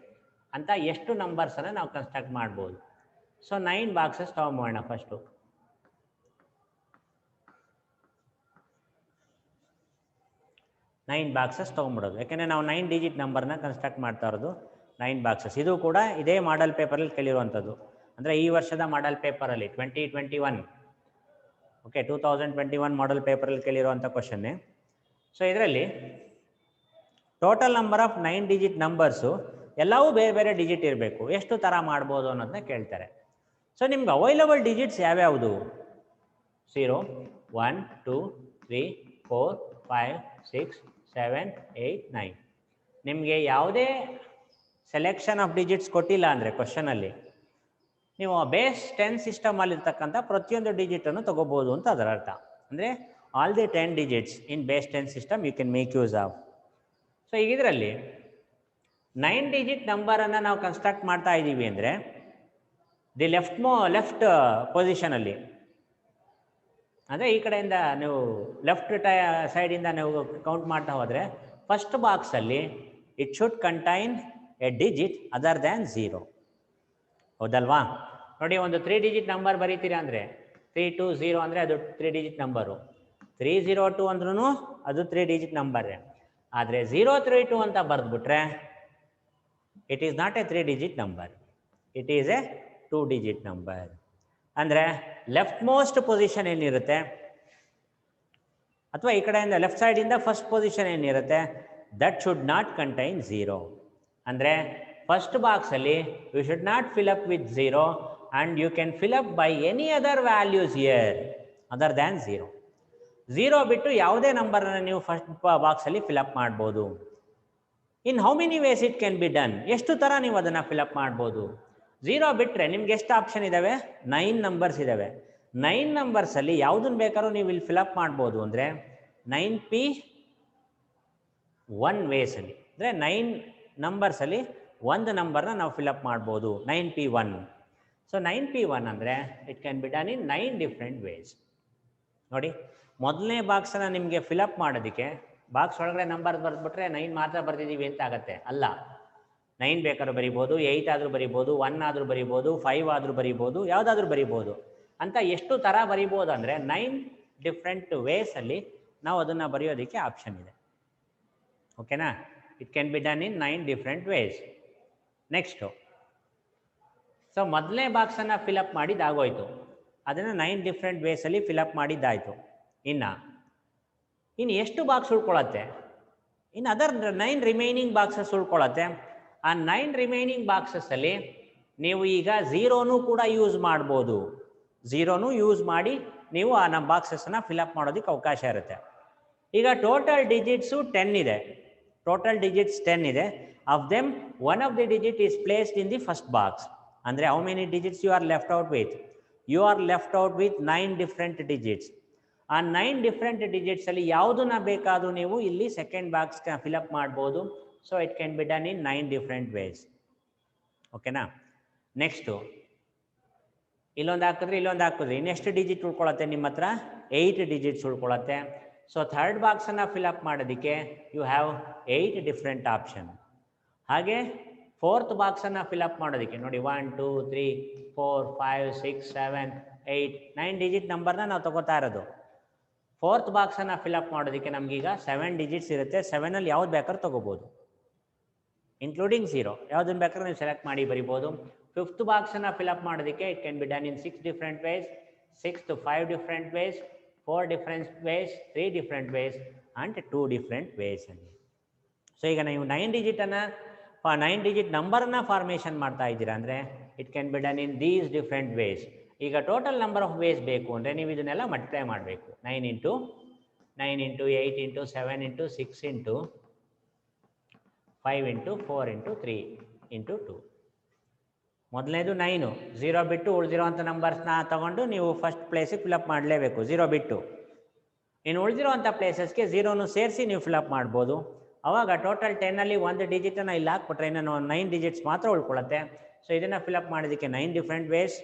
ಅಂತ ಎಷ್ಟು ನಂಬರ್ಸನ್ನು ನಾವು construct ಮಾಡ್ಬೋದು. So 9 boxes ತೊಗೊಂಬೋಣ. First 9 boxes ತೊಗೊಂಬಿಡೋದು. ಯಾಕೆಂದರೆ ನಾವು 9 ಡಿಜಿಟ್ ನಂಬರ್ನ ಕನ್ಸ್ಟ್ರಕ್ಟ್ ಮಾಡ್ತಾ ಇರೋದು 9 ಬಾಕ್ಸಸ್. ಇದು ಕೂಡ ಇದೇ ಮಾಡಲ್ ಪೇಪರಲ್ಲಿ ಕೇಳಿರುವಂಥದ್ದು. ಅಂದರೆ ಈ ವರ್ಷದ ಮಾಡಲ್ ಪೇಪರಲ್ಲಿ 2021 ಓಕೆ 2021 ಮಾಡಲ್ ಪೇಪರಲ್ಲಿ ಕೇಳಿರುವಂಥ ಕ್ವಶನ್ನೇ. ಸೊ ಇದರಲ್ಲಿ total number of 9 digit numbers ಎಲ್ಲವೂ ಬೇರೆ ಬೇರೆ ಡಿಜಿಟ್ ಇರಬೇಕು. ಎಷ್ಟು ಥರ ಮಾಡ್ಬೋದು ಅನ್ನೋದನ್ನ ಕೇಳ್ತಾರೆ. ಸೊ ನಿಮ್ಗೆ ಅವೈಲಬಲ್ ಡಿಜಿಟ್ಸ್ ಯಾವ್ಯಾವುದು? 0 1 2 3 4 5 6 7 8 9. ನಿಮಗೆ ಯಾವುದೇ ಸೆಲೆಕ್ಷನ್ ಆಫ್ ಡಿಜಿಟ್ಸ್ ಕೊಟ್ಟಿಲ್ಲ ಅಂದರೆ ಕ್ವಶನಲ್ಲಿ, ನೀವು ಬೇಸ್ 10 ಸಿಸ್ಟಮಲ್ಲಿ ಇರ್ತಕ್ಕಂಥ ಪ್ರತಿಯೊಂದು ಡಿಜಿಟನ್ನು ತಗೋಬೋದು ಅಂತ ಅದರ ಅರ್ಥ. ಅಂದರೆ all the 10 digits in base 10 system you can make use of. So ಈಗ ಇದರಲ್ಲಿ 9 ಡಿಜಿಟ್ ನಂಬರನ್ನು ನಾವು ಕನ್ಸ್ಟ್ರಕ್ಟ್ ಮಾಡ್ತಾ ಇದ್ದೀವಿ ಅಂದರೆ ದಿ ಲೆಫ್ಟ್ ಪೊಸಿಷನಲ್ಲಿ, ಅಂದರೆ ಈ ಕಡೆಯಿಂದ ನೀವು ಲೆಫ್ಟ್ ಸೈಡಿಂದ ನೀವು ಕೌಂಟ್ ಮಾಡ್ತಾ ಹೋದರೆ ಫಸ್ಟ್ ಬಾಕ್ಸಲ್ಲಿ it should contain A digit other than 0. ಹೌದಲ್ವಾ? ನೋಡಿ, ಒಂದು 3 ಡಿಜಿಟ್ ನಂಬರ್ ಬರೀತೀರಾ ಅಂದರೆ 320 ಅಂದರೆ ಅದು 3 ಡಿಜಿಟ್ ನಂಬರು. 302 ಅಂದ್ರೂ ಅದು 3 ಡಿಜಿಟ್ ನಂಬರೇ. ಆದರೆ 032 ಅಂತ ಬರೆದ್ಬಿಟ್ರೆ it is not a 3 digit number, it is a 2 digit number. ಅಂದರೆ ಲೆಫ್ಟ್ ಮೋಸ್ಟ್ ಪೊಸಿಷನ್ ಏನಿರುತ್ತೆ, ಅಥವಾ ಈ ಕಡೆಯಿಂದ ಲೆಫ್ಟ್ ಸೈಡಿಂದ ಫಸ್ಟ್ ಪೊಸಿಷನ್ ಏನಿರುತ್ತೆ, ದಟ್ ಶುಡ್ ನಾಟ್ ಕಂಟೈನ್ 0. ಅಂದರೆ ಫಸ್ಟ್ ಬಾಕ್ಸಲ್ಲಿ you should not fill up with 0 and you can fill up by any other values here other than 0. 0 ಬಿಟ್ಟು ಯಾವುದೇ ನಂಬರನ್ನು ನೀವು ಫಸ್ಟ್ ಬಾಕ್ಸಲ್ಲಿ ಫಿಲಪ್ ಮಾಡ್ಬೋದು. In how many ways it can be done? ಎಷ್ಟು ಥರ ನೀವು ಅದನ್ನು ಫಿಲಪ್ ಮಾಡ್ಬೋದು? 0 ಬಿಟ್ಟರೆ ನಿಮ್ಗೆ ಎಷ್ಟು ಆಪ್ಷನ್ ಇದ್ದಾವೆ? 9 ನಂಬರ್ಸ್ ಇದ್ದಾವೆ. 9 ನಂಬರ್ಸಲ್ಲಿ ಯಾವುದನ್ನು ಬೇಕಾದ್ರೂ ನೀವು ಇಲ್ಲಿ ಫಿಲಪ್ ಮಾಡ್ಬೋದು. ಅಂದರೆ 9p1 ವೇಸಲ್ಲಿ, ಅಂದರೆ 9 ನಂಬರ್ಸಲ್ಲಿ ಒಂದು ನಂಬರ್ನ ನಾವು ಫಿಲಪ್ ಮಾಡ್ಬೋದು, 9p1. ಸೊ 9p1 ಅಂದರೆ it can be done in 9 different ways. ನೋಡಿ, ಮೊದಲನೇ ಬಾಕ್ಸನ್ನು ನಿಮಗೆ ಫಿಲಪ್ ಮಾಡೋದಕ್ಕೆ ಬಾಕ್ಸ್ ಒಳಗಡೆ ನಂಬರ್ ಬರೆದ್ಬಿಟ್ರೆ 9 ಮಾತ್ರ ಬರ್ತಿದ್ದೀವಿ ಅಂತ ಆಗುತ್ತೆ. ಅಲ್ಲ, 9 ಬೇಕಾದ್ರೂ ಬರಿಬೋದು, 8 ಆದರೂ ಬರಿಬೋದು, 1 ಆದರೂ ಬರಿಬೋದು, 5 ಆದರೂ ಬರಿಬೋದು, ಯಾವುದಾದ್ರೂ ಬರಿಬೋದು. ಅಂತ ಎಷ್ಟು ಥರ ಬರಿಬೋದು ಅಂದರೆ 9 ಡಿಫ್ರೆಂಟ್ ವೇಸಲ್ಲಿ ನಾವು ಅದನ್ನು ಬರೆಯೋದಕ್ಕೆ ಆಪ್ಷನ್ ಇದೆ. ಓಕೆನಾ? It can be done in 9 different ways. Next, so ಮೊದಲನೇ ಬಾಕ್ಸನ್ನು ಫಿಲಪ್ ಮಾಡಿದ್ದಾಗೋಯ್ತು, ಅದನ್ನು 9 ಡಿಫ್ರೆಂಟ್ ವೇಸಲ್ಲಿ ಫಿಲಪ್ ಮಾಡಿದ್ದಾಯಿತು. ಇನ್ನು ಎಷ್ಟು ಬಾಕ್ಸ್ ಉಳ್ಕೊಳ್ಳುತ್ತೆ? ಇನ್ನು ಅದರ್ 9 ರಿಮೈನಿಂಗ್ ಬಾಕ್ಸಸ್ ಉಳ್ಕೊಳ್ಳುತ್ತೆ. ಆ 9 ರಿಮೈನಿಂಗ್ ಬಾಕ್ಸಸ್ಸಲ್ಲಿ ನೀವು ಈಗ ಝೀರೋನೂ ಕೂಡ ಯೂಸ್ ಮಾಡ್ಬೋದು. ಝೀರೋನೂ ಯೂಸ್ ಮಾಡಿ ನೀವು ಆ ನಮ್ಮ ಬಾಕ್ಸಸ್ಸನ್ನು ಫಿಲಪ್ ಮಾಡೋದಕ್ಕೆ ಅವಕಾಶ ಇರುತ್ತೆ. ಈಗ ಟೋಟಲ್ ಡಿಜಿಟ್ಸು 10 ಇದೆ. ಟೋಟಲ್ ಡಿಜಿಟ್ಸ್ 10 ಇದೆ. Of them one of the digit is placed in the first box. ಅಂದರೆ how many digits you are left out with? You are left out with 9 different digits. ಆ 9 different ಡಿಜಿಟ್ಸಲ್ಲಿ ಯಾವುದನ್ನ ಬೇಕಾದರೂ ನೀವು ಇಲ್ಲಿ second box fill up ಮಾಡ್ಬೋದು. So it can be done in 9 different ways. ಓಕೆನಾ? Next, ಇಲ್ಲೊಂದು ಹಾಕಿದ್ರೆ ಇಲ್ಲೊಂದು ಹಾಕಿದ್ರಿ, ಇನ್ನೆಷ್ಟು ಡಿಜಿಟ್ ಉಳ್ಕೊಳ್ಳುತ್ತೆ ನಿಮ್ಮ ಹತ್ರ? 8 ಡಿಜಿಟ್ಸ್ ಉಳ್ಕೊಳ್ಳುತ್ತೆ. ಸೊ ಥರ್ಡ್ ಬಾಕ್ಸನ್ನು ಫಿಲಪ್ ಮಾಡೋದಕ್ಕೆ ಯು ಹ್ಯಾವ್ 8 ಡಿಫ್ರೆಂಟ್ ಆಪ್ಷನ್. ಹಾಗೆ ಫೋರ್ತ್ ಬಾಕ್ಸನ್ನು ಫಿಲಪ್ ಮಾಡೋದಕ್ಕೆ ನೋಡಿ 1 2 3 4 5 6 7 8 9 ಡಿಜಿಟ್ ನಂಬರ್ನ ನಾವು ತಗೋತಾ ಇರೋದು. ಫೋರ್ತ್ ಬಾಕ್ಸನ್ನು ಫಿಲಪ್ ಮಾಡೋದಕ್ಕೆ ನಮಗೀಗ 7 ಡಿಜಿಟ್ಸ್ ಇರುತ್ತೆ. 7ಅಲ್ಲಿ ಯಾವ್ದು ಬೇಕಾದ್ರೂ ತೊಗೋಬೋದು, ಇನ್ಕ್ಲೂಡಿಂಗ್ ಝೀರೋ. ಯಾವುದನ್ನು ಬೇಕಾದ್ರೂ ನೀವು ಸೆಲೆಕ್ಟ್ ಮಾಡಿ ಬರಿಬೋದು. ಫಿಫ್ತ್ ಬಾಕ್ಸನ್ನು ಫಿಲಪ್ ಮಾಡೋದಕ್ಕೆ it can be done in 6 different ways. 6th 5 different ways, 4 different ways, 3 different ways and 2 different ways ಅಲ್ಲಿ. ಸೊ ಈಗ ನೀವು 9 ಡಿಜಿಟ್ ನಂಬರನ್ನು ಫಾರ್ಮೇಷನ್ ಮಾಡ್ತಾ ಇದ್ದೀರಾ ಅಂದರೆ it can be done in these different ways. ಈಗ ಟೋಟಲ್ ನಂಬರ್ ಆಫ್ ವೇಸ್ ಬೇಕು ಅಂದರೆ ನೀವು ಇದನ್ನೆಲ್ಲ ಮಲ್ಟಿಪ್ಲೈ ಮಾಡಬೇಕು. 9 into 8 into 7 into 6 into 5 into 4 into 3 into 2. ಮೊದಲನೇದು 9, 0 ಬಿಟ್ಟು ಉಳಿದಿರೋವಂಥ ನಂಬರ್ಸ್ನ ತೊಗೊಂಡು ನೀವು ಫಸ್ಟ್ ಪ್ಲೇಸಿಗೆ ಫಿಲಪ್ ಮಾಡಲೇಬೇಕು, 0 ಬಿಟ್ಟು. ಇನ್ನು ಉಳಿದಿರೋವಂಥ ಪ್ಲೇಸಸ್ಗೆ ಝೀರೋನು ಸೇರಿಸಿ ನೀವು ಫಿಲಪ್ ಮಾಡ್ಬೋದು. ಆವಾಗ ಟೋಟಲ್ 10ಅಲ್ಲಿ ಒಂದು ಡಿಜಿಟನ್ನು ಇಲ್ಲಿ ಹಾಕ್ಬಿಟ್ರೆ ಇನ್ನು 9 ಡಿಜಿಟ್ಸ್ ಮಾತ್ರ ಉಳ್ಕೊಳ್ಳುತ್ತೆ. ಸೊ ಇದನ್ನು ಫಿಲಪ್ ಮಾಡೋದಕ್ಕೆ 9 ಡಿಫ್ರೆಂಟ್ ವೇಸ್.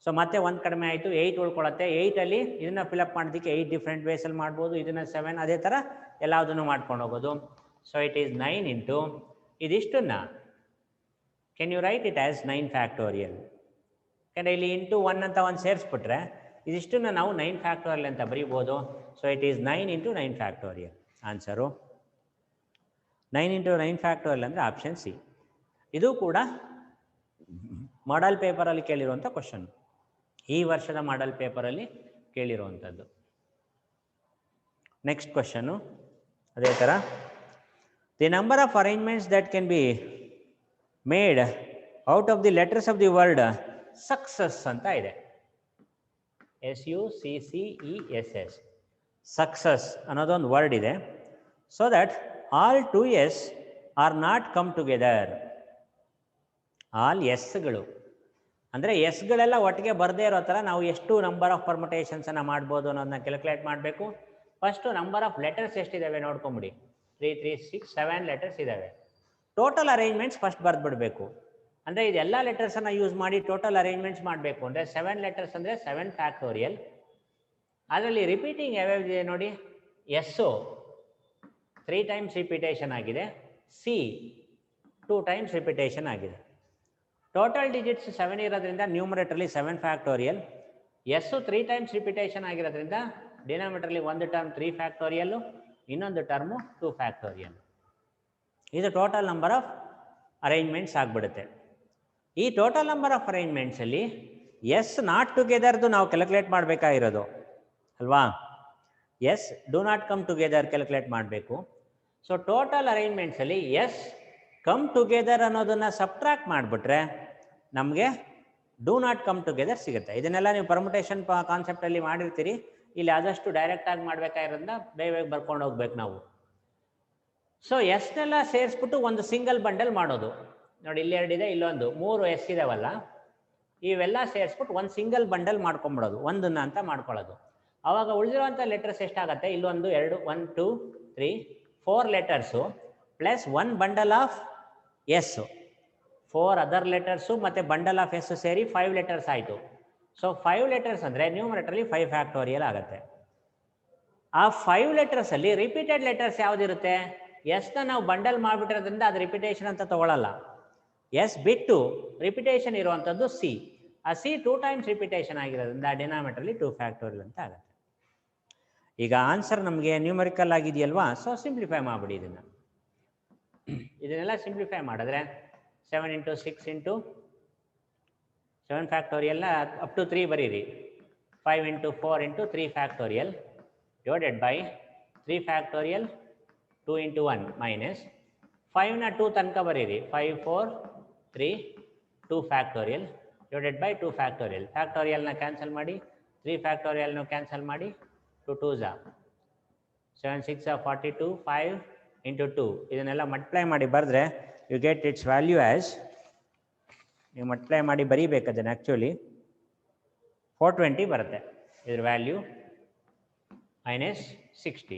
ಸೊ ಮತ್ತೆ ಒಂದು ಕಡಿಮೆ ಆಯಿತು, 8 ಉಳ್ಕೊಳ್ಳುತ್ತೆ. 8ಅಲ್ಲಿ ಇದನ್ನು ಫಿಲಪ್ ಮಾಡೋದಕ್ಕೆ 8 ಡಿಫ್ರೆಂಟ್ ವೇಸಲ್ಲಿ ಮಾಡ್ಬೋದು. ಇದನ್ನು 7, ಅದೇ ಥರ ಎಲ್ಲದನ್ನು ಮಾಡ್ಕೊಂಡು ಹೋಗೋದು. ಸೊ ಇಟ್ ಈಸ್ 9 ಇಂಟು ಇದಿಷ್ಟನ್ನು can you write it as 9 factorial. ಯಾಕಂದರೆ ಇಲ್ಲಿ ಇಂಟು 1 ಅಂತ ಒಂದು ಸೇರಿಸ್ಬಿಟ್ರೆ ಇದಿಷ್ಟನ್ನು ನಾವು 9 ಫ್ಯಾಕ್ಟೋರಿಯಲ್ ಅಂತ ಬರೀಬೋದು. So it is 9 into 9 factorial. Answer 9 into 9 factorial ಅಂದರೆ ಆಪ್ಷನ್ ಸಿ. ಇದು ಕೂಡ ಮಾಡೆಲ್ ಪೇಪರಲ್ಲಿ ಕೇಳಿರುವಂಥ ಕ್ವಶನ್, ಈ ವರ್ಷದ ಮಾಡೆಲ್ ಪೇಪರಲ್ಲಿ ಕೇಳಿರುವಂಥದ್ದು. ನೆಕ್ಸ್ಟ್ ಕ್ವಶನ್ನು ಅದೇ ಥರ, the number of arrangements that can be made out of the letters of the word success ಅಂತ ಇದೆ. SUCCESS, ಸಕ್ಸಸ್ ಅನ್ನೋದೊಂದು ವರ್ಡ್ ಇದೆ. So that all 2s are not come together. All ಎಸ್ಗಳು ಅಂದರೆ ಎಸ್ಗಳೆಲ್ಲ ಒಟ್ಟಿಗೆ ಬರದೇ ಇರೋ ಥರ ನಾವು ಎಷ್ಟು ನಂಬರ್ ಆಫ್ ಪರ್ಮುಟೇಷನ್ಸನ್ನು ಮಾಡ್ಬೋದು ಅನ್ನೋದನ್ನ ಕ್ಯಾಲ್ಕುಲೇಟ್ ಮಾಡಬೇಕು. ಫಸ್ಟು ನಂಬರ್ ಆಫ್ ಲೆಟರ್ಸ್ ಎಷ್ಟಿದ್ದಾವೆ ನೋಡ್ಕೊಂಬಿಡಿ. 3 3 6 7 ಲೆಟರ್ಸ್ ಇದ್ದಾವೆ. ಟೋಟಲ್ ಅರೇಂಜ್ಮೆಂಟ್ಸ್ ಫಸ್ಟ್ ಬರೆದ್ಬಿಡಬೇಕು. ಅಂದರೆ ಇದೆಲ್ಲ ಲೆಟರ್ಸನ್ನು ಯೂಸ್ ಮಾಡಿ ಟೋಟಲ್ ಅರೇಂಜ್ಮೆಂಟ್ಸ್ ಮಾಡಬೇಕು ಅಂದರೆ 7 ಲೆಟರ್ಸ್ ಅಂದರೆ 7 ಫ್ಯಾಕ್ಟೋರಿಯಲ್. ಅದರಲ್ಲಿ ರಿಪೀಟಿಂಗ್ ಯಾವ್ಯಾವಿದೆ ನೋಡಿ. ಎಸ್ಸು 3 ಟೈಮ್ಸ್ ರಿಪಿಟೇಷನ್ ಆಗಿದೆ, ಸಿ 2 ಟೈಮ್ಸ್ ರಿಪಿಟೇಷನ್ ಆಗಿದೆ. ಟೋಟಲ್ ಡಿಜಿಟ್ಸ್ 7 ಇರೋದ್ರಿಂದ ನ್ಯೂಮರೇಟರ್ಲಿ 7 ಫ್ಯಾಕ್ಟೋರಿಯಲ್. ಎಸ್ಸು 3 ಟೈಮ್ಸ್ ರಿಪಿಟೇಷನ್ ಆಗಿರೋದ್ರಿಂದ ಡಿನಾಮಿನೇಟರ್ಲಿ ಒಂದು ಟರ್ಮ್ 3 ಫ್ಯಾಕ್ಟೋರಿಯಲ್ಲು, ಇನ್ನೊಂದು ಟರ್ಮು 2 ಫ್ಯಾಕ್ಟೋರಿಯಲ್. ಇದು ಟೋಟಲ್ ನಂಬರ್ ಆಫ್ ಅರೇಂಜ್ಮೆಂಟ್ಸ್ ಆಗಿಬಿಡುತ್ತೆ. ಈ ಟೋಟಲ್ ನಂಬರ್ ಆಫ್ ಅರೇಂಜ್ಮೆಂಟ್ಸಲ್ಲಿ ಎಸ್ ನಾಟ್ ಟುಗೆದರ್ದು ನಾವು ಕ್ಯಾಲ್ಕುಲೇಟ್ ಮಾಡಬೇಕಾಗಿರೋದು ಅಲ್ವಾ. S do not come together calculate ಮಾಡಬೇಕು. ಸೊ ಟೋಟಲ್ ಅರೇಂಜ್ಮೆಂಟ್ಸಲ್ಲಿ ಎಸ್ ಕಮ್ ಟುಗೆದರ್ ಅನ್ನೋದನ್ನು ಸಬ್ಟ್ರಾಕ್ಟ್ ಮಾಡಿಬಿಟ್ರೆ ನಮಗೆ ಡೂ ನಾಟ್ ಕಮ್ ಟುಗೆದರ್ ಸಿಗುತ್ತೆ. ಇದನ್ನೆಲ್ಲ ನೀವು ಪರ್ಮುಟೇಷನ್ ಕಾನ್ಸೆಪ್ಟಲ್ಲಿ ಮಾಡಿರ್ತೀರಿ. ಇಲ್ಲಿ ಆದಷ್ಟು ಡೈರೆಕ್ಟಾಗಿ ಮಾಡಬೇಕಾಗಿರೋದ್ರಿಂದ ಬೇಗ ಬೇಗ ಬರ್ಕೊಂಡು ಹೋಗ್ಬೇಕು ನಾವು. ಸೊ ಎಸ್ನೆಲ್ಲ ಸೇರಿಸ್ಬಿಟ್ಟು ಒಂದು ಸಿಂಗಲ್ ಬಂಡಲ್ ಮಾಡೋದು. ನೋಡಿ ಇಲ್ಲಿ 2 ಇದೆ, ಇಲ್ಲೊಂದು 3 ಎಸ್ ಇದಾವಲ್ಲ, ಇವೆಲ್ಲ ಸೇರಿಸ್ಬಿಟ್ಟು ಒಂದು ಸಿಂಗಲ್ ಬಂಡಲ್ ಮಾಡ್ಕೊಂಬಿಡೋದು, ಒಂದನ್ನು ಅಂತ ಮಾಡ್ಕೊಳ್ಳೋದು. ಆವಾಗ ಉಳಿದಿರುವಂಥ ಲೆಟರ್ಸ್ ಎಷ್ಟಾಗುತ್ತೆ? ಇಲ್ಲೊಂದು 2 1 2 3 4 letters plus 1 bundle of s, 4 other letters ಮತ್ತು ಬಂಡಲ್ ಆಫ್ ಎಸ್ ಸೇರಿ 5 ಲೆಟರ್ಸ್ ಆಯಿತು. ಸೊ 5 ಲೆಟರ್ಸ್ ಅಂದರೆ ನ್ಯೂಮರೇಟರ್ಲಿ 5 ಫ್ಯಾಕ್ಟೋರಿಯಲ್ ಆಗುತ್ತೆ. ಆ 5 ಲೆಟರ್ಸ್ ಅಲ್ಲಿ ರಿಪೀಟೆಡ್ ಲೆಟರ್ಸ್ ಯಾವುದಿರುತ್ತೆ? ಎಸ್ ನ ನಾವು ಬಂಡಲ್ ಮಾಡಿಬಿಟ್ಟಿರೋದ್ರಿಂದ ಅದು ರಿಪಿಟೇಷನ್ ಅಂತ ತಗೊಳ್ಳಲ್ಲ. ಎಸ್ ಬಿಟ್ಟು ರಿಪಿಟೇಷನ್ ಇರುವಂಥದ್ದು ಸಿ. ಆ ಸಿ 2 ಟೈಮ್ಸ್ ರಿಪಿಟೇಷನ್ ಆಗಿರೋದ್ರಿಂದ ಡಿನಾಮಿನೇಟರ್ಲಿ 2 ಫ್ಯಾಕ್ಟೋರಿಯಲ್ ಅಂತ ಆಗುತ್ತೆ. ಈಗ ಆನ್ಸರ್ ನಮಗೆ ನ್ಯೂಮರಿಕಲ್ ಆಗಿದೆಯಲ್ವಾ, ಸೊ ಸಿಂಪ್ಲಿಫೈ ಮಾಡಿಬಿಡಿ ಇದನ್ನೆಲ್ಲ ಸಿಂಪ್ಲಿಫೈ ಮಾಡಿದ್ರೆ 7 ಇಂಟು 6 ಇಂಟು 7 ಫ್ಯಾಕ್ಟೋರಿಯಲ್ನ ಅಪ್ ಟು 3 ಬರೀರಿ. 5 into 4 into 3 factorial divided by 3 factorial 2 into 1 minus 5 ನ 2 ತನಕ ಬರೀರಿ. 5 4 3 2 factorial divided by 2 factorial. ಫ್ಯಾಕ್ಟೋರಿಯಲ್ನ cancel ಮಾಡಿ, 3 ಫ್ಯಾಕ್ಟೋರಿಯಲ್ನ ಕ್ಯಾನ್ಸಲ್ ಮಾಡಿ, 2 2s 7 6 42 5 ಇಂಟು 2 ಇದನ್ನೆಲ್ಲ ಮಲ್ಟಿಪ್ಲೈ ಮಾಡಿ ಬರೆದ್ರೆ you get its value as, ನೀವು ಮಲ್ಟಿಪ್ಲೈ ಮಾಡಿ ಬರೀಬೇಕು ಅದನ್ನು, ಆ್ಯಕ್ಚುಲಿ 420 ಬರುತ್ತೆ ಇದ್ರ ವ್ಯಾಲ್ಯೂ minus 60.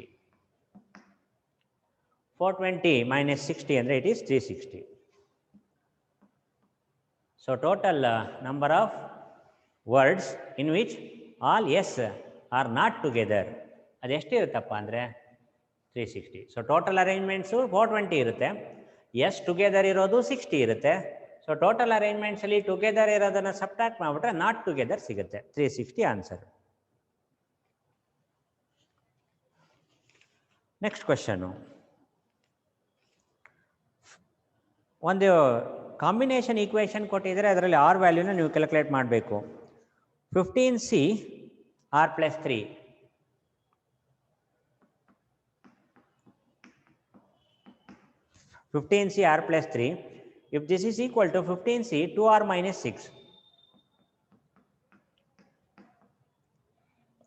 420 minus 60 ಅಂದರೆ it is 360. So total number of words in which all yes are not together ಅದೆಷ್ಟಿರುತ್ತಪ್ಪ ಅಂದರೆ 360. ಸೊ ಟೋಟಲ್ ಅರೇಂಜ್ಮೆಂಟ್ಸು 420 ಇರುತ್ತೆ, ಎಸ್ ಟುಗೆದರ್ ಇರೋದು 60 ಇರುತ್ತೆ. ಸೊ ಟೋಟಲ್ ಅರೇಂಜ್ಮೆಂಟ್ಸಲ್ಲಿ ಟುಗೆದರ್ ಇರೋದನ್ನು ಸಬ್ಟ್ರಾಕ್ಟ್ ಮಾಡಿಬಿಟ್ರೆ ನಾಟ್ ಟುಗೆದರ್ ಸಿಗುತ್ತೆ. 360 ಆನ್ಸರ್. ನೆಕ್ಸ್ಟ್ ಕ್ವೆಶನು, ಒಂದು ಕಾಂಬಿನೇಷನ್ ಈಕ್ವೇಷನ್ ಕೊಟ್ಟಿದ್ರೆ ಅದರಲ್ಲಿ ಆರ್ ವ್ಯಾಲ್ಯೂನ ನೀವು ಕ್ಯಾಲ್ಕುಲೇಟ್ ಮಾಡಬೇಕು. 15C r plus 3 15C r plus 3 if this is equal to 15C 2r minus 6.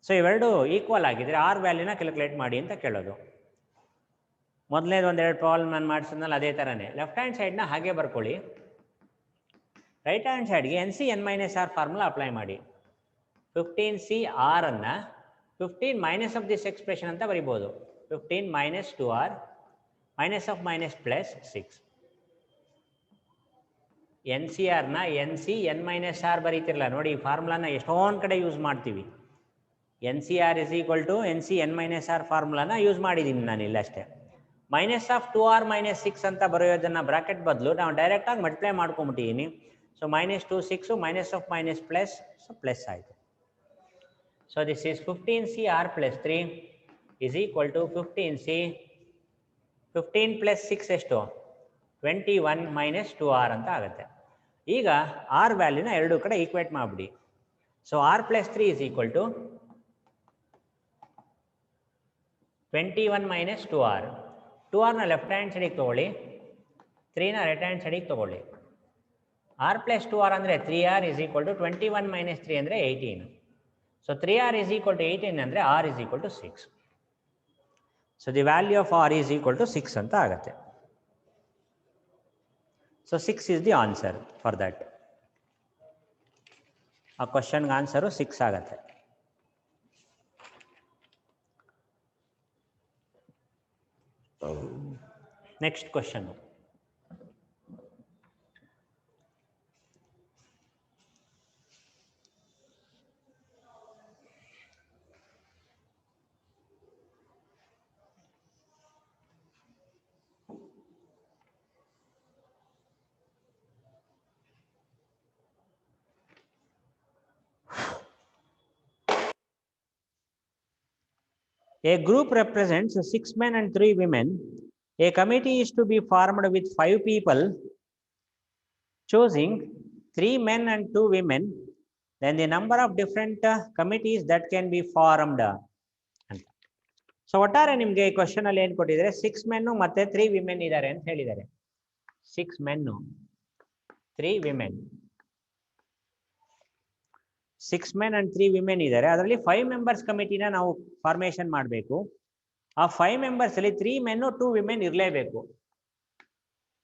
So ಇವೆರಡು ಈಕ್ವಲ್ ಆಗಿದ್ರೆ ಆರ್ ವ್ಯಾಲ್ಯೂನ ಕ್ಯಾಲ್ಕುಲೇಟ್ ಮಾಡಿ ಅಂತ ಕೇಳೋದು. ಮೊದಲನೇದು ಒಂದೆರಡು ಪ್ರಾಬ್ಲಮ್ ನಾನು ಮಾಡಿಸಿದ್ನಲ್ಲ ಅದೇ ಥರನೇ ಲೆಫ್ಟ್ ಹ್ಯಾಂಡ್ ಸೈಡ್ನ ಹಾಗೆ ಬರ್ಕೊಳ್ಳಿ, ರೈಟ್ ಹ್ಯಾಂಡ್ ಸೈಡ್ಗೆ n C N minus r formula apply ಮಾಡಿ. 15C ಆರ್ ಅನ್ನು 15 ಮೈನಸ್ ಆಫ್ ದಿಸ್ ಎಕ್ಸ್ಪ್ರೆಷನ್ ಅಂತ ಬರಿಬೋದು. 15 minus 2r minus of minus plus 6. N C ಆರ್ನ N C N minus R ಬರೀತಿರಲ್ಲ ನೋಡಿ, ಈ ಫಾರ್ಮುಲಾನ ಎಷ್ಟೊಂದು ಕಡೆ ಯೂಸ್ ಮಾಡ್ತೀವಿ. N C R is equal to N C N minus R ಫಾರ್ಮುಲಾನ ಯೂಸ್ ಮಾಡಿದ್ದೀನಿ ನಾನು ಇಲ್ಲಷ್ಟೇ. ಮೈನಸ್ ಆಫ್ 2r ಮೈನಸ್ 6 ಅಂತ ಬರೆಯೋದನ್ನು ಬ್ರಾಕೆಟ್ ಬದಲು ನಾವು ಡೈರೆಕ್ಟಾಗಿ ಮಲ್ಟಿಪ್ಲೈ ಮಾಡ್ಕೊಂಬಿಟ್ಟಿದ್ದೀನಿ. So minus 2 6 minus of minus plus, so plus ಆಯಿತು. So this is 15C r plus 3 is equal to 15C 15 plus 6 ಎಷ್ಟು 21 ಮೈನಸ್ 2r ಅಂತ ಆಗುತ್ತೆ. ಈಗ ಆರ್ ವ್ಯಾಲ್ಯೂನ ಎರಡೂ ಕಡೆ ಈಕ್ವೇಟ್ ಮಾಡಿಬಿಡಿ. So R plus 3 is equal to 21 minus 2r. 2rನ left hand ಸೈಡಿಗೆ ತೊಗೊಳ್ಳಿ, 3ನ ರೈಟ್ ಹ್ಯಾಂಡ್ ಸೈಡಿಗೆ ತೊಗೊಳ್ಳಿ. ಆರ್ ಪ್ಲಸ್ 2r ಅಂದರೆ 3r is equal to 21 minus 3 ಅಂದರೆ 18. So 3r is equal to 18 ಅಂದರೆ r is equal to 6. So the value of r is equal to 6 ಅಂತ ಆಗುತ್ತೆ. So 6 is the answer for that. ಆ ಕ್ವಶನ್ಗೆ answer 6 ಆಗುತ್ತೆ. Next question, a group represents 6 men and 3 women. A committee is to be formed with 5 people, choosing 3 men and 2 women. Then the number of different committees that can be formed. So ಒಟ್ಟಾರೆ ನಿಮಗೆ ಈ question ಅಲ್ಲಿ ಏನು ಕೊಟ್ಟಿದ್ದಾರೆ, 6 men ಮತ್ತೆ 3 women ಇದ್ದಾರೆ ಅಂತ ಹೇಳಿದ್ದಾರೆ. 6 men 3 women, 6 men and 3 women ಇದ್ದಾರೆ. ಅದರಲ್ಲಿ 5 members ಕಮಿಟಿನ ನಾವು ಫಾರ್ಮೇಶನ್ ಮಾಡಬೇಕು. ಆ 5 members ಅಲ್ಲಿ 3 men 2 women ಇರಲೇಬೇಕು.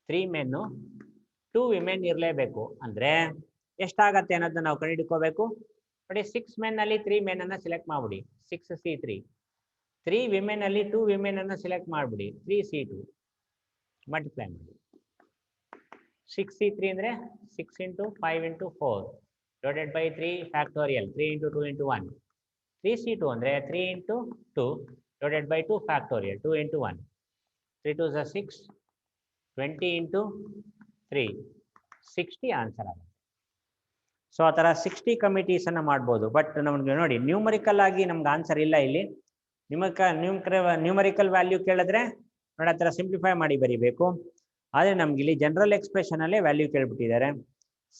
3 men 2 women ಇರಲೇಬೇಕು ಅಂದ್ರೆ ಎಷ್ಟಾಗತ್ತೆ ಅನ್ನೋದನ್ನ ನಾವು ಕಂಡುಹಿಡ್ಕೋಬೇಕು. ನೋಡಿ 6 men ಅಲ್ಲಿ 3 men ಅನ್ನ ಸೆಲೆಕ್ಟ್ ಮಾಡ್ಬಿಡಿ, 6C3. 3 women ಅಲ್ಲಿ 2 women ಅನ್ನ ಸೆಲೆಕ್ಟ್ ಮಾಡ್ಬಿಡಿ, 3C2. ಮಲ್ಟಿಪ್ಲೈ ಮಾಡಿ. 6C3 ಅಂದ್ರೆ 6 into 5 into 4 divided by 3 factorial, 3 into 2 into 1. 3C2 ಅಂದರೆ 3 into 2 divided by 2 factorial, 2 into 1. 3 2 is 6, 20 into 3, 60 answer ಆಗುತ್ತೆ. ಸೊ ಆ ಥರ 60 ಕಮಿಟೀಸನ್ನು ಮಾಡ್ಬೋದು. ಬಟ್ ನಮಗೆ ನೋಡಿ ನ್ಯೂಮರಿಕಲ್ ಆಗಿ ನಮ್ಗೆ ಆನ್ಸರ್ ಇಲ್ಲ ಇಲ್ಲಿ. ನ್ಯೂಮರಿಕಲ್ ವ್ಯಾಲ್ಯೂ ಕೇಳಿದ್ರೆ ನೋಡಿ ಆ ಥರ ಸಿಂಪ್ಲಿಫೈ ಮಾಡಿ ಬರೀಬೇಕು. ಆದರೆ ನಮ್ಗೆ ಇಲ್ಲಿ ಜನರಲ್ ಎಕ್ಸ್ಪ್ರೆಷನಲ್ಲೇ ವ್ಯಾಲ್ಯೂ ಕೇಳ್ಬಿಟ್ಟಿದ್ದಾರೆ.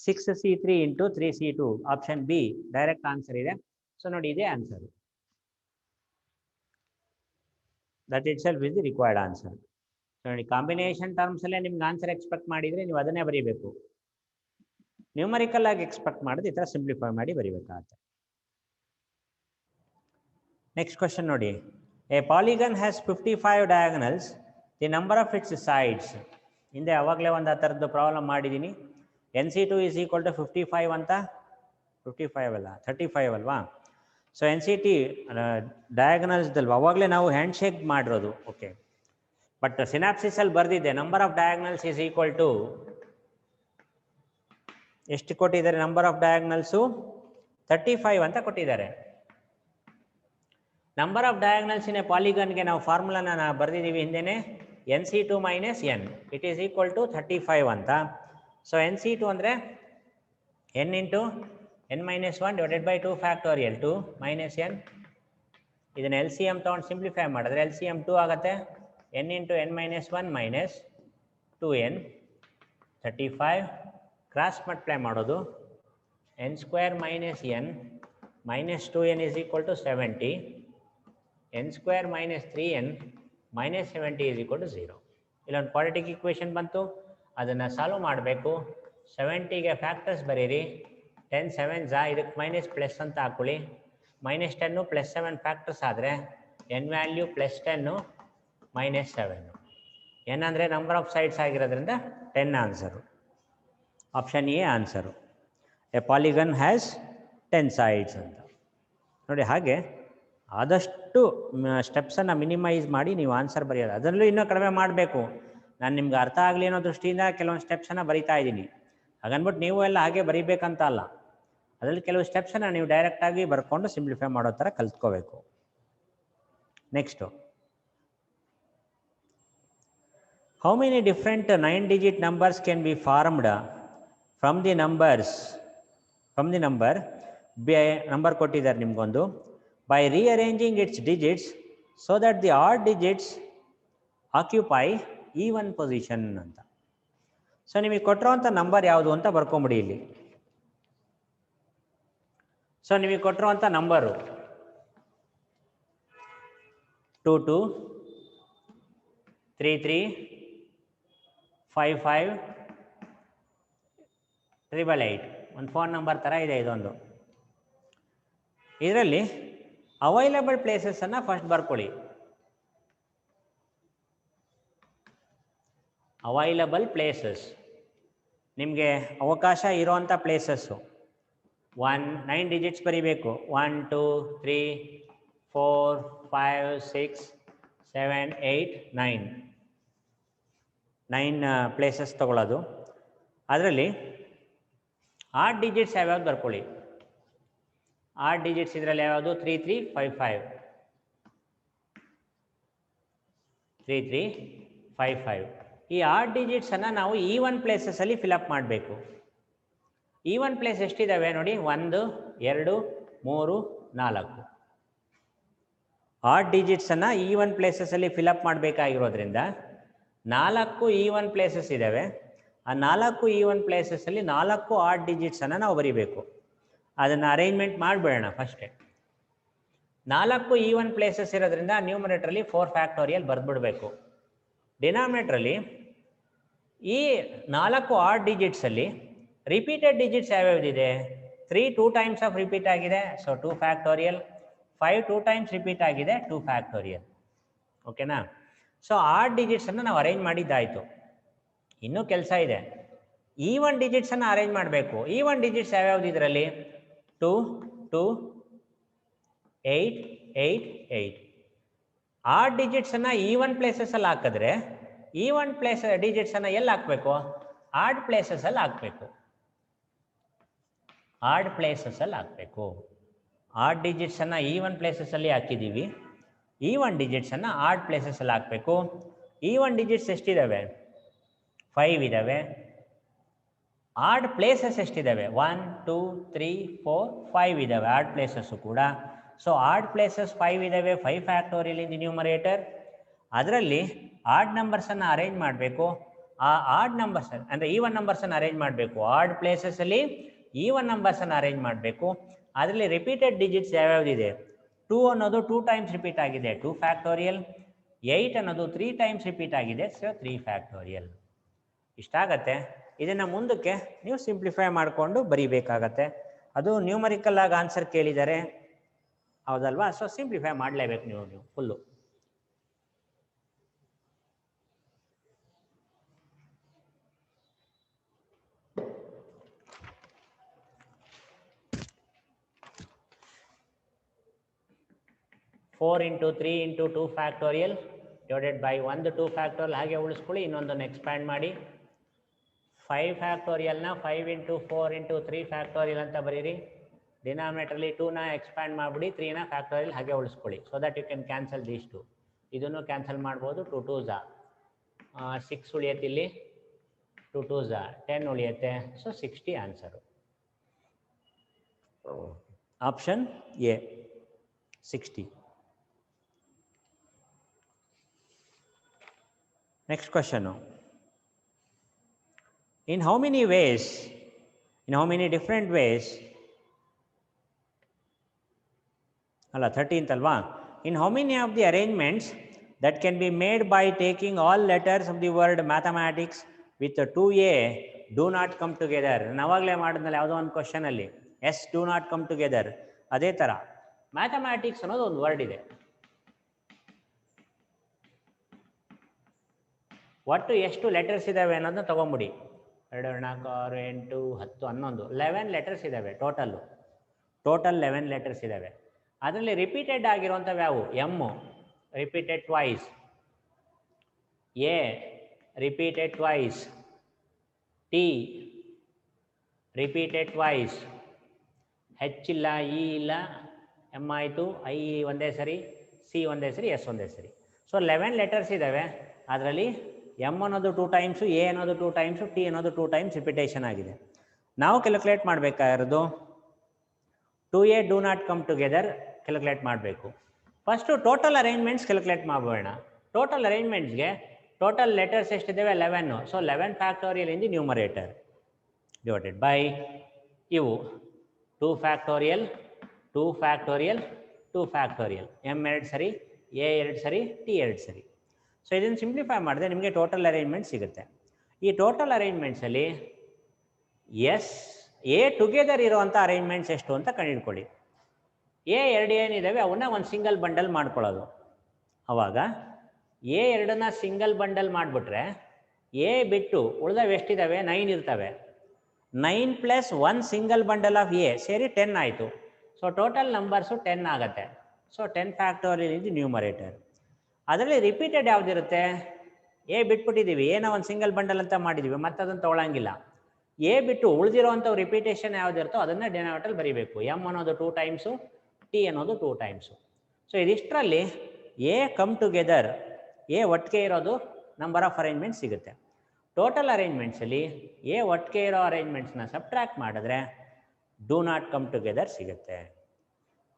6C3 into 3C2 option B direct answer ಇದೆ. ಸೊ ನೋಡಿ ಇದೇ answer, that itself is the required answer. ನೋಡಿ ಕಾಂಬಿನೇಷನ್ ಟರ್ಮ್ಸ್ ಅಲ್ಲೇ ನಿಮ್ಗೆ ಆನ್ಸರ್ ಎಕ್ಸ್ಪೆಕ್ಟ್ ಮಾಡಿದರೆ ನೀವು ಅದನ್ನೇ ಬರೀಬೇಕು. ನ್ಯೂಮರಿಕಲ್ ಆಗಿ ಎಕ್ಸ್ಪೆಕ್ಟ್ ಮಾಡಿದ್ರೆ ಈ ಥರ ಸಿಂಪ್ಲಿಫೈ ಮಾಡಿ ಬರೀಬೇಕಾಗುತ್ತೆ. ನೆಕ್ಸ್ಟ್ ಕ್ವಶನ್ ನೋಡಿ, A polygon has 55 diagonals, the number of it's sides. ಹಿಂದೆ ಅವಾಗಲೇ ಒಂದು ಆ ಥರದ್ದು ಪ್ರಾಬ್ಲಮ್ ಮಾಡಿದ್ದೀನಿ. NC2 is equal to 55 ಅಂತ, 55 ಅಲ್ಲ 35 ಅಲ್ವಾ. ಸೊ NCT ಡಯಾಗನಲ್ಸ್ದಲ್ವ ಅವಾಗಲೇ ನಾವು ಹ್ಯಾಂಡ್ ಶೇಕ್ ಮಾಡಿರೋದು. ಓಕೆ, ಬಟ್ ಸಿನಾಪ್ಸಿಸಲ್ಲಿ ಬರೆದಿದ್ದೆ number of diagonals is equal to ಎಷ್ಟು ಕೊಟ್ಟಿದ್ದಾರೆ, ನಂಬರ್ ಆಫ್ ಡಯಾಗನಲ್ಸು 35 ಅಂತ ಕೊಟ್ಟಿದ್ದಾರೆ. Number of diagonals in a ಪಾಲಿಗನ್ಗೆ ನಾವು ಫಾರ್ಮುಲಾನ ಬರೆದಿದ್ದೀವಿ ಹಿಂದೆನೆ, NC2 minus N it is equal to 35 ಅಂತ. ಸೊ NC2 ಅಂದರೆ N into N minus 1 divided by 2 factorial 2 minus N. ಇದನ್ನು LCM ತೊಗೊಂಡು ಸಿಂಪ್ಲಿಫೈ ಮಾಡಿದ್ರೆ LCM 2 ಆಗುತ್ತೆ. N into N minus 1 minus 2N 35 cross multiply ಮಾಡೋದು, N square minus N minus 2N is equal to 70, N square minus 3N minus 70 is equal to 0. ಇಲ್ಲೊಂದು quadratic equation ಬಂತು, ಅದನ್ನು solve ಮಾಡಬೇಕು. 70ಗೆ factors ಬರೀರಿ, 10 7s ಇದಕ್ಕೆ minus plus ಅಂತ ಹಾಕೊಳ್ಳಿ. Minus 10 plus 7 factors ಆದರೆ N value plus 10 minus 7. N ಅಂದರೆ ನಂಬರ್ ಆಫ್ ಸೈಡ್ಸ್ ಆಗಿರೋದ್ರಿಂದ 10 answer. Option A answer. A polygon has 10 sides ಅಂತ ನೋಡಿ. ಹಾಗೆ ಆದಷ್ಟು ಸ್ಟೆಪ್ಸನ್ನು ಮಿನಿಮೈಸ್ ಮಾಡಿ ನೀವು ಆನ್ಸರ್ ಬರೆಯೋದು. ಅದರಲ್ಲೂ ಇನ್ನೂ ಕಡಿಮೆ ಮಾಡಬೇಕು. ನಾನು ನಿಮ್ಗೆ ಅರ್ಥ ಆಗಲಿ ಅನ್ನೋ ದೃಷ್ಟಿಯಿಂದ ಕೆಲವೊಂದು ಸ್ಟೆಪ್ಸನ್ನು ಬರಿತಾ ಇದ್ದೀನಿ. ಹಾಗನ್ಬಿಟ್ಟು ನೀವು ಎಲ್ಲ ಹಾಗೆ ಬರೀಬೇಕಂತ ಅಲ್ಲ. ಅದರಲ್ಲಿ ಕೆಲವು ಸ್ಟೆಪ್ಸನ್ನು ನೀವು ಡೈರೆಕ್ಟಾಗಿ ಬರ್ಕೊಂಡು ಸಿಂಪ್ಲಿಫೈ ಮಾಡೋ ಥರ ಕಲ್ತ್ಕೋಬೇಕು. Next, how many different 9 digit numbers can be formed from the number number ಕೊಟ್ಟಿದ್ದಾರೆ ನಿಮಗೊಂದು, by rearranging its digits so that the odd digits occupy even position ಅಂತ. ಸೊ ನಿಮಗೆ ಕೊಟ್ಟಿರೋಂಥ ನಂಬರ್ ಯಾವುದು ಅಂತ ಬರ್ಕೊಂಬಿಡಿ ಇಲ್ಲಿ. ಸೊ ನಿಮಗೆ ಕೊಟ್ಟಿರೋಂಥ ನಂಬರು 22 33 55 888 ಒಂದು ಫೋನ್ ನಂಬರ್ ಥರ ಇದೆ ಇದೊಂದು. ಇದರಲ್ಲಿ ಅವೈಲಬಲ್ ಪ್ಲೇಸಸನ್ನು ಫಸ್ಟ್ ಬರ್ಕೊಳ್ಳಿ. ಅವೈಲಬಲ್ ಪ್ಲೇಸಸ್ ನಿಮಗೆ ಅವಕಾಶ ಇರೋವಂಥ ಪ್ಲೇಸಸ್ಸು 9 digits ಬರೀಬೇಕು. 1 2 3 4 5 6 7 8 9 ಪ್ಲೇಸಸ್ ತಗೊಳ್ಳೋದು. ಅದರಲ್ಲಿ 8 digits ಯಾವ್ಯಾವ್ದು ಬರ್ಕೊಳ್ಳಿ. 8 digits ಇದರಲ್ಲಿ ಯಾವುದು 3355 3355. ಈ 8 digitsನ್ನು ನಾವು ಈವನ್ ಪ್ಲೇಸಸಲ್ಲಿ ಫಿಲಪ್ ಮಾಡಬೇಕು. ಈವನ್ ಪ್ಲೇಸ್ ಎಷ್ಟಿದ್ದಾವೆ ನೋಡಿ, 1 2 3 4. 8 digitsನ್ನು ಈವನ್ ಪ್ಲೇಸಸಲ್ಲಿ ಫಿಲಪ್ ಮಾಡಬೇಕಾಗಿರೋದ್ರಿಂದ 4 ಈವನ್ ಪ್ಲೇಸಸ್ ಇದ್ದಾವೆ. ಆ 4 ಈವನ್ ಪ್ಲೇಸಸಲ್ಲಿ 4 8 digitsನ್ನು ನಾವು ಬರೀಬೇಕು. ಅದನ್ನು ಅರೇಂಜ್ಮೆಂಟ್ ಮಾಡಿಬಿಡೋಣ ಫಸ್ಟೇ. 4 ಈವನ್ ಪ್ಲೇಸಸ್ ಇರೋದ್ರಿಂದ ನ್ಯೂಮರೇಟ್ರಲ್ಲಿ 4 ಫ್ಯಾಕ್ಟೋರಿಯಲ್ ಬರೆದ್ಬಿಡಬೇಕು. ಡಿನಾಮಿನೇಟ್ರಲ್ಲಿ ಈ 4 8 digitsಲ್ಲಿ ರಿಪೀಟೆಡ್ ಡಿಜಿಟ್ಸ್ ಯಾವ್ಯಾವುದಿದೆ, 3 2 times ಆಫ್ ರಿಪೀಟ್ ಆಗಿದೆ, ಸೊ 2 ಫ್ಯಾಕ್ಟೋರಿಯಲ್. 5 2 times ರಿಪೀಟ್ ಆಗಿದೆ, 2 ಫ್ಯಾಕ್ಟೋರಿಯಲ್. ಓಕೆನಾ? ಸೊ 8 digitsನ್ನು ನಾವು ಅರೇಂಜ್ ಮಾಡಿದ್ದಾಯಿತು. ಇನ್ನೂ ಕೆಲಸ ಇದೆ, ಈವನ್ ಡಿಜಿಟ್ಸನ್ನು ಅರೇಂಜ್ ಮಾಡಬೇಕು. ಈವನ್ ಡಿಜಿಟ್ಸ್ ಯಾವ್ಯಾವ್ದು ಇದರಲ್ಲಿ 2 2 8 8 8. 8 digitsನ್ನು ಈವನ್ ಪ್ಲೇಸಸಲ್ಲಿ ಹಾಕಿದ್ರೆ ಈವನ್ ಡಿಜಿಟ್ಸನ್ನು ಎಲ್ಲಿ ಹಾಕಬೇಕು, ಆಡ್ ಪ್ಲೇಸಸಲ್ಲಿ ಹಾಕಬೇಕು. 8 digitsನ್ನು ಈವನ್ ಪ್ಲೇಸಸಲ್ಲಿ ಹಾಕಿದ್ದೀವಿ. ಈವನ್ ಡಿಜಿಟ್ಸನ್ನು ಆಡ್ ಪ್ಲೇಸಸಲ್ಲಿ ಹಾಕಬೇಕು. Even digits ಎಷ್ಟಿದ್ದಾವೆ? 5 ಇದ್ದಾವೆ. Add places ಎಷ್ಟಿದ್ದಾವೆ? 1 2 3 4 5 ಇದ್ದಾವೆ ಆಡ್ ಪ್ಲೇಸಸ್ಸು ಕೂಡ. ಸೊ ಆಡ್ ಪ್ಲೇಸಸ್ 5 ಇದ್ದಾವೆ. 5 ಫ್ಯಾಕ್ಟೋರಿಯಲ್ ಇನ್ ದಿ ನ್ಯೂಮರೇಟರ್. ಅದರಲ್ಲಿ ಆಡ್ ನಂಬರ್ಸನ್ನು ಅರೇಂಜ್ ಮಾಡಬೇಕು. ಆ ಆಡ್ ನಂಬರ್ಸ್ ಅಂದರೆ ಈವನ್ ನಂಬರ್ಸನ್ನು ಅರೇಂಜ್ ಮಾಡಬೇಕು. ಆಡ್ ಪ್ಲೇಸಸ್ಸಲ್ಲಿ ಈವನ್ ನಂಬರ್ಸನ್ನು ಅರೇಂಜ್ ಮಾಡಬೇಕು. ಅದರಲ್ಲಿ ರಿಪೀಟೆಡ್ ಡಿಜಿಟ್ಸ್ ಯಾವ್ಯಾವುದಿದೆ? 2 ಅನ್ನೋದು 2 ಟೈಮ್ಸ್ ರಿಪೀಟ್ ಆಗಿದೆ, 2 ಫ್ಯಾಕ್ಟೋರಿಯಲ್. 8 ಅನ್ನೋದು 3 ಟೈಮ್ಸ್ ರಿಪೀಟ್ ಆಗಿದೆ, ಸೊ 3 ಫ್ಯಾಕ್ಟೋರಿಯಲ್. ಇಷ್ಟಾಗತ್ತೆ. ಇದನ್ನು ಮುಂದಕ್ಕೆ ನೀವು ಸಿಂಪ್ಲಿಫೈ ಮಾಡಿಕೊಂಡು ಬರೀಬೇಕಾಗತ್ತೆ. ಅದು ನ್ಯೂಮರಿಕಲ್ ಆಗಿ ಆನ್ಸರ್ ಕೇಳಿದ್ದಾರೆ, ಹೌದಲ್ವಾ? ಸೊ ಸಿಂಪ್ಲಿಫೈ ಮಾಡಲೇಬೇಕು ನೀವು full. Four into 3 into 2 factorial divided by 1 2 factorial ಹಾಗೆ ಉಳಿಸ್ಕೊಳ್ಳಿ. ಇನ್ನೊಂದನ್ನು ಎಕ್ಸ್ಪ್ಯಾಂಡ್ ಮಾಡಿ. 5 ಫ್ಯಾಕ್ಟೋರಿಯಲ್ನ 5 ಇಂಟು 4 ಇಂಟು 3 ಫ್ಯಾಕ್ಟೋರಿಯಲ್ ಅಂತ ಬರೀರಿ. ಡಿನಾಮಿನೇಟರ್ಲಿ 2ನ ಎಕ್ಸ್ಪ್ಯಾಂಡ್ ಮಾಡಿಬಿಡಿ, 3ನ ಫ್ಯಾಕ್ಟೋರಿಯಲ್ ಹಾಗೆ ಉಳಿಸ್ಕೊಳ್ಳಿ. So that you can cancel these 2. ಇದನ್ನು ಕ್ಯಾನ್ಸಲ್ ಮಾಡ್ಬೋದು. 2 2s 6 ಉಳಿಯುತ್ತೆ ಇಲ್ಲಿ, 2 2s 10 ಉಳಿಯುತ್ತೆ. So 60 answer. Option A 60. Next question. In how many ways, in how many different ways, 13th alva, in how many of the arrangements that can be made by taking all letters of the word mathematics with 2a do not come together? ನಾವಾಗಲೇ ಮಾಡಿದ್ನಲ್ಲ ಯಾವುದೋ ಒಂದು question ಅಲ್ಲಿ S do not come together. ಅದೇ ಥರ mathematics ಅನ್ನೋದು ಒಂದು word ಇದೆ. ಒಟ್ಟು ಎಷ್ಟು ಲೆಟರ್ಸ್ ಇದ್ದಾವೆ ಅನ್ನೋದನ್ನ ತೊಗೊಂಬಿಡಿ. 2 4 6 8 10 11 11 ಲೆಟರ್ಸ್ ಇದ್ದಾವೆ ಟೋಟಲ್ 11 ಲೆಟರ್ಸ್ ಇದ್ದಾವೆ. ಅದರಲ್ಲಿ ರಿಪೀಟೆಡ್ ಆಗಿರುವಂಥವು ಯಾವುವು? M repeated twice, A repeated twice, T repeated twice, H ಇಲ್ಲ, ಇ ಇಲ್ಲ, ಎಮ್ ಆಯಿತು, ಐ ಒಂದೇ ಸರಿ, ಸಿ ಒಂದೇ ಸರಿ, ಎಸ್ ಒಂದೇ ಸರಿ. ಸೊ 11 ಲೆಟರ್ಸ್ ಇದ್ದಾವೆ. ಅದರಲ್ಲಿ ಎಮ್ ಅನ್ನೋದು 2 ಟೈಮ್ಸು, ಎ ಅನ್ನೋದು 2 ಟೈಮ್ಸು, ಟಿ ಅನ್ನೋದು 2 ಟೈಮ್ಸ್ ರಿಪಿಟೇಷನ್ ಆಗಿದೆ. ನಾವು ಕ್ಯಾಲ್ಕುಲೇಟ್ ಮಾಡಬೇಕಾಗಿರೋದು 2a do not come together calculate ಮಾಡಬೇಕು. ಫಸ್ಟು ಟೋಟಲ್ ಅರೇಂಜ್ಮೆಂಟ್ಸ್ ಕ್ಯಾಲ್ಕುಲೇಟ್ ಮಾಡೋಣ. ಟೋಟಲ್ ಅರೇಂಜ್ಮೆಂಟ್ಸ್ಗೆ ಟೋಟಲ್ ಲೆಟರ್ಸ್ ಎಷ್ಟಿದ್ದಾವೆ? 11. So 11 factorial in the numerator divided by ಇವು 2 ಫ್ಯಾಕ್ಟೋರಿಯಲ್ 2 ಫ್ಯಾಕ್ಟೋರಿಯಲ್ 2 ಫ್ಯಾಕ್ಟೋರಿಯಲ್, ಎಮ್ 2 ಸರಿ, ಎ 2 ಸರಿ, ಟಿ 2 ಸರಿ. ಸೊ ಇದನ್ನು ಸಿಂಪ್ಲಿಫೈ ಮಾಡಿದ್ರೆ ನಿಮಗೆ ಟೋಟಲ್ ಅರೇಂಜ್ಮೆಂಟ್ ಸಿಗುತ್ತೆ. ಈ ಟೋಟಲ್ ಅರೇಂಜ್ಮೆಂಟ್ಸಲ್ಲಿ ಎ ಟುಗೆದರ್ ಇರೋವಂಥ ಅರೇಂಜ್ಮೆಂಟ್ಸ್ ಎಷ್ಟು ಅಂತ ಕಂಡುಹಿಡ್ಕೊಳ್ಳಿ. ಎ 2 ಏನಿದ್ದಾವೆ ಅವನ್ನ ಒಂದು ಸಿಂಗಲ್ ಬಂಡಲ್ ಮಾಡ್ಕೊಳ್ಳೋದು. ಆವಾಗ ಎ 2ನ ಸಿಂಗಲ್ ಬಂಡಲ್ ಮಾಡಿಬಿಟ್ರೆ ಎ ಬಿಟ್ಟು ಉಳಿದವು ಎಷ್ಟಿದ್ದಾವೆ? 9 ಇರ್ತವೆ. 9 + 1 ಸಿಂಗಲ್ ಬಂಡಲ್ ಆಫ್ ಎ ಸೇರಿ 10 ಆಯಿತು. ಸೊ ಟೋಟಲ್ ನಂಬರ್ಸು 10 ಆಗುತ್ತೆ. So 10 factorial in the numerator. ಅದರಲ್ಲಿ ರಿಪೀಟೆಡ್ ಯಾವುದಿರುತ್ತೆ? ಎ ಬಿಟ್ಬಿಟ್ಟಿದ್ದೀವಿ, ಎನ ಒಂದು ಸಿಂಗಲ್ ಬಂಡಲ್ ಅಂತ ಮಾಡಿದ್ದೀವಿ, ಮತ್ತೆ ಅದನ್ನು ತೊಗೊಳಂಗಿಲ್ಲ. ಎ ಬಿಟ್ಟು ಉಳಿದಿರೋವಂಥವು ರಿಪೀಟೇಷನ್ ಯಾವುದಿರುತ್ತೋ ಅದನ್ನು ಡಿನಾಮಿನೇಟರ್ ಬರೀಬೇಕು. ಎಮ್ ಅನ್ನೋದು 2 ಟೈಮ್ಸು, ಟಿ ಅನ್ನೋದು 2 ಟೈಮ್ಸು. ಸೊ ಇದಿಷ್ಟರಲ್ಲಿ ಎ ಕಮ್ ಟುಗೆದರ್, ಎ ಒಟ್ಟಿಗೆ ಇರೋದು ನಂಬರ್ ಆಫ್ ಅರೇಂಜ್ಮೆಂಟ್ ಸಿಗುತ್ತೆ. ಟೋಟಲ್ ಅರೇಂಜ್ಮೆಂಟ್ಸಲ್ಲಿ ಎ ಒಟ್ಟಿಗೆ ಇರೋ ಅರೇಂಜ್ಮೆಂಟ್ಸ್ನ ಸಬ್ಟ್ರ್ಯಾಕ್ಟ್ ಮಾಡಿದ್ರೆ ಡೂ ನಾಟ್ ಕಮ್ ಟುಗೆದರ್ ಸಿಗುತ್ತೆ.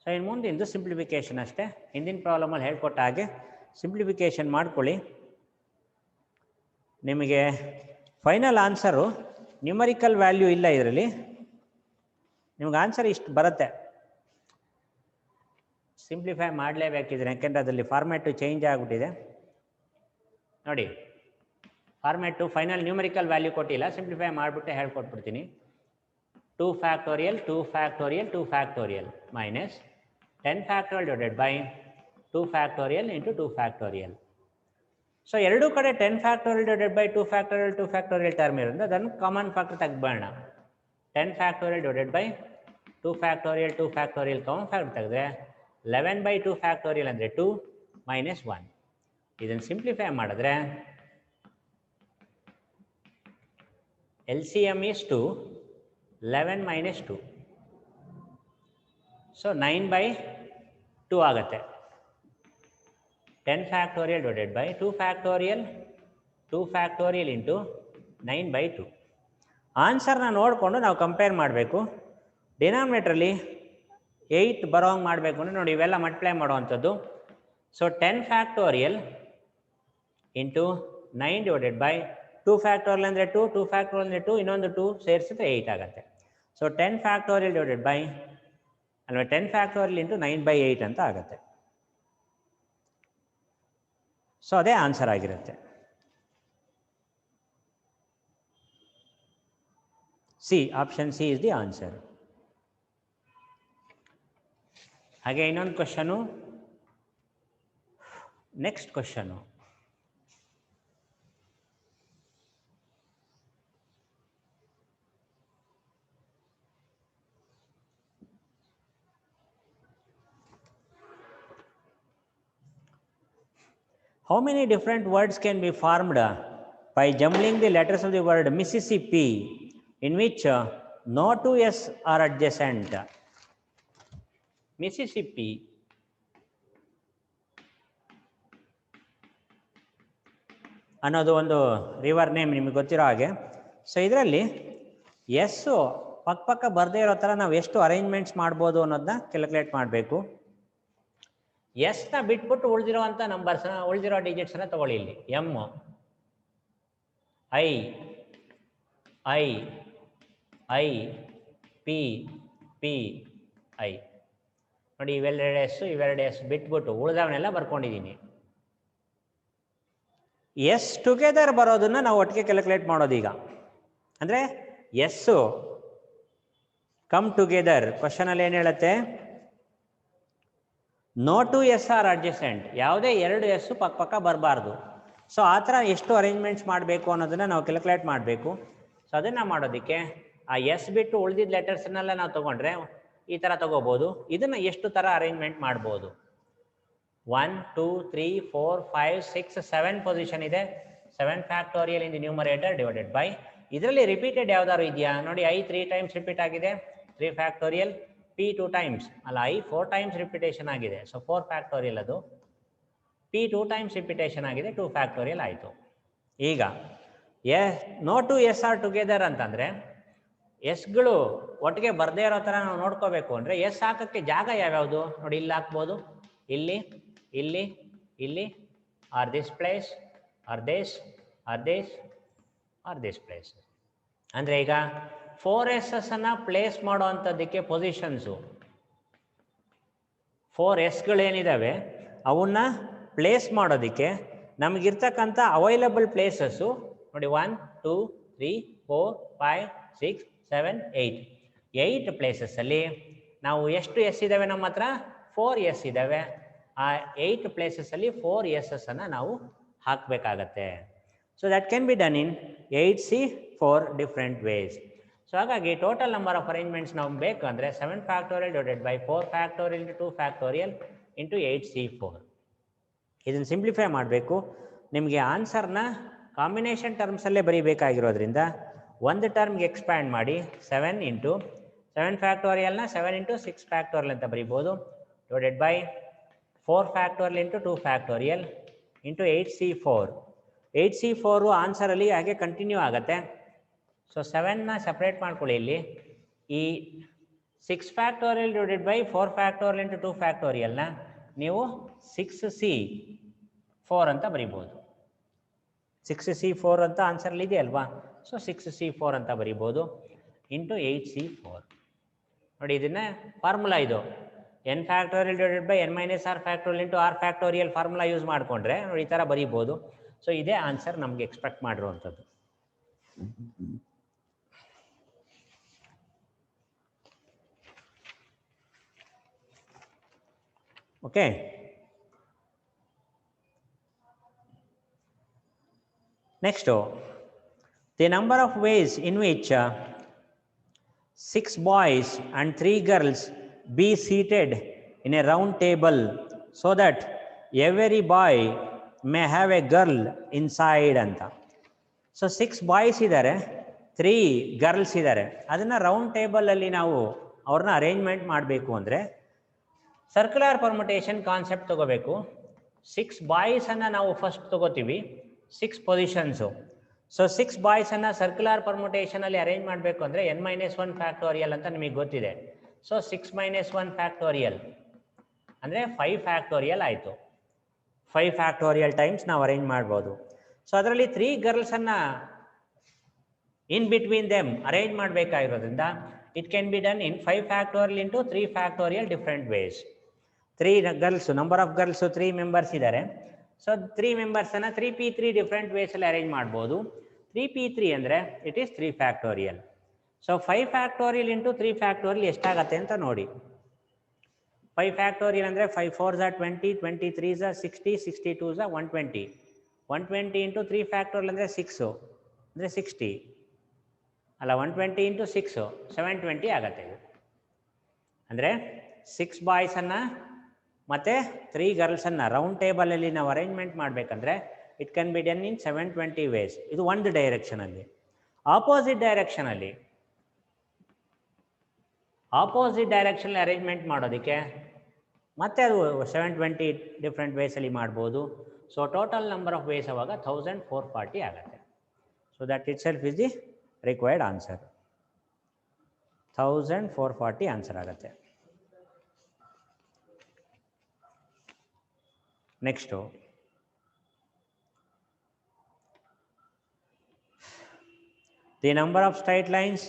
ಸೊ ಇನ್ನು ಮುಂದಿಂದು ಸಿಂಪ್ಲಿಫಿಕೇಷನ್ ಅಷ್ಟೇ. ಹಿಂದಿನ ಪ್ರಾಬ್ಲಮಲ್ಲಿ ಹೇಳ್ಕೊಟ್ಟ ಹಾಗೆ ಸಿಂಪ್ಲಿಫಿಕೇಷನ್ ಮಾಡ್ಕೊಳ್ಳಿ. ನಿಮಗೆ ಫೈನಲ್ ಆನ್ಸರು ನ್ಯೂಮರಿಕಲ್ ವ್ಯಾಲ್ಯೂ ಇಲ್ಲ ಇದರಲ್ಲಿ, ನಿಮ್ಗೆ ಆನ್ಸರ್ ಇಷ್ಟು ಬರುತ್ತೆ. ಸಿಂಪ್ಲಿಫೈ ಮಾಡಲೇಬೇಕಿದ್ರೆ, ಯಾಕೆಂದರೆ ಅದರಲ್ಲಿ ಫಾರ್ಮ್ಯಾಟು ಚೇಂಜ್ ಆಗಿಬಿಟ್ಟಿದೆ ನೋಡಿ. ಫಾರ್ಮ್ಯಾಟು ಫೈನಲ್ ನ್ಯೂಮರಿಕಲ್ ವ್ಯಾಲ್ಯೂ ಕೊಟ್ಟಿಲ್ಲ, ಸಿಂಪ್ಲಿಫೈ ಮಾಡಿಬಿಟ್ಟೆ ಹೇಳ್ಕೊಟ್ಬಿಡ್ತೀನಿ. 2 factorial 2 factorial 2 factorial minus 10 factorial divided by 2 factorial into 2 factorial. So ಎರಡೂ ಕಡೆ 10 factorial divided by 2 factorial 2 factorial term ಇರೋದು, ಅದನ್ನು ಕಾಮನ್ ಫ್ಯಾಕ್ಟರ್ ತೆಗೆದ್ಬೇಡ. 10 factorial divided by 2 factorial 2 factorial common factor ತೆಗೆದ್ರೆ 11 by 2 factorial ಅಂದರೆ 2 ಮೈನಸ್ 1. ಇದನ್ನು ಸಿಂಪ್ಲಿಫೈ ಮಾಡಿದ್ರೆ L C M is 2, 11 minus 2, so 9 by 2 ಆಗುತ್ತೆ. 10 factorial divided by 2 factorial, 2 factorial into 9/2. ಆನ್ಸರ್ನ ನೋಡಿಕೊಂಡು ನಾವು ಕಂಪೇರ್ ಮಾಡಬೇಕು. ಡಿನಾಮಿನೇಟ್ರಲ್ಲಿ 8 ಬರೋ ಹಂಗೆ ಮಾಡಬೇಕು ಅಂದರೆ ನೋಡಿ ಇವೆಲ್ಲ ಮಲ್ಟಿಪ್ಲೈ ಮಾಡುವಂಥದ್ದು. So 10 factorial into 9 divided by 2 factorial ಅಂದರೆ 2, 2 ಫ್ಯಾಕ್ಟೋರಿಯಲ್ ಅಂದರೆ 2, ಇನ್ನೊಂದು 2 ಸೇರಿಸಿದ್ರೆ 8 ಆಗುತ್ತೆ. ಸೊ 10 ಫ್ಯಾಕ್ಟೋರಿಯಲ್ ಡಿವೈಡೆಡ್ ಬೈ ಅಲ್ವಾ 10 ಫ್ಯಾಕ್ಟೋರಿಯಲ್ ಇಂಟು 9/8 ಅಂತ ಆಗುತ್ತೆ. ಸೊ ಅದೇ ಆನ್ಸರ್ ಆಗಿರುತ್ತೆ. C, option C is the answer. ಹಾಗೆ ಇನ್ನೊಂದು question, next question. How many different words can be formed by jumbling the letters of the word Mississippi in which no two S are adjacent? Mississippi. ಅನ್ನೋದು ಒಂದು river name ನಿಮಗೆ ಗೊತ್ತಿರೋ ಹಾಗೆ. So ಇದರಲ್ಲಿ S ಪಕ್ಕ ಬರದೇ ಇರೋ ಥರ ನಾವು ಎಷ್ಟು ಅರೇಂಜ್ಮೆಂಟ್ಸ್ ಮಾಡ್ಬೋದು ಅನ್ನೋದನ್ನ ಕ್ಯಾಲ್ಕುಲೇಟ್ ಮಾಡಬೇಕು. ಎಸ್ನ ಬಿಟ್ಬಿಟ್ಟು ಉಳಿದಿರೋವಂಥ ನಂಬರ್ಸ್ನ, ಉಳಿದಿರೋ ಡಿಜಿಟ್ಸ್ನ ತಗೊಳ್ಳಿ. ಇಲ್ಲಿ M, I, I, I, P, P, I. ನೋಡಿ ಇವೆರಡು ಎಸ್ ಬಿಟ್ಬಿಟ್ಟು ಉಳಿದವನ್ನೆಲ್ಲ ಬರ್ಕೊಂಡಿದ್ದೀನಿ. ಎಸ್ ಟುಗೆದರ್ ಬರೋದನ್ನ ನಾವು ಒಟ್ಟಿಗೆ ಕ್ಯಾಲ್ಕುಲೇಟ್ ಮಾಡೋದು ಈಗ. ಅಂದರೆ ಎಸ್ಸು ಕಮ್ ಟುಗೆದರ್ ಕ್ವಶನಲ್ಲಿ ಏನು ಹೇಳುತ್ತೆ? No two s are adjacent, ಯಾವುದೇ ಎರಡು ಎಸ್ಸು ಪಕ್ಕ ಬರಬಾರ್ದು. ಸೊ ಆ ಥರ ಎಷ್ಟು ಅರೇಂಜ್ಮೆಂಟ್ಸ್ ಮಾಡಬೇಕು ಅನ್ನೋದನ್ನು ನಾವು ಕ್ಯಾಲ್ಕುಲೇಟ್ ಮಾಡಬೇಕು. ಸೊ ಅದನ್ನು ಮಾಡೋದಕ್ಕೆ ಆ ಎಸ್ ಬಿಟ್ಟು ಉಳಿದಿದ್ದ ಲೆಟರ್ಸ್ನೆಲ್ಲ ನಾವು ತೊಗೊಂಡ್ರೆ ಈ ಥರ ತೊಗೋಬೋದು. ಇದನ್ನು ಎಷ್ಟು ಥರ ಅರೇಂಜ್ಮೆಂಟ್ ಮಾಡ್ಬೋದು? 1, 2, 3, 4, 5, 6, 7 ಪೊಸಿಷನ್ ಇದೆ. 7 factorial in the numerator divided by, ಇದರಲ್ಲಿ ರಿಪೀಟೆಡ್ ಯಾವ್ದಾದ್ರು ಇದೆಯಾ ನೋಡಿ? ಐ 3 ಟೈಮ್ಸ್ ರಿಪೀಟ್ ಆಗಿದೆ, 3 ಫ್ಯಾಕ್ಟೋರಿಯಲ್. ಪಿ 2 ಟೈಮ್ಸ್ ಅಲ್ಲ, ಐ 4 ಟೈಮ್ಸ್ ರಿಪಿಟೇಷನ್ ಆಗಿದೆ, ಸೊ 4 ಫ್ಯಾಕ್ಟೋರಿಯಲ್. ಅದು ಪಿ 2 ಟೈಮ್ಸ್ ರಿಪಿಟೇಷನ್ ಆಗಿದೆ, 2 ಫ್ಯಾಕ್ಟೋರಿಯಲ್ ಆಯಿತು. ಈಗ no two s are together ಅಂತಂದರೆ ಎಸ್ಗಳು ಒಟ್ಟಿಗೆ ಬರದೇ ಇರೋ ಥರ ನಾವು ನೋಡ್ಕೋಬೇಕು ಅಂದರೆ ಎಸ್ ಹಾಕೋಕ್ಕೆ ಜಾಗ ಯಾವ್ಯಾವುದು ನೋಡಿ? ಇಲ್ಲಿ ಹಾಕ್ಬೋದು, ಇಲ್ಲಿ, ಇಲ್ಲಿ, ಇಲ್ಲಿ, or this place, or this, or this, or this place. ಅಂದರೆ ಈಗ 4 ಎಸ್ಸನ್ನು ಪ್ಲೇಸ್ ಮಾಡೋ ಅಂಥದ್ದಕ್ಕೆ ಪೊಸಿಷನ್ಸು, 4 ಎಸ್ಗಳೇನಿದ್ದಾವೆ ಅವನ್ನ ಪ್ಲೇಸ್ ಮಾಡೋದಕ್ಕೆ ನಮಗಿರ್ತಕ್ಕಂಥ ಅವೈಲಬಲ್ ಪ್ಲೇಸಸ್ಸು ನೋಡಿ 1, 2, 3, 4, 5, 6, 7, 8. 8 ಪ್ಲೇಸಸ್ಸಲ್ಲಿ ನಾವು ಎಷ್ಟು ಎಸ್ ಇದ್ದಾವೆ ನಮ್ಮ ಹತ್ರ? 4 ಎಸ್ ಇದ್ದಾವೆ. ಆ 8 ಪ್ಲೇಸಸ್ಸಲ್ಲಿ 4 ಎಸ್ಸನ್ನು ನಾವು ಹಾಕಬೇಕಾಗತ್ತೆ. So that can be done in 8C 4 different ways. So ಹಾಗಾಗಿ ಟೋಟಲ್ ನಂಬರ್ ಆಫ್ ಅರೇಂಜ್ಮೆಂಟ್ಸ್ ನಾವು ಬೇಕು ಅಂದರೆ 7 factorial divided by 4 factorial into 2 factorial into 8C4. ಇದನ್ನು ಸಿಂಪ್ಲಿಫೈ ಮಾಡಬೇಕು. ನಿಮಗೆ ಆನ್ಸರ್ನ ಕಾಂಬಿನೇಷನ್ ಟರ್ಮ್ಸಲ್ಲೇ ಬರೀಬೇಕಾಗಿರೋದ್ರಿಂದ ಒಂದು ಟರ್ಮ್ಗೆ ಎಕ್ಸ್ಪ್ಯಾಂಡ್ ಮಾಡಿ 7 ಇಂಟು 7 ಫ್ಯಾಕ್ಟೋರಿಯಲ್ನ 7 ಇಂಟು 6 ಫ್ಯಾಕ್ಟೋರಿಯಲ್ ಅಂತ ಬರೀಬೋದು, divided by 4 factorial into 2 factorial into 8C4. 8C4 ಆನ್ಸರಲ್ಲಿ ಹಾಗೆ ಕಂಟಿನ್ಯೂ ಆಗುತ್ತೆ. ಸೊ 7ನ ಸಪ್ರೇಟ್ ಮಾಡ್ಕೊಳ್ಳಿ. ಇಲ್ಲಿ ಈ 6 factorial divided by 4 factorial into 2 ಫ್ಯಾಕ್ಟೋರಿಯಲ್ನ ನೀವು 6C4 ಅಂತ ಬರಿಬೋದು. 6C4 ಅಂತ ಆನ್ಸರ್ಲಿ ಇದೆ ಅಲ್ವಾ? ಸೊ 6C4 ಅಂತ ಬರಿಬೋದು ಇಂಟು 8C4. ನೋಡಿ ಇದನ್ನ ಫಾರ್ಮುಲಾ ಇದು n factorial divided by n minus R factorial into R factorial formula use ಮಾಡಿಕೊಂಡ್ರೆ ನೋಡಿ ಈ ಥರ ಬರಿಬೋದು. ಸೊ ಇದೇ ಆನ್ಸರ್ ನಮಗೆ ಎಕ್ಸ್ಪೆಕ್ಟ್ ಮಾಡಿರುವಂಥದ್ದು. Okay, next the number of ways in which 6 boys and 3 girls be seated in a round table so that every boy may have a girl inside ಅಂತ. So 6 boys ಇದ್ದಾರೆ, 3 girls ಇದ್ದಾರೆ. ಅದನ್ನು round ಟೇಬಲಲ್ಲಿ ನಾವು ಅವ್ರನ್ನ arrangement ಮಾಡಬೇಕು ಅಂದರೆ circular permutation concept ತಗೋಬೇಕು. 6 ಬಾಯ್ಸನ್ನು ನಾವು ಫಸ್ಟ್ ತಗೋತೀವಿ, 6 ಪೊಸಿಷನ್ಸು. ಸೊ 6 ಬಾಯ್ಸನ್ನು ಸರ್ಕ್ಯುಲರ್ ಪರ್ಮುಟೇಷನಲ್ಲಿ ಅರೇಂಜ್ ಮಾಡಬೇಕು ಅಂದರೆ n-1 ಫ್ಯಾಕ್ಟೋರಿಯಲ್ ಅಂತ ನಿಮಗೆ ಗೊತ್ತಿದೆ. ಸೊ 6 - 1 ಫ್ಯಾಕ್ಟೋರಿಯಲ್ ಅಂದರೆ 5 ಫ್ಯಾಕ್ಟೋರಿಯಲ್ ಆಯಿತು. 5 ಫ್ಯಾಕ್ಟೋರಿಯಲ್ ಟೈಮ್ಸ್ ನಾವು ಅರೇಂಜ್ ಮಾಡ್ಬೋದು. ಸೊ ಅದರಲ್ಲಿ 3 ಗರ್ಲ್ಸನ್ನು ಇನ್ ಬಿಟ್ವೀನ್ ದೆಮ್ ಅರೇಂಜ್ ಮಾಡಬೇಕಾಗಿರೋದ್ರಿಂದ it can be done in 5 factorial into 3 factorial different ways. 3 girls, number of girls 3 members ಇದ್ದಾರೆ. ಸೊ 3 ಮೆಂಬರ್ಸನ್ನು 3p3 ಡಿಫ್ರೆಂಟ್ ವೇಸಲ್ಲಿ ಅರೇಂಜ್ ಮಾಡ್ಬೋದು. 3p3 ಅಂದರೆ it is 3 factorial. So 5 factorial into 3 factorial ಎಷ್ಟಾಗತ್ತೆ ಅಂತ ನೋಡಿ. 5 factorial ಅಂದರೆ 5 4s are 20, 20 3s are 60, 62s are 120. 120 into 3 factorial ಅಂದರೆ 6 ಅಂದರೆ 60 ಅಲ್ಲ, 120 ಇಂಟು 6 720 ಆಗುತ್ತೆ. ಇದು ಅಂದರೆ 6 ಬಾಯ್ಸನ್ನು ಮತ್ತು 3 ಗರ್ಲ್ಸನ್ನು ರೌಂಡ್ ಟೇಬಲಲ್ಲಿ ನಾವು ಅರೇಂಜ್ಮೆಂಟ್ ಮಾಡಬೇಕಂದ್ರೆ it can be done in 720 ways. ಇದು ಒಂದು ಡೈರೆಕ್ಷನಲ್ಲಿ. ಆಪೋಸಿಟ್ ಡೈರೆಕ್ಷನಲ್ಲಿ ಅರೇಂಜ್ಮೆಂಟ್ ಮಾಡೋದಕ್ಕೆ ಮತ್ತೆ ಅದು 720 ಡಿಫ್ರೆಂಟ್ ವೇಸಲ್ಲಿ ಮಾಡ್ಬೋದು. So total number of ways ಅವಾಗ 1440 ಆಗುತ್ತೆ. So that itself is the required answer. 1440 answer ಆಗುತ್ತೆ. Next the number of straight lines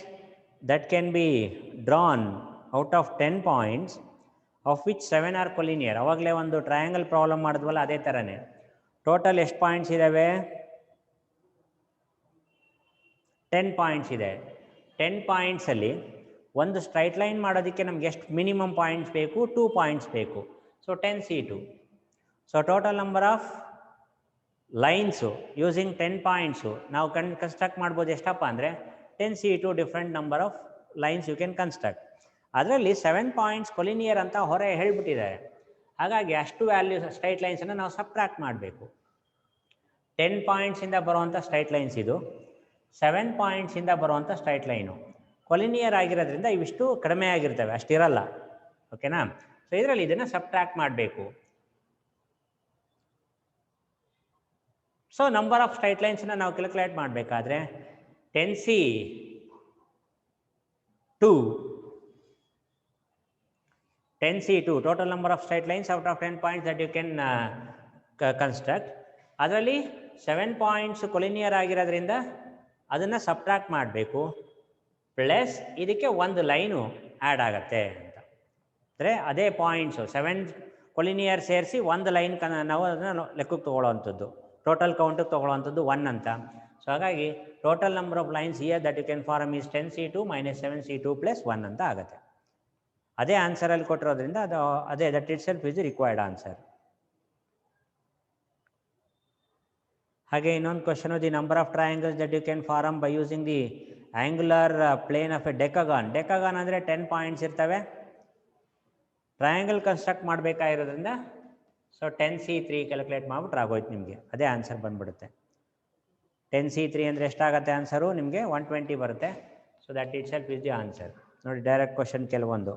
that can be drawn out of 10 points of which 7 are collinear. ಅವಾಗಲೇ ಒಂದು triangle problem ಮಾಡಿದ್ವಲ್ಲ, ಅದೇ ಥರನೇ. Total ಎಷ್ಟು points ಇದ್ದಾವೆ? 10 points ಇದೆ. 10 ಪಾಯಿಂಟ್ಸಲ್ಲಿ ಒಂದು straight line ಮಾಡೋದಕ್ಕೆ ನಮ್ಗೆ ಎಷ್ಟು ಮಿನಿಮಮ್ ಪಾಯಿಂಟ್ಸ್ ಬೇಕು? 2 ಪಾಯಿಂಟ್ಸ್ ಬೇಕು. So 10c2. So total number of lines using 10 points ನಾವು ಕನ್ಸ್ಟ್ರಕ್ಟ್ ಮಾಡ್ಬೋದು. ಎಷ್ಟಪ್ಪ ಅಂದರೆ 10c2 different number of lines you can construct. ಅದರಲ್ಲಿ 7 ಪಾಯಿಂಟ್ಸ್ ಕೊಲಿನಿಯರ್ ಅಂತ ಹೊರ ಹೇಳ್ಬಿಟ್ಟಿದ್ದಾರೆ. ಹಾಗಾಗಿ ಅಷ್ಟು ವ್ಯಾಲ್ಯೂಸ್ ಸ್ಟ್ರೈಟ್ ಲೈನ್ಸನ್ನು ನಾವು ಸಬ್ಟ್ರಾಕ್ಟ್ ಮಾಡಬೇಕು. 10 ಪಾಯಿಂಟ್ಸಿಂದ ಬರುವಂಥ ಸ್ಟ್ರೈಟ್ ಲೈನ್ಸ್ ಇದು, 7 ಪಾಯಿಂಟ್ಸಿಂದ ಬರುವಂಥ ಸ್ಟ್ರೈಟ್ ಲೈನು ಕೊಲಿನಿಯರ್ ಆಗಿರೋದ್ರಿಂದ ಇವಿಷ್ಟು ಕಡಿಮೆ ಆಗಿರ್ತವೆ, ಅಷ್ಟಿರಲ್ಲ. ಓಕೆನಾ? ಸೊ ಇದರಲ್ಲಿ ಇದನ್ನು ಸಬ್ಟ್ರಾಕ್ಟ್ ಮಾಡಬೇಕು. ಸೊ ನಂಬರ್ ಆಫ್ ಸ್ಟ್ರೈಟ್ ಲೈನ್ಸನ್ನು ನಾವು ಕ್ಯಾಲ್ಕುಲೇಟ್ ಮಾಡಬೇಕಾದ್ರೆ 10c2 total number of straight lines out of 10 points that you can construct. ಅದರಲ್ಲಿ 7 ಪಾಯಿಂಟ್ಸ್ ಕೊಲಿನಿಯರ್ ಆಗಿರೋದ್ರಿಂದ ಅದನ್ನು ಸಬ್ಟ್ರಾಕ್ಟ್ ಮಾಡಬೇಕು. ಪ್ಲಸ್ ಇದಕ್ಕೆ ಒಂದು ಲೈನು ಆ್ಯಡ್ ಆಗುತ್ತೆ ಅಂತ. ಅಂದರೆ ಅದೇ ಪಾಯಿಂಟ್ಸು 7 ಕೊಲಿನಿಯರ್ ಸೇರಿಸಿ ಒಂದು ಲೈನ್ ನಾವು ಅದನ್ನು ಲೆಕ್ಕಕ್ಕೆ ತೊಗೊಳ್ಳೋವಂಥದ್ದು, ಟೋಟಲ್ ಕೌಂಟಿಗೆ ತೊಗೊಳ್ಳೋವಂಥದ್ದು 1 ಅಂತ. ಸೊ ಹಾಗಾಗಿ total number of lines here that you can form is 10c2 - 7c2 + 1 ಅಂತ ಆಗುತ್ತೆ. ಅದೇ ಆನ್ಸರಲ್ಲಿ ಕೊಟ್ಟಿರೋದ್ರಿಂದ ಅದೇ that itself is the required answer. ಹಾಗೆ ಇನ್ನೊಂದು question, the number of triangles that you can form by using the angular plane of a decagon. Decagon ಅಂದರೆ 10 points ಇರ್ತವೆ. ಟ್ರಯಾಂಗಲ್ ಕನ್ಸ್ಟ್ರಕ್ಟ್ ಮಾಡಬೇಕಾಗಿರೋದ್ರಿಂದ ಸೊ 10c3 ಕ್ಯಾಲ್ಕುಲೇಟ್ ಮಾಡಿಬಿಟ್ರೆ ಆಗೋಯ್ತು ನಿಮಗೆ. ಅದೇ answer ಬಂದುಬಿಡುತ್ತೆ. 10c3 ಅಂದರೆ ಎಷ್ಟಾಗುತ್ತೆ ಆನ್ಸರು? ನಿಮಗೆ 120 ಬರುತ್ತೆ. So that itself is the answer. ನೋಡಿ ಡೈರೆಕ್ಟ್ ಕ್ವಶನ್ ಕೆಲವೊಂದು.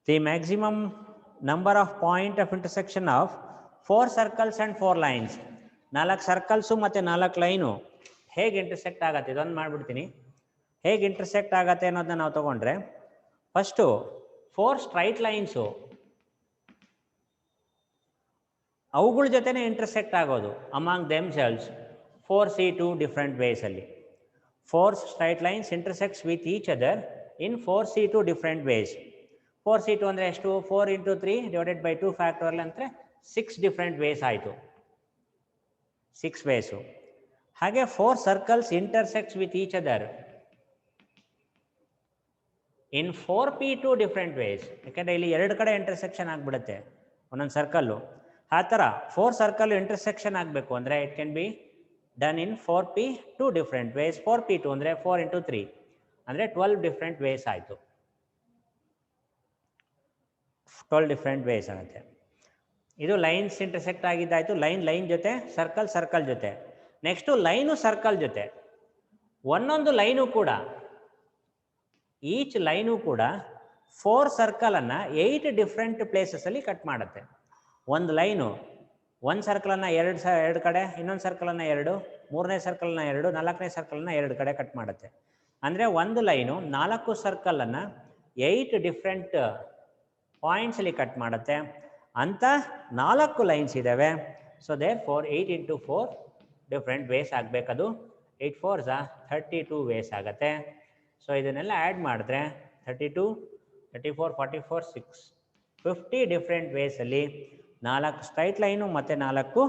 The maximum number of point of intersection of 4 circles and 4 lines. 4 circles ಮತ್ತು 4 ಲೈನು ಹೇಗೆ ಇಂಟರ್ಸೆಕ್ಟ್ ಆಗುತ್ತೆ ಇದೊಂದು ಮಾಡಿಬಿಡ್ತೀನಿ. ಹೇಗೆ ಇಂಟರ್ಸೆಕ್ಟ್ ಆಗುತ್ತೆ ಅನ್ನೋದನ್ನ ನಾವು ತೊಗೊಂಡ್ರೆ ಫಸ್ಟು 4 ಸ್ಟ್ರೈಟ್ ಲೈನ್ಸು ಅವುಗಳ ಜೊತೆನೇ ಇಂಟರ್ಸೆಕ್ಟ್ ಆಗೋದು ಅಮಾಂಗ್ ದೆಮ್ಸೆಲ್ಸ್ 4c2 ಡಿಫ್ರೆಂಟ್ ವೇಸಲ್ಲಿ. 4 straight lines intersects with each other in 4c2 different ways. 4c2 ಅಂದರೆ ಎಷ್ಟು? 4 × 3 ಡಿವೈಡೆಡ್ ಬೈ 2 ಫ್ಯಾಕ್ಟೋರಿಯಲ್ ಅಂದರೆ 6 ಡಿಫ್ರೆಂಟ್ ವೇಸ್ ಆಯಿತು, 6 ವೇಸು. ಹಾಗೆ 4 circles intersects with each other in 4p2 different ways. ಯಾಕೆಂದರೆ ಇಲ್ಲಿ 2 ಕಡೆ ಇಂಟರ್ಸೆಕ್ಷನ್ ಆಗಿಬಿಡುತ್ತೆ ಒಂದೊಂದು ಸರ್ಕಲ್ಲು. ಆ ಥರ 4 ಸರ್ಕಲ್ ಇಂಟರ್ಸೆಕ್ಷನ್ ಆಗಬೇಕು ಅಂದರೆ it can be done in 4p2 different ways. 4p2 ಅಂದರೆ 4 × 3 ಅಂದರೆ 12 ಡಿಫ್ರೆಂಟ್ ವೇಸ್ ಆಯಿತು. 12 ಡಿಫ್ರೆಂಟ್ ವೇಸ್ ಆಗುತ್ತೆ. ಇದು ಲೈನ್ಸ್ ಇಂಟರ್ಸೆಕ್ಟ್ ಆಗಿದ್ದಾಯಿತು. ಲೈನ್ ಜೊತೆ, ಸರ್ಕಲ್ ಜೊತೆ. ನೆಕ್ಸ್ಟು ಲೈನು ಸರ್ಕಲ್ ಜೊತೆ. ಒಂದೊಂದು ಲೈನು ಕೂಡ, ಈಚ್ ಲೈನು ಕೂಡ 4 ಸರ್ಕಲನ್ನು 8 ಡಿಫ್ರೆಂಟ್ ಪ್ಲೇಸಸಲ್ಲಿ ಕಟ್ ಮಾಡುತ್ತೆ. ಒಂದು ಲೈನು ಒಂದು ಸರ್ಕಲನ್ನು ಎರಡು ಕಡೆ, ಇನ್ನೊಂದು ಸರ್ಕಲನ್ನು 2, ಮೂರನೇ ಸರ್ಕಲ್ನ 2, ನಾಲ್ಕನೇ ಸರ್ಕಲ್ನ 2 ಕಡೆ ಕಟ್ ಮಾಡುತ್ತೆ. ಅಂದರೆ ಒಂದು ಲೈನು 4 ಸರ್ಕಲನ್ನು 8 ಡಿಫ್ರೆಂಟ್ ಪಾಯಿಂಟ್ಸಲ್ಲಿ ಕಟ್ ಮಾಡುತ್ತೆ. ಅಂತ 4 ಲೈನ್ಸ್ ಇದ್ದಾವೆ. So there four 8 into 4 different ways ಆಗಬೇಕದು. 8 4s 32 ವೇಸ್ ಆಗುತ್ತೆ. ಸೊ ಇದನ್ನೆಲ್ಲ ಆ್ಯಡ್ ಮಾಡಿದ್ರೆ 32, 34, 44, 6 50 ಡಿಫ್ರೆಂಟ್ ವೇಸಲ್ಲಿ 4 ಸ್ಟ್ರೈಟ್ ಲೈನು ಮತ್ತು 4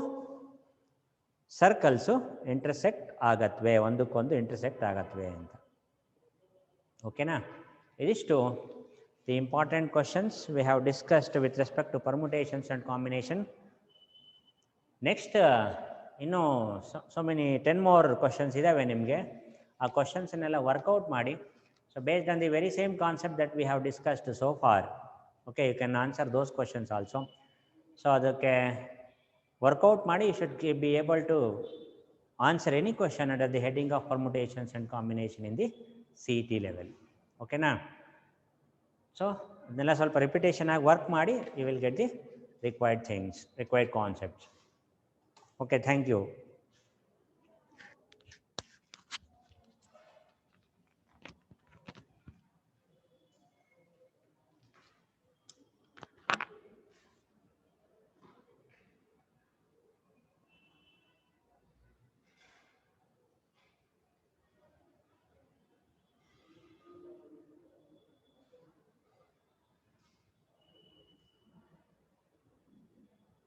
ಸರ್ಕಲ್ಸು ಇಂಟರ್ಸೆಕ್ಟ್ ಆಗತ್ವೆ, ಒಂದಕ್ಕೊಂದು ಇಂಟರ್ಸೆಕ್ಟ್ ಆಗತ್ವೆ ಅಂತ. ಓಕೆನಾ? ಇದಿಷ್ಟು the important questions we have discussed with respect to permutations and combination. Next ಇನ್ನು so many 10 more questions ಇದಾವೆ ನಿಮಗೆ. ಆ ಕ್ವಶನ್ಸನ್ನೆಲ್ಲ ವರ್ಕೌಟ್ ಮಾಡಿ. So based on the very same concept that we have discussed so far, okay, you can answer those questions also. So ಅದಕ್ಕೆ workout ಮಾಡಿ, you should be able to answer any question under the heading of permutations and combination in the CET level. ಓಕೆನಾ? So ಅದನ್ನೆಲ್ಲ ಸ್ವಲ್ಪ repetition ಆಗಿ work ಮಾಡಿ, you will get the required things, required concepts. Okay, thank you.